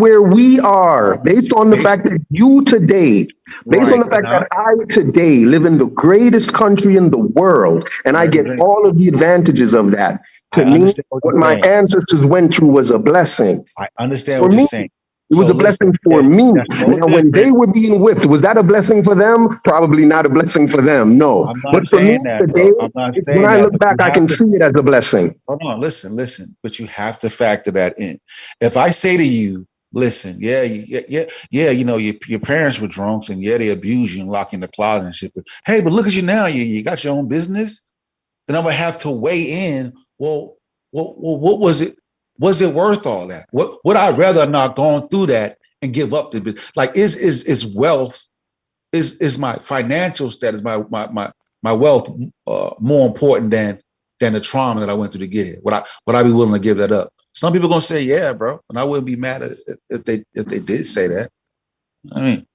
[SPEAKER 10] the fact that you today, based on the fact that I today live in the greatest country in the world, and I get all of the advantages of that. To me, what my ancestors went through was a blessing.
[SPEAKER 9] I understand what you're saying.
[SPEAKER 10] It was a blessing for me. Now, when they were being whipped, was that a blessing for them? Probably not a blessing for them, no. But for me today, when I look back, I can see it as a blessing.
[SPEAKER 9] Hold on, listen. But you have to factor that in. If I say to you, listen, you know, your parents were drunks and they abused you and lock you in the closet and shit. But hey, but look at you now. You got your own business. Then I'm gonna have to weigh in. Well, what was it? Was it worth all that? Would I rather not gone through that and give up the business? Like, is wealth, is my financial status, my wealth more important than the trauma that I went through to get here? Would I be willing to give that up? Some people gonna say, yeah, bro, and I wouldn't be mad at it if they did say that. I mean,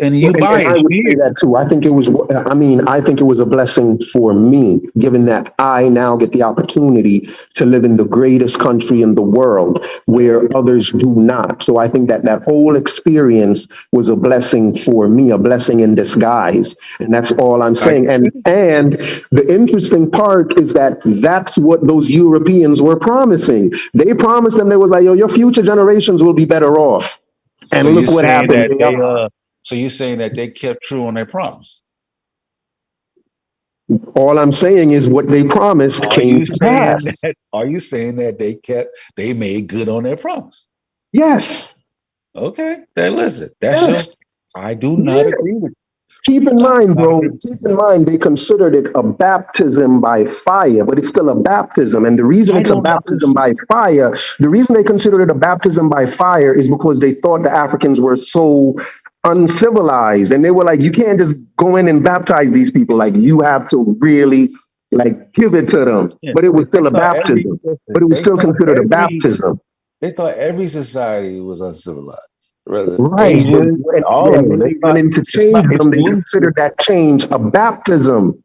[SPEAKER 9] and you buy it.
[SPEAKER 10] I would say that too. I think it was a blessing for me, given that I now get the opportunity to live in the greatest country in the world where others do not. So I think that whole experience was a blessing for me, a blessing in disguise. And that's all I'm saying. And the interesting part is that that's what those Europeans were promising. They promised them, they was like, your future generations will be better off. And look what happened.
[SPEAKER 9] So you're saying that they kept true on their promise?
[SPEAKER 10] All I'm saying is what they promised came to pass.
[SPEAKER 9] Are you saying that they made good on their promise?
[SPEAKER 10] Yes.
[SPEAKER 9] Okay, then listen. That's just, I do not agree with you.
[SPEAKER 10] Keep in mind, bro, keep in mind, they considered it a baptism by fire, but it's still a baptism. And the reason it's a baptism by fire, the reason they considered it a baptism by fire is because they thought the Africans were so uncivilized. And they were like, you can't just go in and baptize these people. Like, you have to really, like, give it to them. But it was still a baptism. But it was still considered a baptism.
[SPEAKER 9] They thought every society was uncivilized.
[SPEAKER 10] Right. When they wanted to change them, they considered that change a baptism.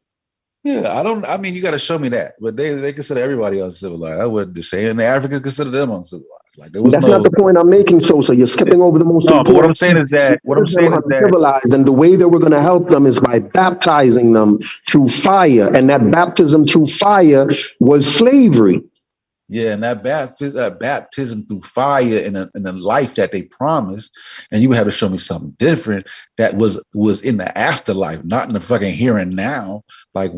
[SPEAKER 9] Yeah, I mean, you got to show me that. But they consider everybody uncivilized. I wouldn't say, and the Africans consider them uncivilized. Like, that's
[SPEAKER 10] not the point I'm making, Sosa. You're skipping over the most important.
[SPEAKER 9] What I'm saying is that
[SPEAKER 10] uncivilized, and the way that we're going to help them is by baptizing them through fire, and that baptism through fire was slavery.
[SPEAKER 9] Yeah, and that baptism through fire in a life that they promised, and you would have to show me something different that was in the afterlife, not in the fucking here and now. Like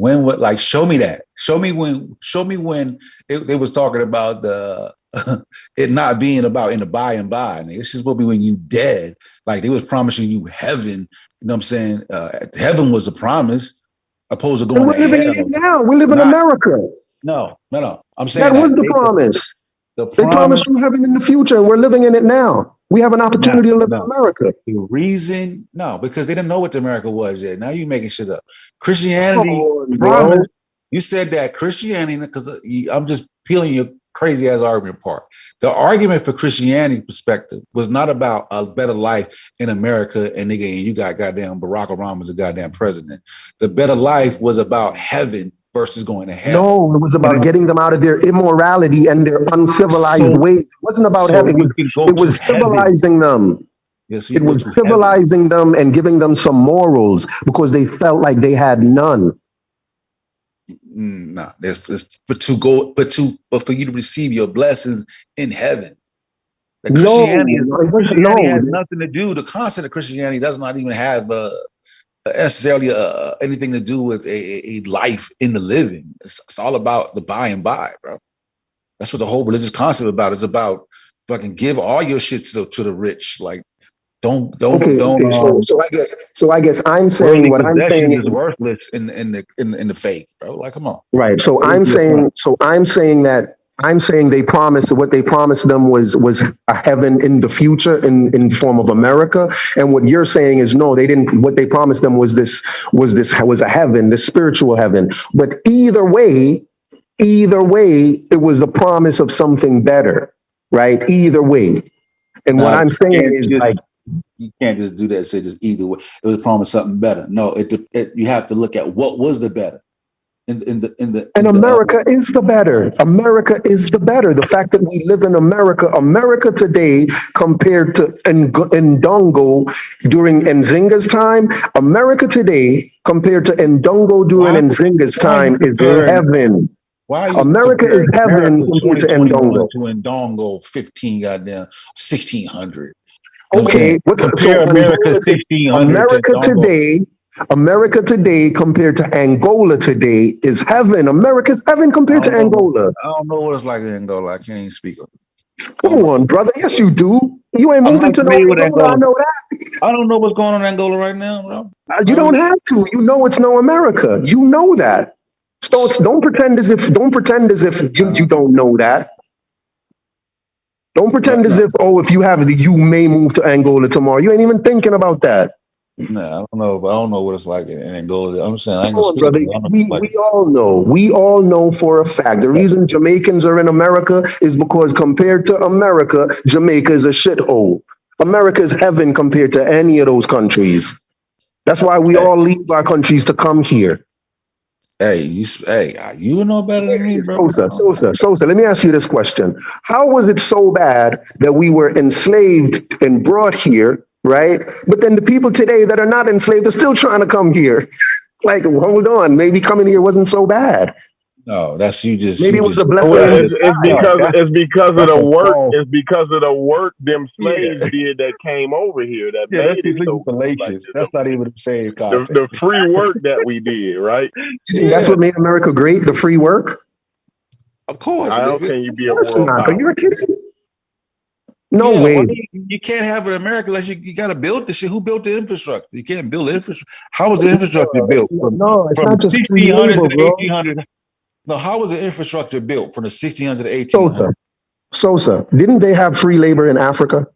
[SPEAKER 9] show me that. Show me when they was talking about the it not being about in the by and by. And it's just supposed to be when you dead. Like, they was promising you heaven. You know what I'm saying? Heaven was a promise, opposed to going to hell. We're living in it now.
[SPEAKER 10] We live in America.
[SPEAKER 9] No. I'm saying
[SPEAKER 10] that was the promise. They promised you heaven in the future, and we're living in it now. We have an opportunity to live in America.
[SPEAKER 9] The reason, because they didn't know what America was yet. Now you're making shit up. Christianity, you said that Christianity, because I'm just peeling your crazy ass argument apart. The argument for Christianity perspective was not about a better life in America, and nigga, you got goddamn Barack Obama as a goddamn president. The better life was about heaven versus going to hell.
[SPEAKER 10] No, it was about getting them out of their immorality and their uncivilized ways. It wasn't about heaven. It was civilizing them.
[SPEAKER 9] Yes,
[SPEAKER 10] it was civilizing them and giving them some morals because they felt like they had none.
[SPEAKER 9] But for you to receive your blessings in heaven. Christianity has nothing to do. The concept of Christianity does not even have necessarily anything to do with a life in the living. It's all about the by and by, bro. That's what the whole religious concept about. It's about fucking give all your shit to the rich. Like, don't. So I guess I'm saying what I'm saying is worthless in the faith, bro. Like, come on.
[SPEAKER 10] Right. So I'm saying they promised, what they promised them was a heaven in the future in form of America. And what you're saying is no, they didn't. What they promised them was a heaven, the spiritual heaven. But either way, it was a promise of something better, right? Either way. And what I'm saying is
[SPEAKER 9] you can't just do that. Say just either way. It was a promise of something better. No, you have to look at what was the better.
[SPEAKER 10] America is the better. America is the better. The fact that we live in America today compared to Ndongo during Nzinga's time, America today compared to Ndongo during Nzinga's time is heaven. America is heaven compared to Ndongo.
[SPEAKER 9] To Ndongo 15 goddamn 1600.
[SPEAKER 10] Okay, America today compared to Angola today is heaven. America's heaven compared to Angola.
[SPEAKER 9] I don't know what it's like in Angola. I can't even speak of it.
[SPEAKER 10] Come on, brother. Yes, you do. You ain't moving to Angola. I know that.
[SPEAKER 9] I don't know what's going on in Angola right now, bro.
[SPEAKER 10] You don't have to. You know it's no America. You know that. So don't pretend as if you don't know that. Don't pretend as if, if you may move to Angola tomorrow. You ain't even thinking about that.
[SPEAKER 9] Nah, I don't know what it's like in Angola. I'm saying I ain't gonna
[SPEAKER 10] brother. We all know for a fact the reason Jamaicans are in America is because compared to America, Jamaica is a shithole. America is heaven compared to any of those countries. That's why we all leave our countries to come here.
[SPEAKER 9] Hey, you know better than me, bro.
[SPEAKER 10] Sosa, let me ask you this question. How was it so bad that we were enslaved and brought here, right? But then the people today that are not enslaved are still trying to come here. Like, hold on, maybe coming here wasn't so bad.
[SPEAKER 9] No, that's you just
[SPEAKER 10] Maybe
[SPEAKER 9] you
[SPEAKER 10] it was
[SPEAKER 9] just
[SPEAKER 10] a blessing
[SPEAKER 11] Well,
[SPEAKER 10] in
[SPEAKER 11] it's
[SPEAKER 10] disguise.
[SPEAKER 11] because of
[SPEAKER 9] that's
[SPEAKER 11] the
[SPEAKER 9] a
[SPEAKER 11] work.
[SPEAKER 9] false.
[SPEAKER 11] It's because of the work them
[SPEAKER 9] Yeah,
[SPEAKER 11] slaves did that came over here that
[SPEAKER 9] yeah, that's
[SPEAKER 11] made it
[SPEAKER 9] completely
[SPEAKER 11] so good like
[SPEAKER 9] fallacious.
[SPEAKER 11] this
[SPEAKER 9] That's
[SPEAKER 11] over
[SPEAKER 9] not
[SPEAKER 11] here.
[SPEAKER 9] even the same
[SPEAKER 11] The
[SPEAKER 9] concept.
[SPEAKER 11] free work that we did, right?
[SPEAKER 10] You think that's
[SPEAKER 9] Yeah,
[SPEAKER 10] what made America great? The free work?
[SPEAKER 9] of course.
[SPEAKER 11] How can you be a
[SPEAKER 10] Of course
[SPEAKER 11] world
[SPEAKER 10] not. Are you
[SPEAKER 11] power?
[SPEAKER 10] kidding? No
[SPEAKER 9] Yeah,
[SPEAKER 10] way.
[SPEAKER 9] you can't have an America unless you got to build the shit. Who built the infrastructure? You can't build the infrastructure. How was the infrastructure built
[SPEAKER 10] No, it's
[SPEAKER 9] from
[SPEAKER 10] not just free
[SPEAKER 9] 1600
[SPEAKER 10] labor,
[SPEAKER 9] to
[SPEAKER 10] bro.
[SPEAKER 9] 1800? No, how was the infrastructure built from the 1600 to 1800?
[SPEAKER 10] Sosa, didn't they have free labor in Africa?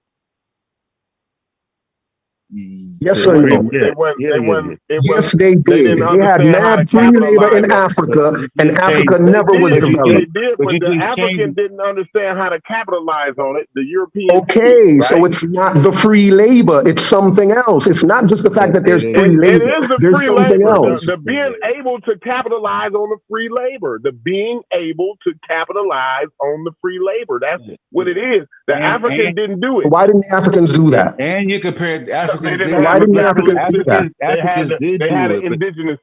[SPEAKER 10] Yes or no? Yes, they did. They had mad free labor in Africa, and Africa never was developed.
[SPEAKER 11] They did, but the African didn't understand how to capitalize on it. The European
[SPEAKER 10] Okay,
[SPEAKER 11] did,
[SPEAKER 10] so
[SPEAKER 11] right?
[SPEAKER 10] it's not the free labor. It's something else. It's not just the fact that there's free
[SPEAKER 11] It
[SPEAKER 10] labor.
[SPEAKER 11] is the
[SPEAKER 10] There's
[SPEAKER 11] free
[SPEAKER 10] something
[SPEAKER 11] labor.
[SPEAKER 10] else.
[SPEAKER 11] The being able to capitalize on the free labor. The being able to capitalize on the free labor. That's what it is. The African didn't do it.
[SPEAKER 10] Why didn't the Africans do that?
[SPEAKER 9] And you compared Africans.
[SPEAKER 10] Why didn't the Africans do that?
[SPEAKER 9] Africans did
[SPEAKER 11] They had
[SPEAKER 9] do
[SPEAKER 11] an
[SPEAKER 9] it. but-
[SPEAKER 11] indigenous.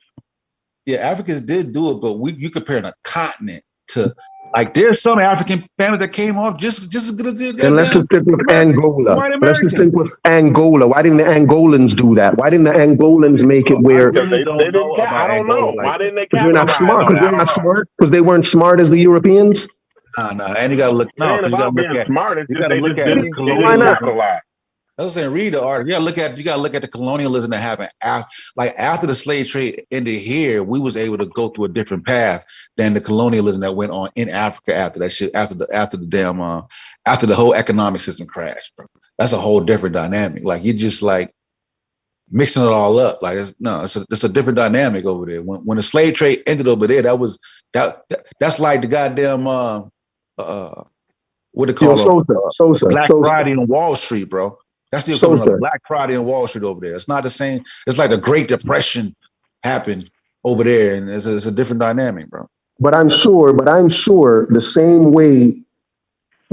[SPEAKER 9] Yeah, Africans did do it, but you comparing a continent to like there's some African family that came off just as good as the
[SPEAKER 10] Then let's just stick with Angola.
[SPEAKER 9] white
[SPEAKER 10] Let's just
[SPEAKER 9] Americans.
[SPEAKER 10] stick with Angola. Why didn't the Angolans do that? Why didn't the Angolans make it where?
[SPEAKER 11] They didn't. I don't know. Why didn't they
[SPEAKER 10] Because they're not
[SPEAKER 11] capitalize
[SPEAKER 10] smart.
[SPEAKER 11] on
[SPEAKER 10] Because
[SPEAKER 11] it?
[SPEAKER 10] they're not smart. Because they weren't smart as the Europeans.
[SPEAKER 9] Nah, and you gotta look.
[SPEAKER 11] It ain't about being smart. It's just they just didn't capitalize.
[SPEAKER 9] I was saying, read the article. You gotta look at the colonialism that happened after the slave trade ended here. We was able to go through a different path than the colonialism that went on in Africa after that shit. After the whole economic system crashed, bro. That's a whole different dynamic. Like you just like mixing it all up. Like it's a different dynamic over there. When the slave trade ended over there, that's like the goddamn what they call Black Friday on Wall Street, bro. That's the equivalent of Black Friday on Wall Street over there. It's not the same. It's like the Great Depression happened over there, and it's a different dynamic, bro.
[SPEAKER 10] But I'm sure the same way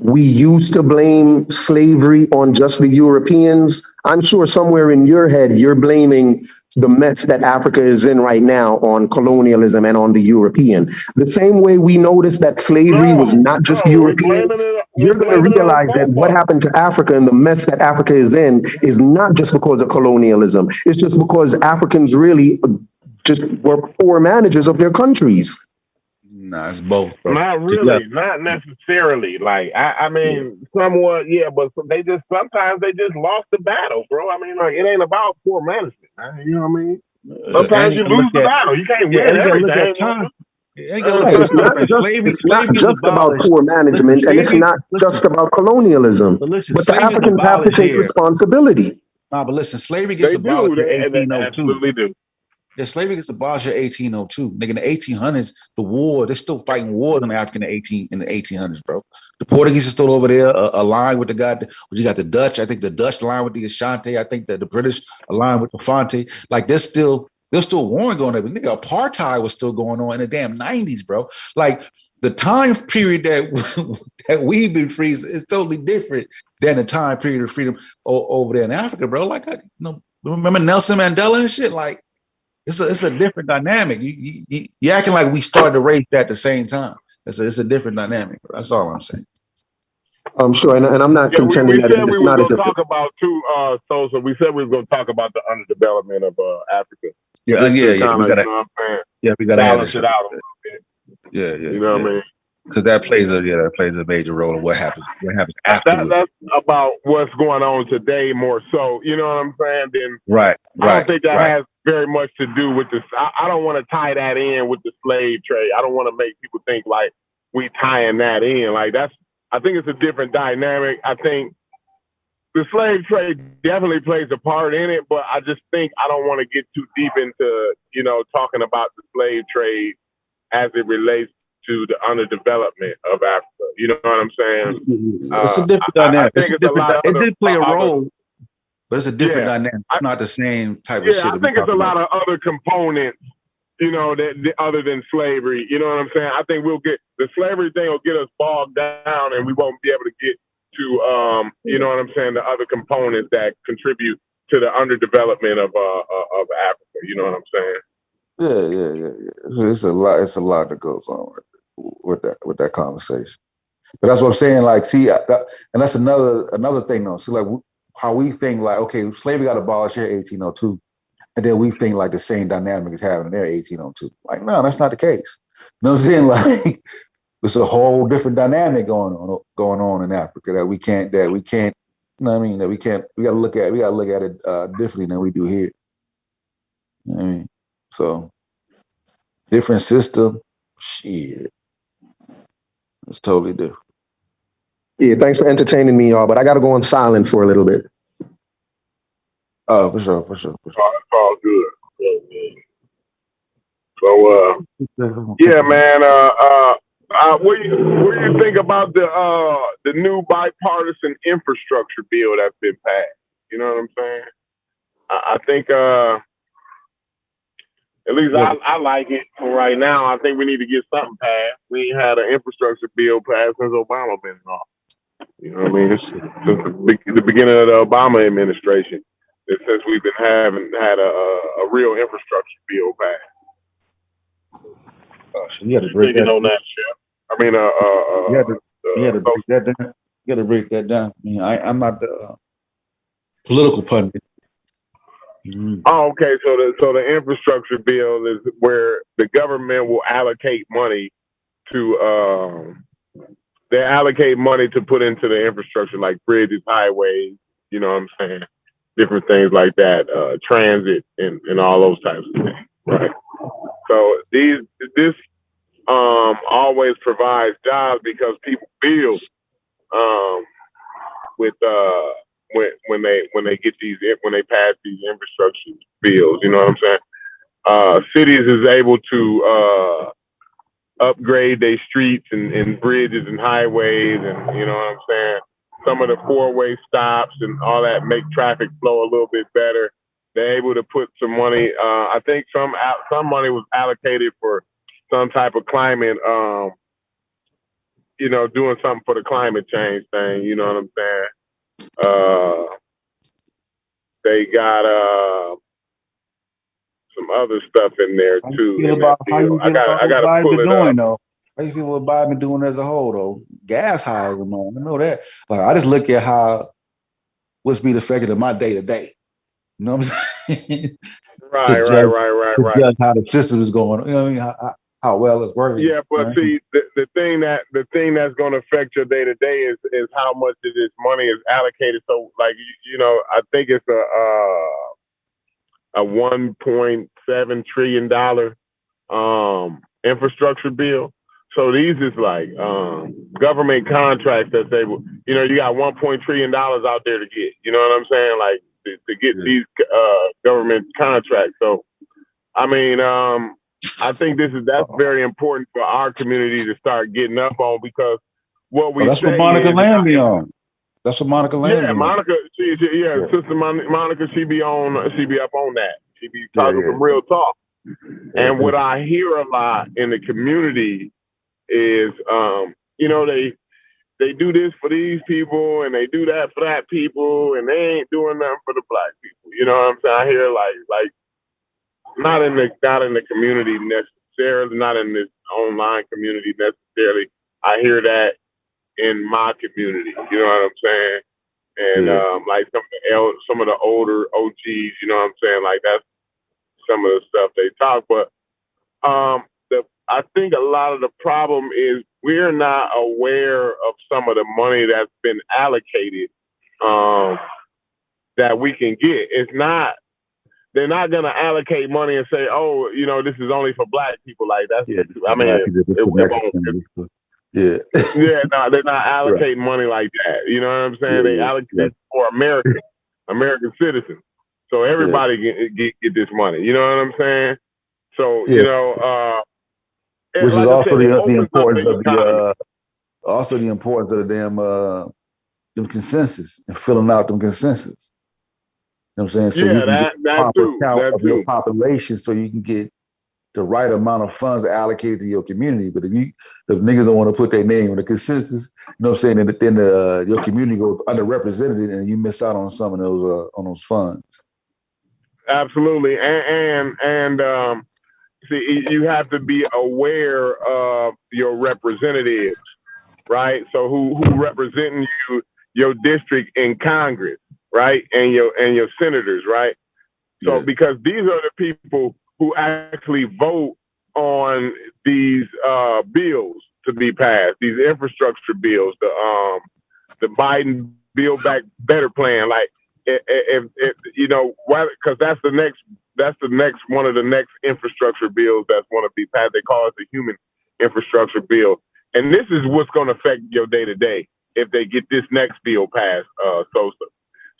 [SPEAKER 10] we used to blame slavery on just the Europeans, I'm sure somewhere in your head, you're blaming the mess that Africa is in right now on colonialism and on the European. The same way we noticed that slavery was not just Europeans, you're going to realize that what happened to Africa and the mess that Africa is in is not just because of colonialism. It's just because Africans really just were poor managers of their countries.
[SPEAKER 9] Nah, it's both, bro.
[SPEAKER 11] Not really, not necessarily. Like I mean, somewhat, yeah, but sometimes they just lost the battle, bro. I mean, like it ain't about poor management, man. You know what I mean? Sometimes you lose the battle. You can't win everything.
[SPEAKER 10] It's not just about poor management, and it's not just about colonialism. But the Africans have to take responsibility.
[SPEAKER 9] Nah, but listen, slavery gets abolished in 1802.
[SPEAKER 11] Absolutely do.
[SPEAKER 9] Yeah, slavery gets abolished in 1802. Nigga, in the 1800s, they're still fighting wars in Africa in the 1800s, bro. The Portuguese are still over there, aligned with you got the Dutch. I think the Dutch aligned with the Ashanti. I think that the British aligned with the Fonte. Like there's still warring going on. Nigga, apartheid was still going on in the damn 90s, bro. Like the time period that we've been free is totally different than the time period of freedom over there in Africa, bro. Like remember Nelson Mandela and shit? Like it's a different dynamic. You acting like we started the race at the same time. It's a different dynamic. Bro. That's all I'm saying.
[SPEAKER 10] I'm sure, and I'm not contending that it's not a different.
[SPEAKER 11] Talk about Sosa. We said we were going to talk about the underdevelopment of Africa.
[SPEAKER 9] Yeah. We gotta
[SPEAKER 11] balance it out a little bit.
[SPEAKER 9] Yeah.
[SPEAKER 11] You know what I mean?
[SPEAKER 9] Because that plays a major role in what happens afterwards.
[SPEAKER 11] That's about what's going on today more so. You know what I'm saying? Then
[SPEAKER 9] right.
[SPEAKER 11] I don't think that has very much to do with this. I don't want to tie that in with the slave trade. I don't want to make people think like we tying that in. Like I think it's a different dynamic. I think the slave trade definitely plays a part in it, but I just think I don't want to get too deep into, talking about the slave trade as it relates to the underdevelopment of Africa. You know what I'm saying?
[SPEAKER 9] It's a different dynamic. It did play a role, but it's a different dynamic. It's not the same type of shit.
[SPEAKER 11] I think it's a lot of other components, that other than slavery. You know what I'm saying? I think the slavery thing will get us bogged down, and we won't be able to get to, you know what I'm saying, the other components that contribute to the underdevelopment of Africa. You know what I'm saying?
[SPEAKER 9] Yeah. It's a lot. It's a lot that goes on with that conversation. But that's what I'm saying. Like, see, and that's another thing though. So like, how we think like, okay, slavery got abolished here in 1802, and then we think like the same dynamic is happening there in 1802. Like, no, that's not the case. You know what I'm saying? Like, it's a whole different dynamic going on in Africa that we can't. You know what I mean? That we can't. We got to look at it differently than we do here. You know what I mean? So different system. Shit, it's totally different.
[SPEAKER 10] Yeah, thanks for entertaining me, y'all. But I got to go on silent for a little bit.
[SPEAKER 9] Oh, for sure.
[SPEAKER 11] It's all good. So, yeah, man. What do you think about the new bipartisan infrastructure bill that's been passed? You know what I'm saying? I think, at least I like it for right now. I think we need to get something passed. We ain't had an infrastructure bill passed since Obama been in office. You know what I mean? It's since the beginning of the Obama administration. Since we've been had a real infrastructure bill passed.
[SPEAKER 9] You had to break that
[SPEAKER 11] on that, Chef. I mean,
[SPEAKER 9] you had to break that down. You got to break that down. I mean, I'm not the political pundit. Mm-hmm.
[SPEAKER 11] Oh, okay. So the infrastructure bill is where the government will allocate money to they allocate money to put into the infrastructure like bridges, highways. You know what I'm saying? Different things like that, transit and all those types of things, right? So this always provides jobs because people build with when they get when they pass these infrastructure bills. You know what I'm saying? Cities is able to upgrade their streets and bridges and highways, and you know what I'm saying. Some of the four-way stops and all that make traffic flow a little bit better. They're able to put some money. I think some money was allocated for some type of climate. You know, doing something for the climate change thing. You know what I'm saying? They got some other stuff in there too. I gotta pull it up.
[SPEAKER 9] Though? How you feel about Biden doing as a whole though? Gas high, I know that. Like I just look at what's being affected in my day to day. You know what I'm saying?
[SPEAKER 11] Right.
[SPEAKER 9] Just how the system is going. You know what I mean? How well it's working.
[SPEAKER 11] Yeah, but right? See, the thing that's going to affect your day to day is how much of this money is allocated. So, like you know, I think it's a $1.7 trillion infrastructure bill. So these is like government contracts that they will, you know, you got $1 trillion out there to get. You know what I'm saying? Like to get these government contracts. So, I mean, I think that's very important for our community to start getting up on because what we
[SPEAKER 9] that's
[SPEAKER 11] say
[SPEAKER 9] what Monica
[SPEAKER 11] is,
[SPEAKER 9] Lamb be on. That's what Monica Lamb.
[SPEAKER 11] Yeah, Monica. Sister Monica. She be up on that. She be talking some real talk. And what I hear a lot in the community is, you know, they do this for these people and they do that for that people and they ain't doing nothing for the black people. You know what I'm saying? I hear like not in the community necessarily, not in this online community necessarily. I hear that in my community. You know what I'm saying? And like some of the older OGs, you know what I'm saying? Like that's some of the stuff they talk. But I think a lot of the problem is we're not aware of some of the money that's been allocated that we can get. It's not. They're not going to allocate money and say, "Oh, you know, this is only for black people." Like that's. I mean, it won't.
[SPEAKER 9] Yeah.
[SPEAKER 11] No, they're not allocating money like that. You know what I'm saying? They allocate for American citizens. So everybody get this money. You know what I'm saying? So, you know,
[SPEAKER 9] which is also the importance of the importance of the damn them consensus and filling out them consensus. You know what I'm saying? So you can get the proper count of your population so you can get the right amount of funds allocated to your community. But if niggas don't want to put their name on the consensus, you know what I'm saying, then your community goes underrepresented and you miss out on some of those funds.
[SPEAKER 11] Absolutely. And see, you have to be aware of your representatives, right? So who representing you, your district in Congress, right? And your senators, right? So because these are the people who actually vote on these bills to be passed, these infrastructure bills, the Biden Build Back Better plan, like if you know, because that's the next one of the next infrastructure bills that's going to be passed. They call it the human infrastructure bill, and this is what's going to affect your day to day if they get this next bill passed.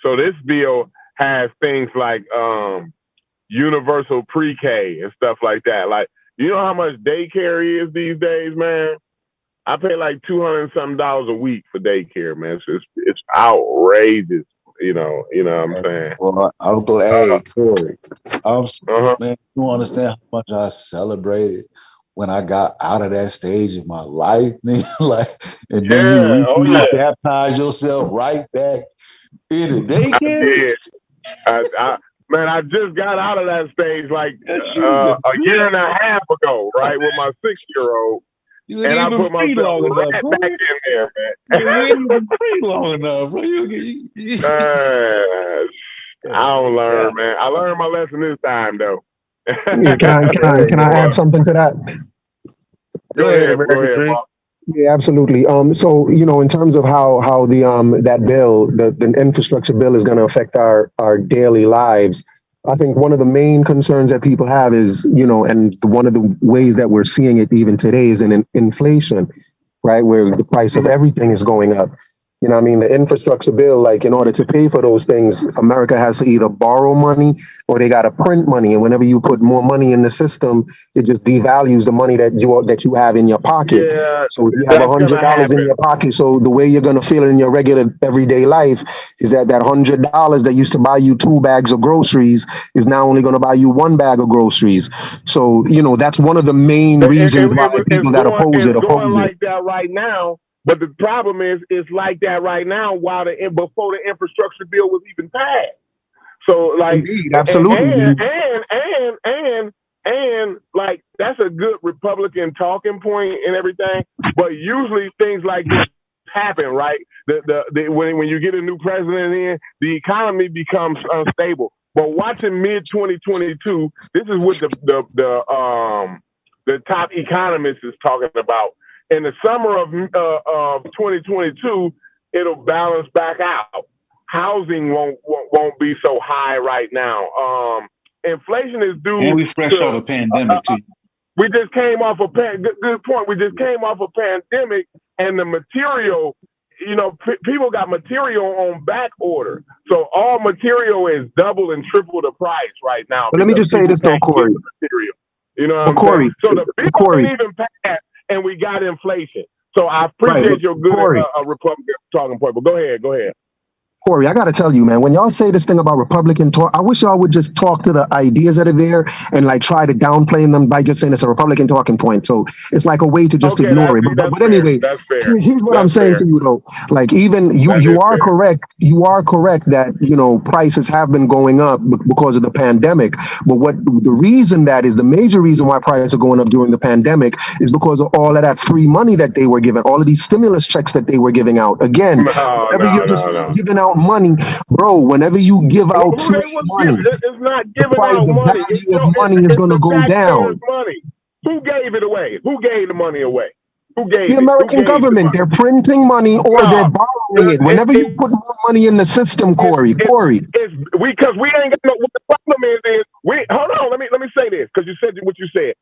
[SPEAKER 11] So this bill has things like universal pre-K and stuff like that. Like, you know how much daycare is these days, man? I pay like $200 and something a week for daycare, man. It's outrageous. You know what I'm saying?
[SPEAKER 9] Well, I'm glad, hey, Corey. Man, you understand how much I celebrated when I got out of that stage in my life, man. Like, and then you baptize yourself right back in the daycare.
[SPEAKER 11] Man, I just got out of that stage like a year and a half ago, right, with my 6-year-old. And I put myself right back in there, man.
[SPEAKER 9] You ain't even free long enough, bro.
[SPEAKER 11] I don't learn, man. I learned my lesson this time, though.
[SPEAKER 10] Yeah, can I add something to that?
[SPEAKER 11] Go ahead, Bob.
[SPEAKER 10] Yeah, absolutely. So, you know, in terms of how the that bill, the infrastructure bill is going to affect our daily lives, I think one of the main concerns that people have is, you know, and one of the ways that we're seeing it even today is in inflation, right? Where the price of everything is going up. You know what I mean? The infrastructure bill, like in order to pay for those things, America has to either borrow money or they got to print money. And whenever you put more money in the system, it just devalues the money that you have in your pocket.
[SPEAKER 11] Yeah,
[SPEAKER 10] so if you have $100 in your pocket, so the way you're going to feel in your regular everyday life is that $100 that used to buy you 2 bags of groceries is now only going to buy you 1 bag of groceries. So, you know, that's one of the main reasons why people that oppose it oppose it.
[SPEAKER 11] Like that right now. But the problem is, it's like that right now while before the infrastructure bill was even passed. So like,
[SPEAKER 10] indeed, absolutely,
[SPEAKER 11] and like that's a good Republican talking point and everything. But usually things like this happen, right? When you get a new president in, the economy becomes unstable. But watching mid 2022, this is what the top economist is talking about. In the summer of 2022, it'll balance back out. Housing won't be so high right now. Inflation is due.
[SPEAKER 9] And we fresh off a pandemic too.
[SPEAKER 11] We just came off a good point. We just came off a pandemic, and the material, you know, people got material on back order. So all material is double and triple the price right now.
[SPEAKER 10] But let me just say this though, Corey.
[SPEAKER 11] You know what I'm saying? So the bill didn't even pass. And we got inflation. So I appreciate your good Republican talking point. But go ahead.
[SPEAKER 10] Corey, I got to tell you, man, when y'all say this thing about Republican talk, I wish y'all would just talk to the ideas that are there and like try to downplay them by just saying it's a Republican talking point. So it's like a way to just ignore it. But anyway, here's what I'm saying to you though. Like even you are correct. You are correct that, you know, prices have been going up because of the pandemic. But what the reason that is the major reason why prices are going up during the pandemic is because of all of that free money that they were giving, all of these stimulus checks that they were giving out. Again, giving out money, bro. Whenever you give out money,
[SPEAKER 11] it's not giving out money.
[SPEAKER 10] The value of money is going to go down.
[SPEAKER 11] Money. Who gave it away? Who gave the money away? Who gave
[SPEAKER 10] the American government? They're printing money or they're borrowing it. Whenever you put more money in the system, Corey.
[SPEAKER 11] It's because we ain't got no. What the problem is we. Hold on. Let me say this because you said what you said.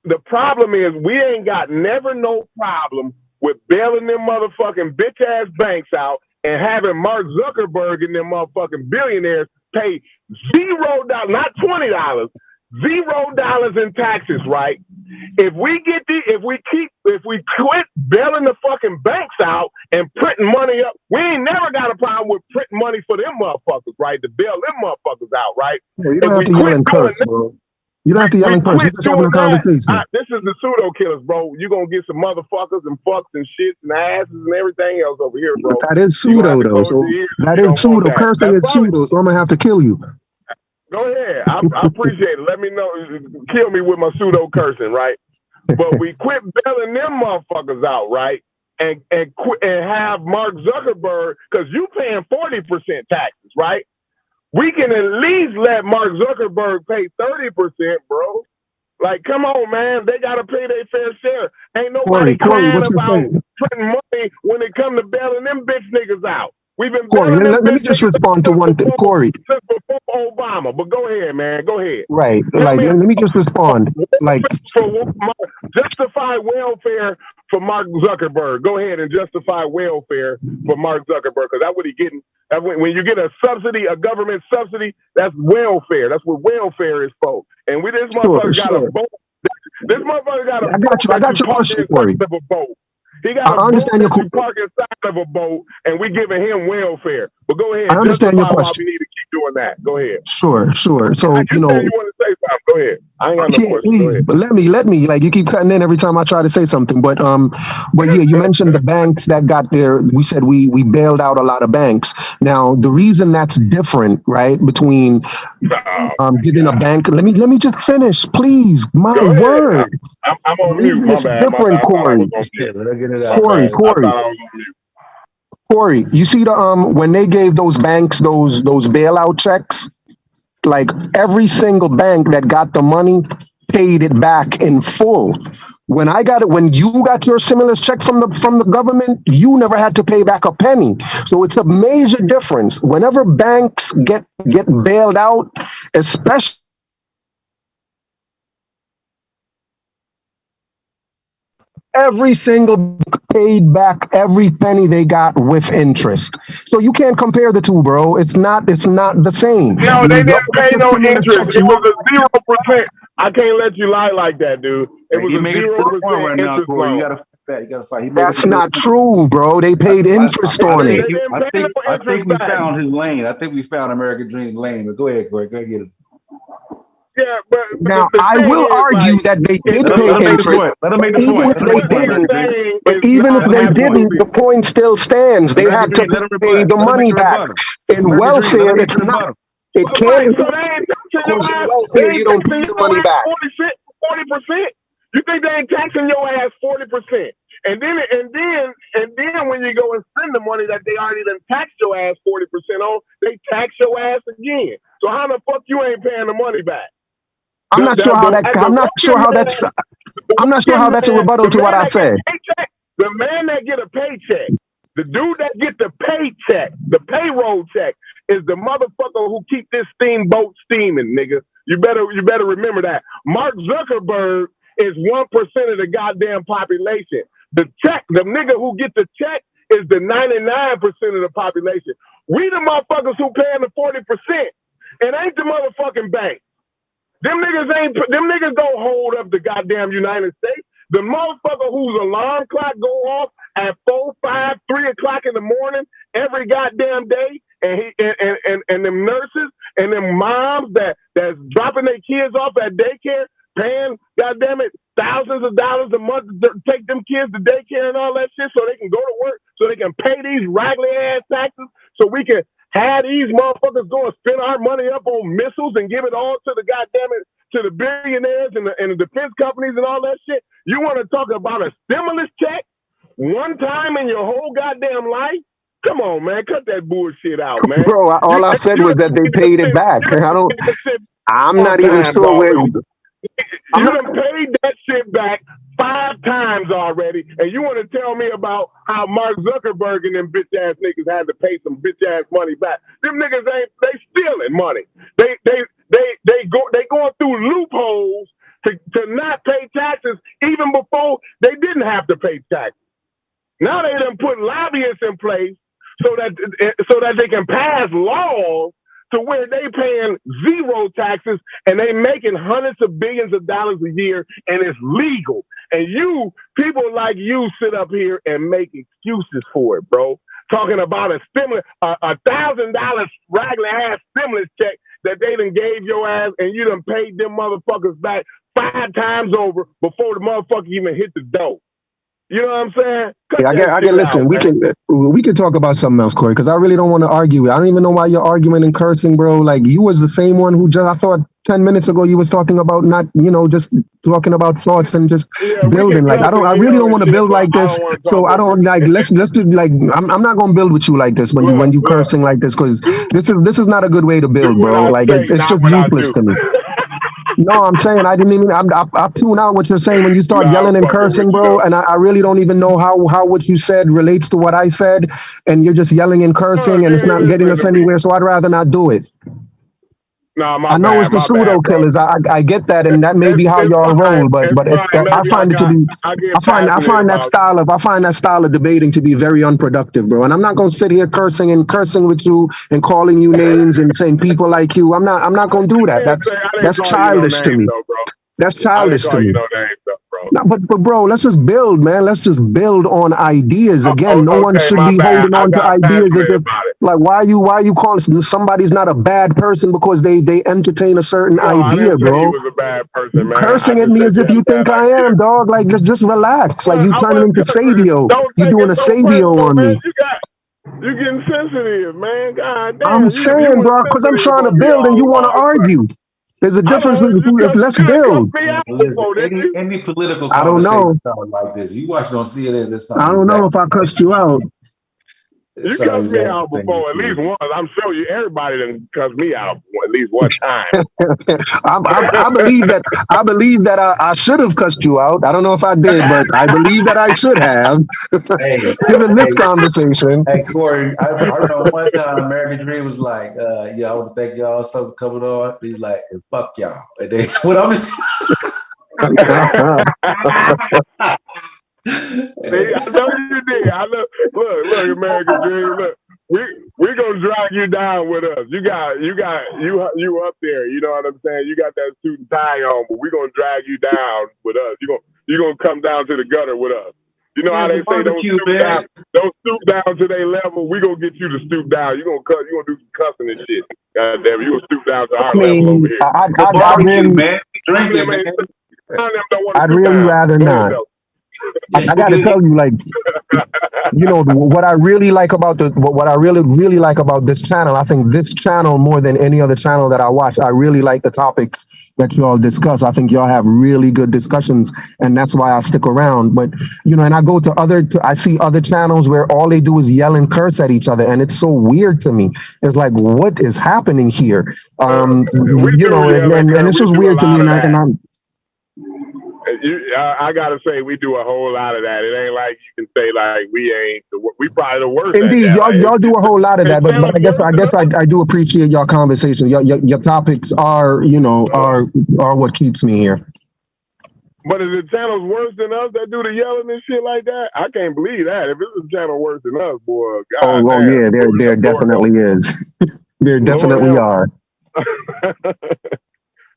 [SPEAKER 11] The problem is we ain't got no problem with bailing them motherfucking bitch ass banks out. And having Mark Zuckerberg and them motherfucking billionaires pay $0, not $20, $0 in taxes, right? If we quit bailing the fucking banks out and printing money up, we ain't never got a problem with printing money for them motherfuckers, right? To bail them motherfuckers out, right?
[SPEAKER 10] You don't have to yell and curse, bro. You don't have to yell and curse. We're just having a conversation.
[SPEAKER 11] This is the pseudo killers, bro. You're going to get some motherfuckers and fucks and shits and asses and everything else over here, bro.
[SPEAKER 10] That is pseudo, though. So that is pseudo. Cursing is pseudo, so I'm going to have to kill you.
[SPEAKER 11] Go ahead. I appreciate it. Let me know. Kill me with my pseudo cursing, right? But we quit bailing them motherfuckers out, right? And have Mark Zuckerberg, because you paying 40% taxes, right? We can at least let Mark Zuckerberg pay 30%, bro. Like, come on, man. They got to pay their fair share. Ain't nobody
[SPEAKER 10] Corey,
[SPEAKER 11] crying
[SPEAKER 10] what you
[SPEAKER 11] about
[SPEAKER 10] saying?
[SPEAKER 11] putting money when it come to bailing them bitch niggas out. We've been
[SPEAKER 10] Corey,
[SPEAKER 11] bailing them
[SPEAKER 10] let me
[SPEAKER 11] bitch
[SPEAKER 10] just
[SPEAKER 11] niggas
[SPEAKER 10] respond to one thing. Corey,
[SPEAKER 11] since before Obama. But go ahead, man. Go ahead.
[SPEAKER 10] right.
[SPEAKER 11] Tell
[SPEAKER 10] Like,
[SPEAKER 11] me
[SPEAKER 10] let me just respond. Like,
[SPEAKER 11] justify welfare for Mark Zuckerberg. Go ahead and justify welfare for Mark Zuckerberg, because that's what he's getting. When you get a subsidy, a government subsidy, that's welfare. That's what welfare is for. And this motherfucker got a boat. This motherfucker got a boat
[SPEAKER 10] I got
[SPEAKER 11] that you
[SPEAKER 10] your
[SPEAKER 11] park
[SPEAKER 10] question,
[SPEAKER 11] inside
[SPEAKER 10] Corey.
[SPEAKER 11] of a boat. He got
[SPEAKER 10] I
[SPEAKER 11] a boat
[SPEAKER 10] understand your
[SPEAKER 11] that you park inside of a boat, and we giving him welfare. But go ahead,
[SPEAKER 10] I understand your
[SPEAKER 11] justify why
[SPEAKER 10] question.
[SPEAKER 11] we need to keep doing that. Go ahead.
[SPEAKER 10] Sure. So,
[SPEAKER 11] You said you want to say something. Go ahead. I ain't got no
[SPEAKER 10] yeah,
[SPEAKER 11] question. Go
[SPEAKER 10] please,
[SPEAKER 11] ahead.
[SPEAKER 10] but let me. Like, you keep cutting in every time I try to say something. But yeah, you mentioned the banks that got there. We said we bailed out a lot of banks. Now, the reason that's different, right, between giving a bank. Let me just finish, please. My
[SPEAKER 11] Go ahead.
[SPEAKER 10] word.
[SPEAKER 11] I'm
[SPEAKER 10] The
[SPEAKER 11] on mute.
[SPEAKER 10] reason
[SPEAKER 11] My
[SPEAKER 10] it's
[SPEAKER 11] bad.
[SPEAKER 10] different,
[SPEAKER 11] I thought I was
[SPEAKER 10] Corey.
[SPEAKER 11] on mute.
[SPEAKER 9] Let her get it
[SPEAKER 11] My
[SPEAKER 9] out.
[SPEAKER 10] Corey,
[SPEAKER 11] bad. I thought I was on mute.
[SPEAKER 10] Corey, you see the when they gave those banks those bailout checks, like every single bank that got the money paid it back in full. When you got your stimulus check from the government, you never had to pay back a penny. So it's a major difference. Whenever banks get bailed out, especially every single paid back every penny they got with interest. So you can't compare the two, bro. It's not the same.
[SPEAKER 11] No,
[SPEAKER 10] You
[SPEAKER 11] they
[SPEAKER 10] don't
[SPEAKER 11] didn't
[SPEAKER 10] get
[SPEAKER 11] pay
[SPEAKER 10] your
[SPEAKER 11] no
[SPEAKER 10] stimulus
[SPEAKER 11] interest.
[SPEAKER 10] checks.
[SPEAKER 11] It was a 0%. I can't let you lie like that, dude. It was
[SPEAKER 9] He
[SPEAKER 11] a
[SPEAKER 9] making a good point
[SPEAKER 11] 0%
[SPEAKER 9] right now,
[SPEAKER 11] interest
[SPEAKER 9] Corey. You
[SPEAKER 11] loan.
[SPEAKER 9] gotta fight. You gotta fight. He making
[SPEAKER 10] That's
[SPEAKER 9] some good
[SPEAKER 10] not
[SPEAKER 9] points.
[SPEAKER 10] true, bro. They paid interest on
[SPEAKER 11] They
[SPEAKER 10] it.
[SPEAKER 11] didn't pay no
[SPEAKER 9] I
[SPEAKER 11] interest
[SPEAKER 9] think we
[SPEAKER 11] back.
[SPEAKER 9] found his lane. I think we found American Dream lane. But go ahead, Corey. Go ahead, get it.
[SPEAKER 11] Yeah, but
[SPEAKER 10] Now,
[SPEAKER 11] the
[SPEAKER 10] I
[SPEAKER 11] thing
[SPEAKER 10] will
[SPEAKER 11] is,
[SPEAKER 10] argue
[SPEAKER 11] like,
[SPEAKER 10] that they
[SPEAKER 11] it,
[SPEAKER 10] did
[SPEAKER 9] Let
[SPEAKER 10] pay
[SPEAKER 9] him make the
[SPEAKER 10] interest,
[SPEAKER 9] point. Let him make the
[SPEAKER 10] even
[SPEAKER 9] point.
[SPEAKER 10] if
[SPEAKER 9] Let him
[SPEAKER 10] they
[SPEAKER 9] make the point,
[SPEAKER 11] what
[SPEAKER 9] American
[SPEAKER 10] didn't.
[SPEAKER 9] Dream.
[SPEAKER 11] he's saying
[SPEAKER 10] But
[SPEAKER 11] is
[SPEAKER 10] even if
[SPEAKER 11] not
[SPEAKER 9] Let him
[SPEAKER 10] they
[SPEAKER 9] make the point.
[SPEAKER 10] didn't, the point still stands. They
[SPEAKER 9] American
[SPEAKER 10] had to
[SPEAKER 9] Dream, let him
[SPEAKER 10] pay
[SPEAKER 9] rebut.
[SPEAKER 10] the
[SPEAKER 9] Let him make
[SPEAKER 10] money
[SPEAKER 9] the
[SPEAKER 10] back.
[SPEAKER 9] rebuttal.
[SPEAKER 10] In
[SPEAKER 9] American Dream, let
[SPEAKER 10] welfare,
[SPEAKER 9] him make
[SPEAKER 10] it's
[SPEAKER 9] the
[SPEAKER 10] not.
[SPEAKER 9] rebuttal.
[SPEAKER 10] It
[SPEAKER 11] right.
[SPEAKER 10] can't
[SPEAKER 11] So
[SPEAKER 10] be
[SPEAKER 11] they ain't taxing your
[SPEAKER 10] because in
[SPEAKER 11] ass. They
[SPEAKER 10] welfare you
[SPEAKER 11] ain't
[SPEAKER 10] don't pay
[SPEAKER 11] taxing
[SPEAKER 10] the
[SPEAKER 11] your
[SPEAKER 10] money
[SPEAKER 11] ass
[SPEAKER 10] back.
[SPEAKER 11] 40%. You think they ain't taxing your ass 40%? And then when you go and spend the money that they already done taxed your ass 40% on, they tax your ass again. So how the fuck you ain't paying the money back?
[SPEAKER 10] I'm not sure how that's a rebuttal to what I said.
[SPEAKER 11] The man that get a paycheck, the dude that get the paycheck, the payroll check, is the motherfucker who keep this steamboat steaming, nigga. You better remember that. Mark Zuckerberg is 1% of the goddamn population. The nigga who get the check is the 99% of the population. We the motherfuckers who paying the 40%. It ain't the motherfucking bank. Them niggas don't hold up the goddamn United States. The motherfucker whose alarm clock go off at 4, 5, 3 o'clock in the morning every goddamn day, and them nurses and them moms that's dropping their kids off at daycare, paying goddamn it thousands of dollars a month to take them kids to daycare and all that shit, so they can go to work, so they can pay these raggedy ass taxes, so we can have these motherfuckers go and spend our money up on missiles and give it all to the goddamn it to the billionaires and the defense companies and all that shit. You want to talk about a stimulus check one time in your whole goddamn life? Come on, man, cut that bullshit out, man.
[SPEAKER 10] Bro, all I said was that they paid it back. I'm not even sure where.
[SPEAKER 11] You done paid that shit back 5 times already, and you want to tell me about how Mark Zuckerberg and them bitch ass niggas had to pay some bitch ass money back? Them niggas they stealing money. They going through loopholes to not pay taxes even before they didn't have to pay taxes. Now they done put lobbyists in place so that they can pass laws to where they paying zero taxes and they making hundreds of billions of dollars a year, and it's legal. And people like you sit up here and make excuses for it, bro. Talking about a stimulus, $1,000 regular ass stimulus check that they done gave your ass, and you done paid them motherfuckers back 5 times over before the motherfucker even hit the door. You know what I'm saying? Cut
[SPEAKER 10] Yeah, I
[SPEAKER 11] that
[SPEAKER 10] get.
[SPEAKER 11] shit out,
[SPEAKER 10] Listen,
[SPEAKER 11] man.
[SPEAKER 10] we can talk about something else, Corey, because I really don't want to argue. I don't even know why you're arguing and cursing, bro. Like you was the same one who just I thought 10 minutes ago you was talking about not, just talking about thoughts and just
[SPEAKER 11] Yeah, we
[SPEAKER 10] building.
[SPEAKER 11] can
[SPEAKER 10] Like
[SPEAKER 11] cuss
[SPEAKER 10] I
[SPEAKER 11] and
[SPEAKER 10] really
[SPEAKER 11] yell
[SPEAKER 10] don't
[SPEAKER 11] and
[SPEAKER 10] want to
[SPEAKER 11] shit,
[SPEAKER 10] build
[SPEAKER 11] but
[SPEAKER 10] like
[SPEAKER 11] I
[SPEAKER 10] this.
[SPEAKER 11] don't want to
[SPEAKER 10] So
[SPEAKER 11] talk
[SPEAKER 10] I
[SPEAKER 11] over
[SPEAKER 10] don't like
[SPEAKER 11] it.
[SPEAKER 10] let's do like I'm not gonna build with you like this when you
[SPEAKER 11] Look,
[SPEAKER 10] cursing like this because
[SPEAKER 11] do
[SPEAKER 10] this is not a good way to
[SPEAKER 11] do
[SPEAKER 10] build,
[SPEAKER 11] what
[SPEAKER 10] bro.
[SPEAKER 11] I
[SPEAKER 10] Like
[SPEAKER 11] say,
[SPEAKER 10] it's
[SPEAKER 11] not
[SPEAKER 10] just
[SPEAKER 11] what I
[SPEAKER 10] useless
[SPEAKER 11] do.
[SPEAKER 10] to me. No, I'm saying I didn't even. I tune out what you're saying when you start
[SPEAKER 11] Nah, I'm
[SPEAKER 10] yelling and
[SPEAKER 11] fucking with
[SPEAKER 10] cursing,
[SPEAKER 11] you
[SPEAKER 10] bro.
[SPEAKER 11] though.
[SPEAKER 10] And I really don't even know how what you said relates to what I said, and you're just yelling and cursing, and it's not getting us
[SPEAKER 11] Listen,
[SPEAKER 10] anywhere. So I'd rather not do it.
[SPEAKER 11] nah,
[SPEAKER 10] I know it's the
[SPEAKER 11] my bad,
[SPEAKER 10] pseudo
[SPEAKER 11] bro.
[SPEAKER 10] killers. I get that, and that may be how
[SPEAKER 11] It's
[SPEAKER 10] y'all
[SPEAKER 11] fine.
[SPEAKER 10] roll. But
[SPEAKER 11] It's fine.
[SPEAKER 10] I
[SPEAKER 11] Maybe
[SPEAKER 10] find it to be.
[SPEAKER 11] I get
[SPEAKER 10] I
[SPEAKER 11] passionate
[SPEAKER 10] find
[SPEAKER 11] about.
[SPEAKER 10] that style of debating to be very unproductive, bro. And I'm not gonna sit here cursing with you and calling you names and saying people like you. I'm not gonna do that.
[SPEAKER 11] I didn't
[SPEAKER 10] That's
[SPEAKER 11] call you no
[SPEAKER 10] childish to
[SPEAKER 11] names
[SPEAKER 10] me.
[SPEAKER 11] though, bro.
[SPEAKER 10] That's
[SPEAKER 11] I didn't
[SPEAKER 10] childish to
[SPEAKER 11] call you
[SPEAKER 10] me.
[SPEAKER 11] no names though, bro.
[SPEAKER 10] No, but bro, let's just build, man. Let's just build on ideas. Again, no one
[SPEAKER 11] Okay,
[SPEAKER 10] should
[SPEAKER 11] my
[SPEAKER 10] be
[SPEAKER 11] bad.
[SPEAKER 10] holding
[SPEAKER 11] I
[SPEAKER 10] on to
[SPEAKER 11] got
[SPEAKER 10] ideas as
[SPEAKER 11] passionate
[SPEAKER 10] if
[SPEAKER 11] about it.
[SPEAKER 10] like why you calling somebody's not a bad person because they entertain a certain
[SPEAKER 11] No, I
[SPEAKER 10] idea,
[SPEAKER 11] didn't say you
[SPEAKER 10] bro.
[SPEAKER 11] was a bad person,
[SPEAKER 10] You
[SPEAKER 11] man. I
[SPEAKER 10] cursing at
[SPEAKER 11] just
[SPEAKER 10] me
[SPEAKER 11] said
[SPEAKER 10] as
[SPEAKER 11] you
[SPEAKER 10] if
[SPEAKER 11] had
[SPEAKER 10] you
[SPEAKER 11] a bad
[SPEAKER 10] think I
[SPEAKER 11] idea.
[SPEAKER 10] am, dog. Like just relax. Like you
[SPEAKER 11] I
[SPEAKER 10] turning
[SPEAKER 11] wasn't
[SPEAKER 10] into
[SPEAKER 11] cussing.
[SPEAKER 10] Sabio.
[SPEAKER 11] Don't
[SPEAKER 10] You
[SPEAKER 11] take
[SPEAKER 10] doing
[SPEAKER 11] it
[SPEAKER 10] a
[SPEAKER 11] so
[SPEAKER 10] Sabio
[SPEAKER 11] personal,
[SPEAKER 10] on
[SPEAKER 11] man.
[SPEAKER 10] me.
[SPEAKER 11] You getting sensitive, man. God
[SPEAKER 10] I'm
[SPEAKER 11] damn, you
[SPEAKER 10] saying,
[SPEAKER 11] went
[SPEAKER 10] bro, because I'm
[SPEAKER 11] sensitive
[SPEAKER 10] trying to
[SPEAKER 11] on me
[SPEAKER 10] build and you want
[SPEAKER 11] all
[SPEAKER 10] to
[SPEAKER 11] of a sudden.
[SPEAKER 10] argue. There's a
[SPEAKER 11] I
[SPEAKER 10] difference
[SPEAKER 11] don't.
[SPEAKER 10] between let's
[SPEAKER 11] You done cussed
[SPEAKER 10] build.
[SPEAKER 11] me out
[SPEAKER 9] Listen,
[SPEAKER 11] before, didn't you?
[SPEAKER 9] any political
[SPEAKER 10] I don't
[SPEAKER 9] conversation
[SPEAKER 10] know.
[SPEAKER 9] sound like this. You watch it on CNN, it
[SPEAKER 10] I
[SPEAKER 9] sounds
[SPEAKER 10] don't know if
[SPEAKER 9] exactly
[SPEAKER 10] I cussed you out.
[SPEAKER 9] it
[SPEAKER 11] You
[SPEAKER 9] sounds
[SPEAKER 11] cussed me
[SPEAKER 9] exactly
[SPEAKER 11] out
[SPEAKER 9] the same.
[SPEAKER 11] before, at least once. I'm sure you. Everybody done cussed me out at least one time.
[SPEAKER 10] I believe that I should have cussed you out. I don't know if I did, but I believe that I should have.
[SPEAKER 9] Hey,
[SPEAKER 10] Given this conversation.
[SPEAKER 9] hey, Corey, I remember one time American Dream was like, yeah, I want to thank y'all so coming on. He's like, fuck y'all. And then what I'm
[SPEAKER 11] See, I know you did. I know. Look, American Dream. Look, we're gonna drag you down with us. You up there. You know what I'm saying? You got that suit and tie on, but we're gonna drag you down with us. You gonna come down to the gutter with us. You know how they say don't stoop down to their level. We gonna get you to stoop down. You gonna do some cussing and shit. God damn, you gonna stoop down to our
[SPEAKER 10] I
[SPEAKER 11] level over
[SPEAKER 10] mean,
[SPEAKER 11] here.
[SPEAKER 10] I'd really,
[SPEAKER 11] Some of them don't want to
[SPEAKER 10] I'd
[SPEAKER 11] stoop
[SPEAKER 10] really
[SPEAKER 11] down.
[SPEAKER 10] rather
[SPEAKER 11] Go ahead,
[SPEAKER 10] not.
[SPEAKER 11] though.
[SPEAKER 10] I got to tell you, like, what I really like about what I really like about this channel. I think this channel more than any other channel that I watch. I really like the topics that y'all discuss. I think y'all have really good discussions, and that's why I stick around. But and I go to I see other channels where all they do is yell and curse at each other, and it's so weird to me. It's like, what is happening here? And it's just weird to me, and I'm.
[SPEAKER 11] I gotta say, we do a whole lot of that. It ain't like you can say like we ain't. We probably the worst
[SPEAKER 10] Indeed,
[SPEAKER 11] at that.
[SPEAKER 10] y'all
[SPEAKER 11] Like,
[SPEAKER 10] do a whole lot of that, but I guess I do appreciate your conversation. Your topics are are what keeps me here.
[SPEAKER 11] But is the channels worse than us that do the yelling and shit like that? I can't believe that. If it's a channel worse than us, boy, God
[SPEAKER 10] Oh
[SPEAKER 11] damn.
[SPEAKER 10] yeah, there definitely is. There definitely are.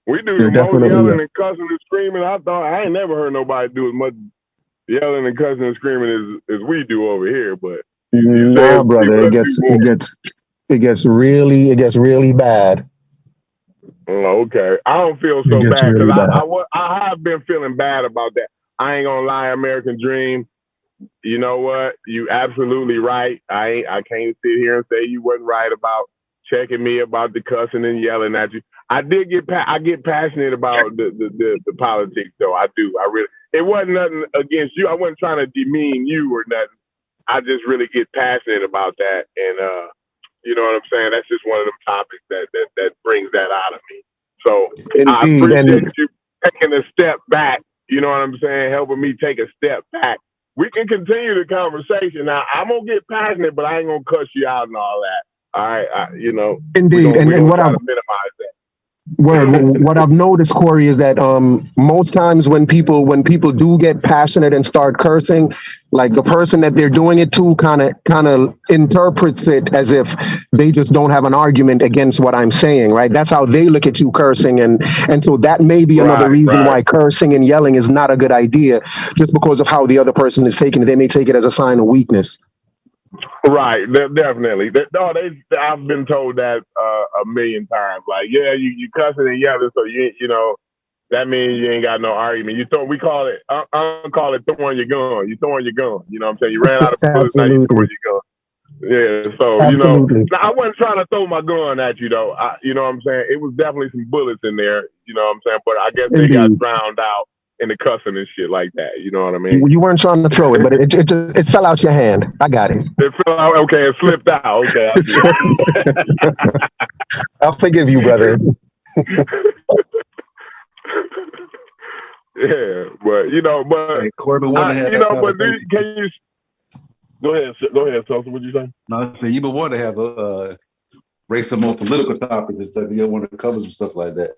[SPEAKER 11] We do
[SPEAKER 10] There
[SPEAKER 11] the most
[SPEAKER 10] definitely
[SPEAKER 11] yelling
[SPEAKER 10] are.
[SPEAKER 11] and cussing and screaming. I ain't never heard nobody do as much yelling and cussing and screaming as we do over here. But you say
[SPEAKER 10] Nah, brother, it gets really bad.
[SPEAKER 11] Oh, okay. I don't feel so bad
[SPEAKER 10] really
[SPEAKER 11] because
[SPEAKER 10] bad.
[SPEAKER 11] I have been feeling bad about that. I ain't gonna lie, American Dream. You know what? You absolutely right. I can't sit here and say you wasn't right about checking me about the cussing and yelling at you. I get passionate about the politics though. I do. I really. It wasn't nothing against you. I wasn't trying to demean you or nothing. I just really get passionate about that, and you know what I'm saying. That's just one of them topics that brings that out of me. So I
[SPEAKER 10] Indeed,
[SPEAKER 11] appreciate you taking a step back. You know what I'm saying? Helping me take a step back. We can continue the conversation. Now I'm gonna get passionate, but I ain't gonna cuss you out and all that. All right,
[SPEAKER 10] Indeed,
[SPEAKER 11] and what try to minimize that.
[SPEAKER 10] What I've noticed, Corey, is that most times when people do get passionate and start cursing, like the person that they're doing it to kind of interprets it as if they just don't have an argument against what I'm saying, right? That's how they look at you cursing, and so that may be another reason why cursing and yelling is not a good idea, just because of how the other person is taking it. They may take it as a sign of weakness.
[SPEAKER 11] Right, definitely. I've been told that a million times. Like, yeah, you cussing and yelling, so you know, that means you ain't got no argument. We call it throwing your gun. You throwing your gun. You know what I'm saying? You ran out of bullets, now you throwing your gun. Yeah, so
[SPEAKER 10] Absolutely.
[SPEAKER 11] now I wasn't trying to throw my gun at you though. You know what I'm saying? It was definitely some bullets in there. You know what I'm saying? But I guess they got drowned out in the cussing and shit like that. You know what I mean?
[SPEAKER 10] You weren't trying to throw it, but it fell out your hand. I got it.
[SPEAKER 11] It fell out. Okay, it slipped out. Okay,
[SPEAKER 10] I'll forgive you, brother.
[SPEAKER 11] Yeah, but
[SPEAKER 9] Hey, Corbin,
[SPEAKER 11] can you go ahead, Tulsa? What you say?
[SPEAKER 9] No, I said you would want to have raise some more political topics and stuff. You don't want to cover some stuff like that.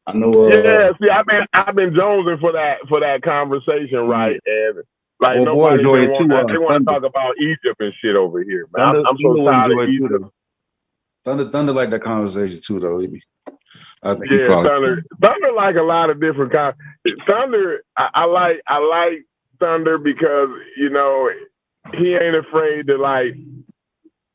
[SPEAKER 9] I know.
[SPEAKER 11] See, I've been jonesing for that conversation, right? And like nobody they want to talk about Egypt and shit over here, man. I'm so tired of Egypt.
[SPEAKER 9] Thunder like that conversation too, though. I think
[SPEAKER 11] Thunder like a lot of different kinds. Thunder, I like Thunder because he ain't afraid to like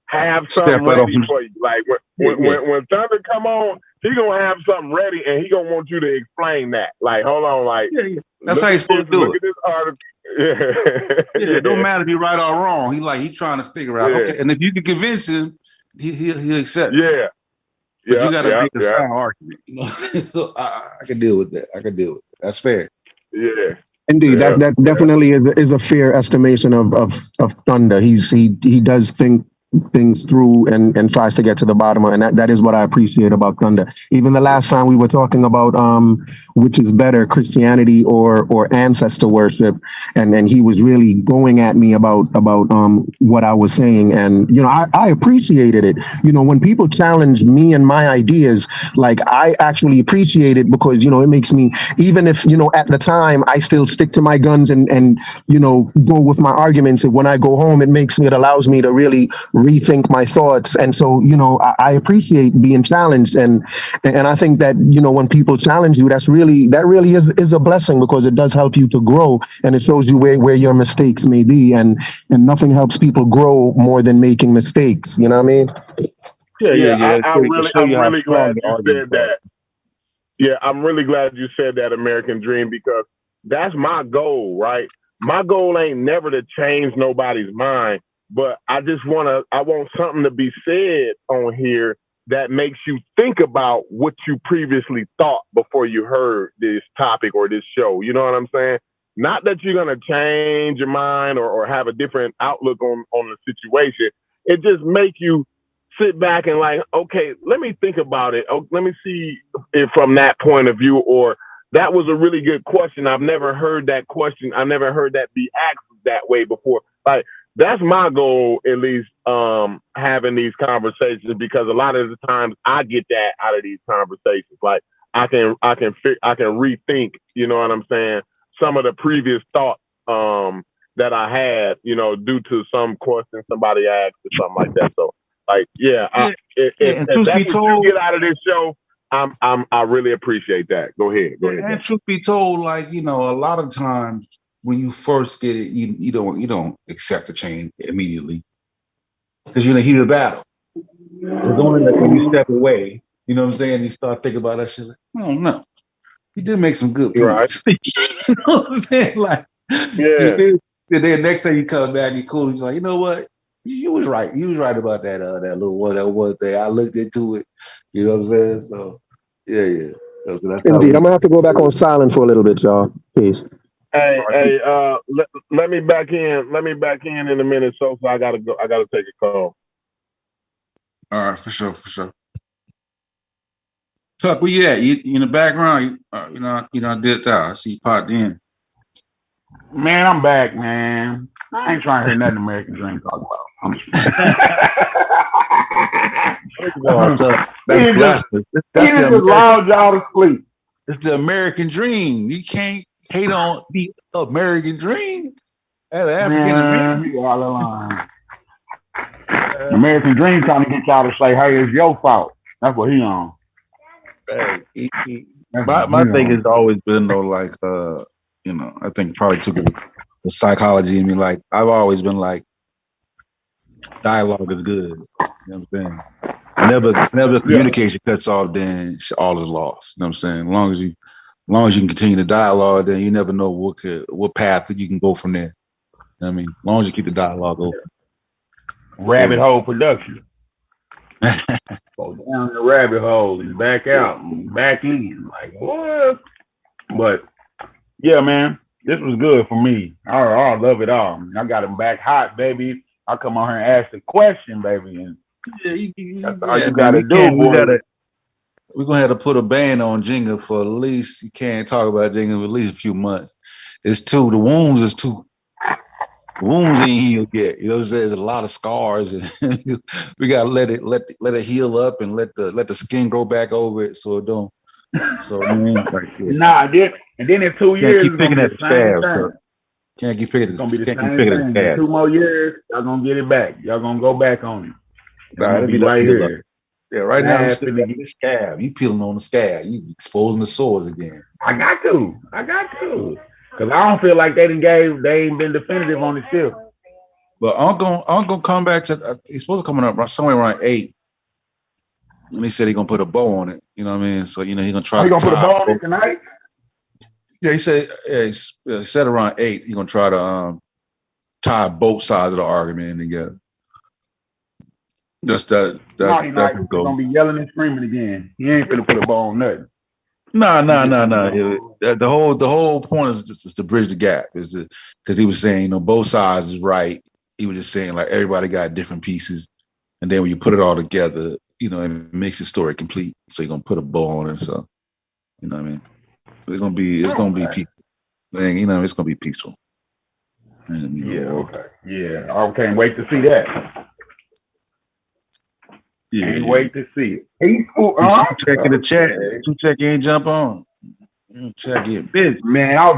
[SPEAKER 11] have something ready for you. Like when Thunder come on, he gonna have something ready and he gonna want you to explain that. Like, hold on, like
[SPEAKER 9] that's how he's supposed to do it.
[SPEAKER 11] Look at this article.
[SPEAKER 9] It don't matter if you're right or wrong. He trying to figure out. Okay, and if you can convince him, he'll accept.
[SPEAKER 11] Yeah.
[SPEAKER 9] But you got to make a sound argument. So I can deal with that. That's fair.
[SPEAKER 11] Yeah.
[SPEAKER 10] Indeed, that definitely is a fair estimation of Thunder. He does think things through and tries to get to the bottom of it, and that is what I appreciate about Thunder. Even the last time we were talking about which is better, Christianity or ancestor worship, and he was really going at me about what I was saying, and I appreciated it. When people challenge me and my ideas, like I actually appreciate it because it makes me, even if at the time I still stick to my guns and go with my arguments. When I go home, it allows me to really rethink my thoughts. And so, I appreciate being challenged. And I think that, when people challenge you, that really is a blessing because it does help you to grow and it shows you where your mistakes may be. And nothing helps people grow more than making mistakes. You know what I mean?
[SPEAKER 11] Yeah. I'm really glad you said that. Yeah, I'm really glad you said that, American Dream, because that's my goal, right? My goal ain't never to change nobody's mind. But I want something to be said on here that makes you think about what you previously thought before you heard this topic or this show. You know what I'm saying? Not that you're going to change your mind or have a different outlook on the situation. It just make you sit back and like, okay, let me think about it. Oh, let me see it from that point of view. Or that was a really good question. I've never heard that question. I never heard that be asked that way before. Like, that's my goal, at least, having these conversations, because a lot of the times I get that out of these conversations. Like I can rethink, you know what I'm saying, some of the previous thoughts that I had, due to some question somebody asked or something like that. So, like, if that's what you get out of this show, I really appreciate that. Go ahead.
[SPEAKER 9] And truth be told, like, a lot of times when you first get it, you don't accept the change immediately because you're in the heat of battle. It's only like when you step away, you know what I'm saying, you start thinking about that shit. Like, I don't know. He did make some good points. Right. You know what I'm saying? Like, then next time you come back, you're cool. You're like, you know what? You was right. You was right about that little one thing. I looked into it. You know what I'm saying? So, yeah.
[SPEAKER 10] Indeed, I'm gonna have to go back on silent for a little bit, y'all. Peace.
[SPEAKER 11] Hey, let me back in. Let me back in a minute, so I gotta go. I gotta take a call.
[SPEAKER 9] All right, for sure. Tuck, where you at? You in the background? I did that. I see you popped in.
[SPEAKER 13] Man, I'm back, man. I ain't trying to hear nothing American Dream talk about.
[SPEAKER 9] That's blasphemous. That's
[SPEAKER 13] just allowed y'all to sleep.
[SPEAKER 9] It's the American Dream. You can't hate on the American Dream. As African American.
[SPEAKER 13] All the line. American Dream trying to get y'all to say, "Hey, it's your fault." That's what he on.
[SPEAKER 9] Hey, my thing has always been though, like, I think probably took the psychology in me. Like, I've always been like, dialogue is good. You know what I'm saying? Whenever communication cuts off, then all is lost. You know what I'm saying? As long as you long as you can continue the dialogue, then you never know what path that you can go from there. I mean, as long as you keep the dialogue open.
[SPEAKER 13] Rabbit hole production. Go down the rabbit hole and back out and back in. Like what? But yeah, man, this was good for me. I love it all. I got him back hot, baby. I come on here and ask the question, baby, and that's all you gotta do, boy.
[SPEAKER 9] We're gonna have to put a ban on Jenga for at least, you can't talk about Jenga for at least a few months. The wounds ain't healed yet. You know what I'm saying? There's a lot of scars, and we gotta let it heal up and let the skin grow back over it so it don't. So
[SPEAKER 13] nah, and then in 2 years,
[SPEAKER 9] keep picking at the scab. Can't keep picking.
[SPEAKER 13] It's gonna be the same thing. In 2 more years, y'all gonna get it back. Y'all gonna go back on it.
[SPEAKER 9] It'll be right here. Yeah, right now I'm still getting the scab. You peeling on the scab. You exposing the sores again.
[SPEAKER 13] I got to. Cause I don't feel like they ain't been definitive on the ship.
[SPEAKER 9] But Uncle come back to. He's supposed to come up somewhere around 8, and he said he's gonna put a bow on it. You know what I mean? So he's gonna try.
[SPEAKER 13] He gonna put a bow on it tonight?
[SPEAKER 9] Yeah, he said. Yeah, he said around 8. He's gonna try to tie both sides of the argument together. Just that.
[SPEAKER 13] He's gonna be yelling and screaming again. He ain't gonna put a bow on nothing.
[SPEAKER 9] No. The whole point is just to bridge the gap. Because he was saying, both sides is right. He was just saying like everybody got different pieces, and then when you put it all together, it makes the story complete. So you're gonna put a bow on it. So you know what I mean? It's gonna be peaceful. It's gonna be peaceful. And,
[SPEAKER 13] okay. Yeah, I can't wait to see that.
[SPEAKER 9] Yeah.
[SPEAKER 13] Can't wait to see it. Peaceful.
[SPEAKER 9] Checking the chat. Check ain't jump on. Check it,
[SPEAKER 13] bitch. Man, I was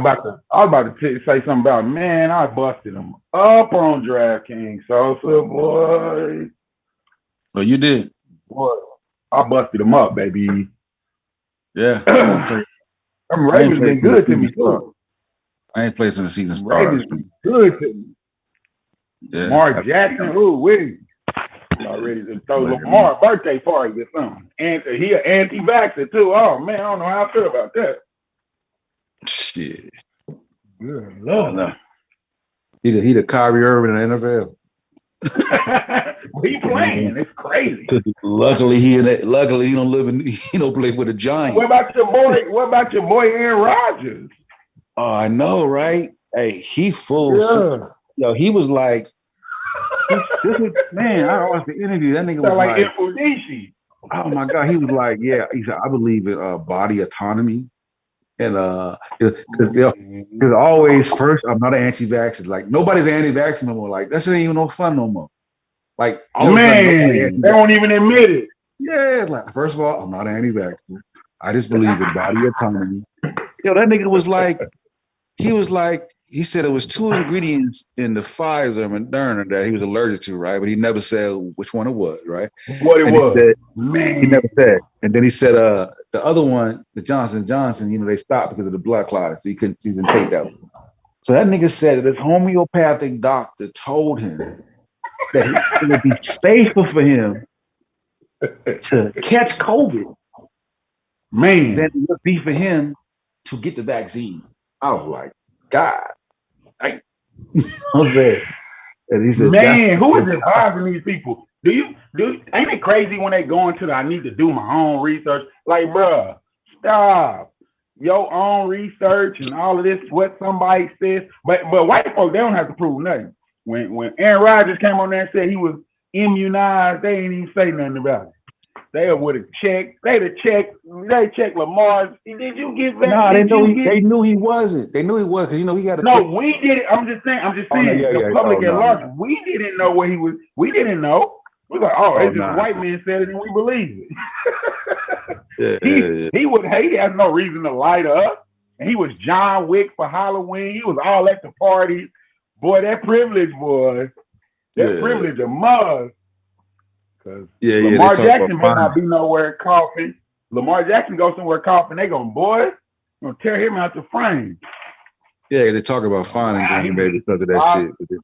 [SPEAKER 13] about to say something about man. I busted him up on DraftKings. Sosa, boy.
[SPEAKER 9] Oh, you did?
[SPEAKER 13] Boy, I busted him up, baby.
[SPEAKER 9] Yeah.
[SPEAKER 13] Them Ravens been good to me too.
[SPEAKER 9] I ain't played since the season started.
[SPEAKER 13] Ravens been good to me.
[SPEAKER 9] Yeah.
[SPEAKER 13] Mark Jackson, wait. Y'all ready to throw Lamar birthday party or something? And he an anti-vaxxer too. Oh man, I don't know how I feel about that.
[SPEAKER 9] Shit.
[SPEAKER 13] Good Lord.
[SPEAKER 9] He the Kyrie Irving in the NFL.
[SPEAKER 13] He playing. It's crazy.
[SPEAKER 9] Luckily he don't live in he don't play with the Giants.
[SPEAKER 13] What about your boy Aaron Rodgers?
[SPEAKER 9] Oh, I know, right? Hey, he full.
[SPEAKER 13] Yeah.
[SPEAKER 9] Yo, he was like, man, I watched the interview. That nigga was like
[SPEAKER 13] Infodici.
[SPEAKER 9] Oh my God. He was like, yeah, he said, I believe in body autonomy. And because always first, I'm not an anti-vaxxer. Like nobody's anti-vaxxer no more. Like that shit ain't even no fun no more. Like
[SPEAKER 13] man, they don't even admit it.
[SPEAKER 9] Yeah, like first of all, I'm not an anti-vaxxer. I just believe in body autonomy. Yo, that nigga was like, he said it was 2 ingredients in the Pfizer and Moderna that he was allergic to, right? But he never said which one it was, right?
[SPEAKER 13] What it was.
[SPEAKER 9] He never said. And then he said the other one, the Johnson & Johnson, they stopped because of the blood clotting, so he couldn't even take that one. So that nigga said that his homeopathic doctor told him that it would be safer for him to catch COVID,
[SPEAKER 13] man,
[SPEAKER 9] than it would be for him to get the vaccine. I was like, God. And he said,
[SPEAKER 13] man, who is advising these people? Ain't it crazy when they go into I need to do my own research? Like, bruh, stop. Your own research and all of this, what somebody says. But white folks, they don't have to prove nothing. When Aaron Rodgers came on there and said he was immunized, they ain't even say nothing about it. They would have checked. They checked Lamar. Did you get vaccinated?
[SPEAKER 9] No, they knew he wasn't. They knew he was because he got to.
[SPEAKER 13] No, we did it. I'm just saying. The public at large, we didn't know what he was. We didn't know. We like, it's just a white man said it, and we believe it. He would. He has no reason to lie to us. And he was John Wick for Halloween. He was all at the parties. Boy, that privilege, boy. That privilege of mud. Lamar Jackson may not be nowhere coughing. Lamar Jackson goes somewhere coughing. They going, boy, gonna tear him out the frame.
[SPEAKER 9] Yeah, they talk about finding Green Bay because of that shit.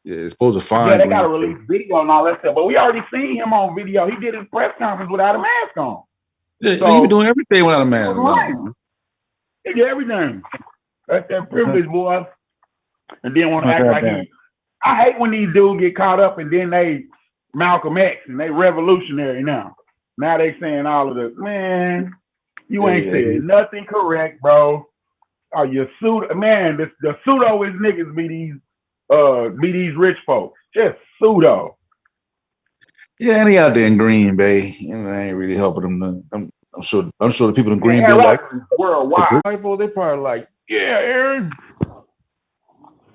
[SPEAKER 9] Yeah, it's supposed to find.
[SPEAKER 13] Yeah, they got to release video and all that stuff. But we already seen him on video. He did his press conference without a mask on.
[SPEAKER 9] Yeah, so, he was doing everything without a mask on.
[SPEAKER 13] He get everything. That's that privilege, boy. And then want to act like he. I hate when these dudes get caught up and then they Malcolm X and they revolutionary now. Now they saying all of this. Man, you ain't said nothing correct, bro. Are you pseudo? Man, the pseudo is niggas be these rich folks. Just pseudo.
[SPEAKER 9] Yeah, and he out there in Green Bay. You know, I ain't really helping them none. I'm sure the people in Green Bay like
[SPEAKER 13] worldwide.
[SPEAKER 9] They probably like, yeah, Aaron.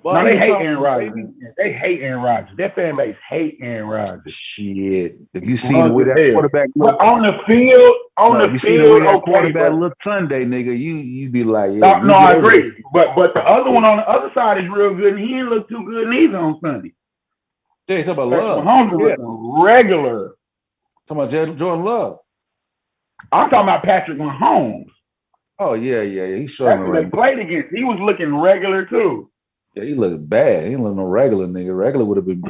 [SPEAKER 13] No, they hate Aaron Rodgers. They hate Aaron Rodgers. That fan base hate Aaron Rodgers.
[SPEAKER 9] Shit. If you see the way that quarterback
[SPEAKER 13] look on the field, okay,
[SPEAKER 9] quarterback look Sunday, nigga, you be like,
[SPEAKER 13] yeah. No, I agree. But the other one on the other side is real good, and he didn't look too good neither on Sunday.
[SPEAKER 9] Yeah, you talking about Love.
[SPEAKER 13] Mahomes was regular.
[SPEAKER 9] Talking about Jordan Love.
[SPEAKER 13] I'm talking about Patrick Mahomes.
[SPEAKER 9] Oh yeah. He's showing
[SPEAKER 13] That's who they played against. He was looking regular too.
[SPEAKER 9] Yeah, he looked bad. He didn't look no regular nigga. Regular would have been.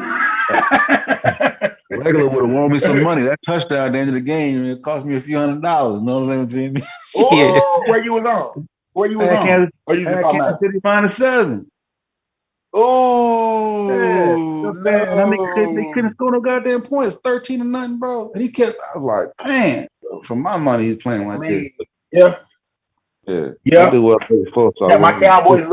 [SPEAKER 9] Regular would have won me some money. That touchdown at the end of the game, it cost me a few $100. You know what I'm saying?
[SPEAKER 13] Oh, where you was on? Where you was on?
[SPEAKER 9] Kansas City -7.
[SPEAKER 13] Oh,
[SPEAKER 9] man. I mean, they couldn't score no goddamn points. 13-0, bro. And he kept. I was like, man, for my money, he's playing like this.
[SPEAKER 13] Yeah.
[SPEAKER 9] I do well for
[SPEAKER 13] my Cowboys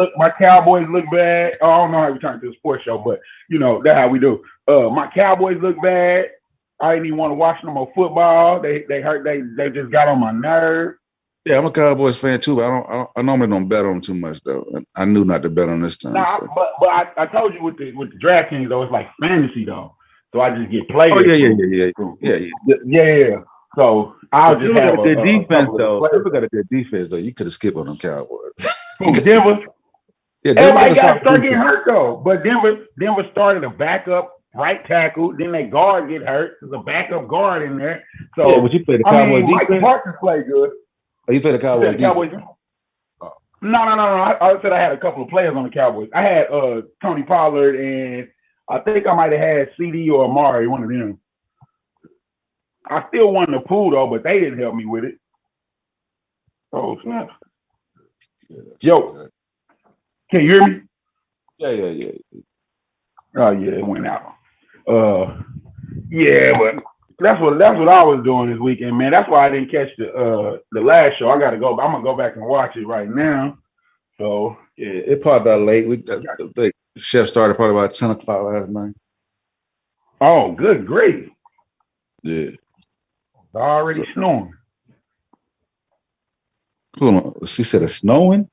[SPEAKER 13] look bad. Oh, I don't know how we turn to a sports show, but you know that's how we do. My Cowboys look bad. I didn't even want to watch no more football. They hurt. They just got on my nerve.
[SPEAKER 9] Yeah, I'm a Cowboys fan too, but I normally don't bet on them too much though. I knew not to bet on this time.
[SPEAKER 13] Nah,
[SPEAKER 9] so.
[SPEAKER 13] but I told you with the DraftKings though, it's like fantasy though. So I just get players.
[SPEAKER 9] Oh
[SPEAKER 13] yeah. So I'll just have
[SPEAKER 9] a good defense though. If we got a good defense though, you could have skipped on them Cowboys.
[SPEAKER 13] Denver.
[SPEAKER 9] Yeah,
[SPEAKER 13] everybody got to start getting hurt though. But Denver started a backup right tackle. Then they guard get hurt. There's a backup guard in there. So
[SPEAKER 9] yeah, but you play the Cowboys defense.
[SPEAKER 13] Mike Parsons play good.
[SPEAKER 9] Oh, you play the Cowboys defense.
[SPEAKER 13] No. I said I had a couple of players on the Cowboys. I had Tony Pollard and I think I might have had CD or Amari, one of them. I still won the pool though, but they didn't help me with it. Oh snap! Yo, can you hear me?
[SPEAKER 9] Yeah.
[SPEAKER 13] Oh yeah, it went out. Yeah, but that's what I was doing this weekend, man. That's why I didn't catch the last show. I got to go. I'm gonna go back and watch it right now. So
[SPEAKER 9] yeah, it probably about late. The chef started probably about 10 o'clock last night.
[SPEAKER 13] Oh, good grief!
[SPEAKER 9] Yeah.
[SPEAKER 13] Already snoring.
[SPEAKER 9] Hold on. She said it's snowing?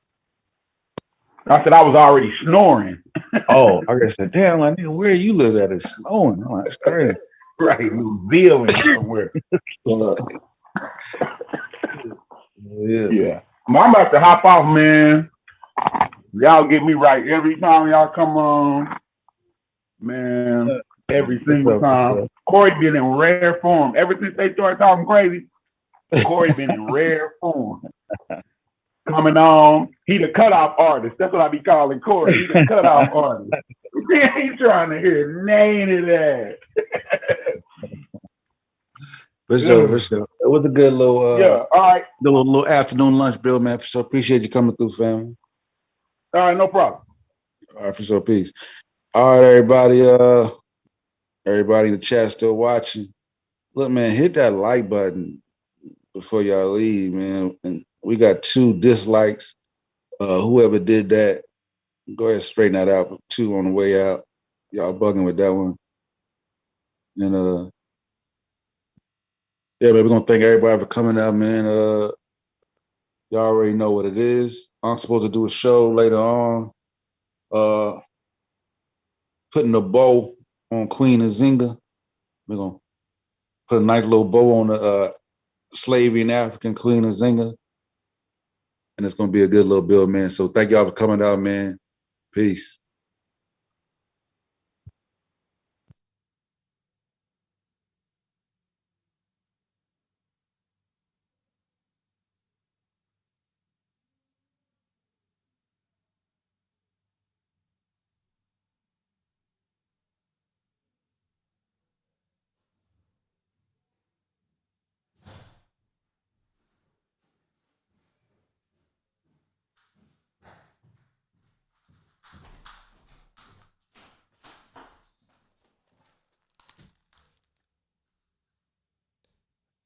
[SPEAKER 13] I said I was already snoring.
[SPEAKER 9] Oh, I guess that damn like nigga, where you live at is snowing. Oh, that's crazy.
[SPEAKER 13] Right, New Zealand somewhere. Yeah. I'm about to hop off, man. Y'all get me right every time y'all come on. Man. Every single time. Corey been in rare form. Ever since they started talking crazy, Corey been in rare form. Coming on. He the cutoff artist. That's what I be calling Corey. He the cutoff artist. He's trying to hear name of that.
[SPEAKER 9] For sure. It was a good little
[SPEAKER 13] all right.
[SPEAKER 9] Little afternoon lunch, Bill, man. For sure. Appreciate you coming through, family.
[SPEAKER 13] All right, no problem.
[SPEAKER 9] All right, for sure. Peace. All right, everybody. Everybody in the chat still watching. Look, man, hit that like button before y'all leave, man. And we got 2 dislikes. Whoever did that, go ahead and straighten that out. 2 on the way out. Y'all bugging with that one. And yeah, man, we're gonna thank everybody for coming out, man. Y'all already know what it is. I'm supposed to do a show later on. Putting a bow on Queen Nzinga. We're gonna put a nice little bow on the slavery in African Queen Nzinga. And it's gonna be a good little build, man. So thank y'all for coming out, man. Peace.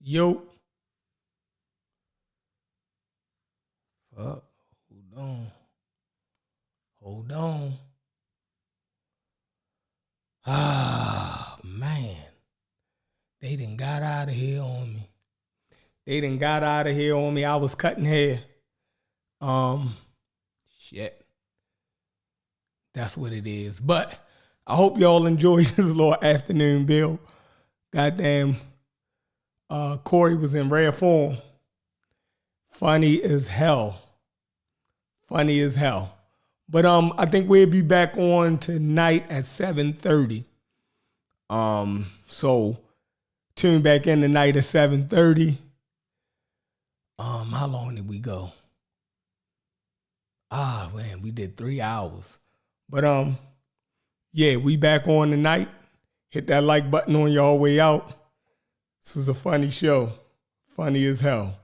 [SPEAKER 1] Yo. Fuck. Hold on. Ah, man. They done got out of here on me. I was cutting hair. Shit. That's what it is. But I hope y'all enjoyed this little afternoon bill. Goddamn. Corey was in rare form. Funny as hell. But I think we'll be back on tonight at 7:30. So tune back in tonight at 7:30. How long did we go? Man, we did 3 hours. But yeah, we back on tonight. Hit that like button on your way out. This is a funny show. Funny as hell.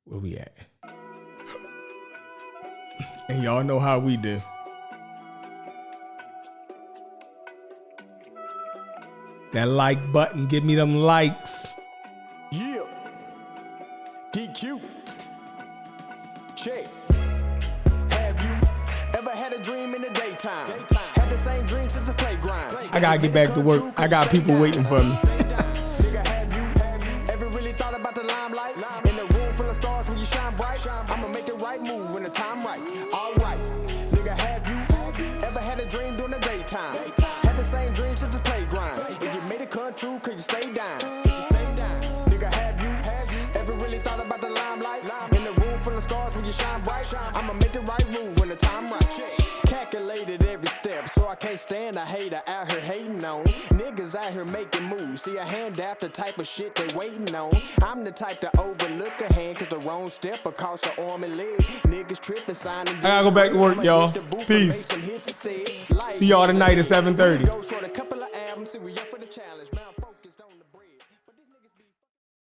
[SPEAKER 1] Where we at? And y'all know how we do. That like button, give me them likes.
[SPEAKER 2] Yeah. DQ. Check. Have you ever had a dream in the daytime? Had the same dream since the playground.
[SPEAKER 1] I gotta get back to work. I got people waiting for me.
[SPEAKER 2] Nigga, have you ever really thought about the limelight? In a room full of stars when you shine bright. I'ma make the right move when the time right. Alright. Nigga, have you ever had a dream during the daytime? Had the same dream since the playground. If you made it come true, could you stay down? Nigga, have you ever really thought about the limelight? In a room full of stars when you shine bright. I'ma make the right move when the time right. Calculated every step, so I can't stand a hater out here hating on. Niggas out here making moves. See, I hand out the type of shit they waiting on. I'm the type to overlook a hand, cause the wrong step will cost an arm and leg. Niggas tripping, signing.
[SPEAKER 1] I gotta go back to work, y'all. Peace. See y'all tonight at 7:30.
[SPEAKER 2] Couple of albums, see we up for the challenge.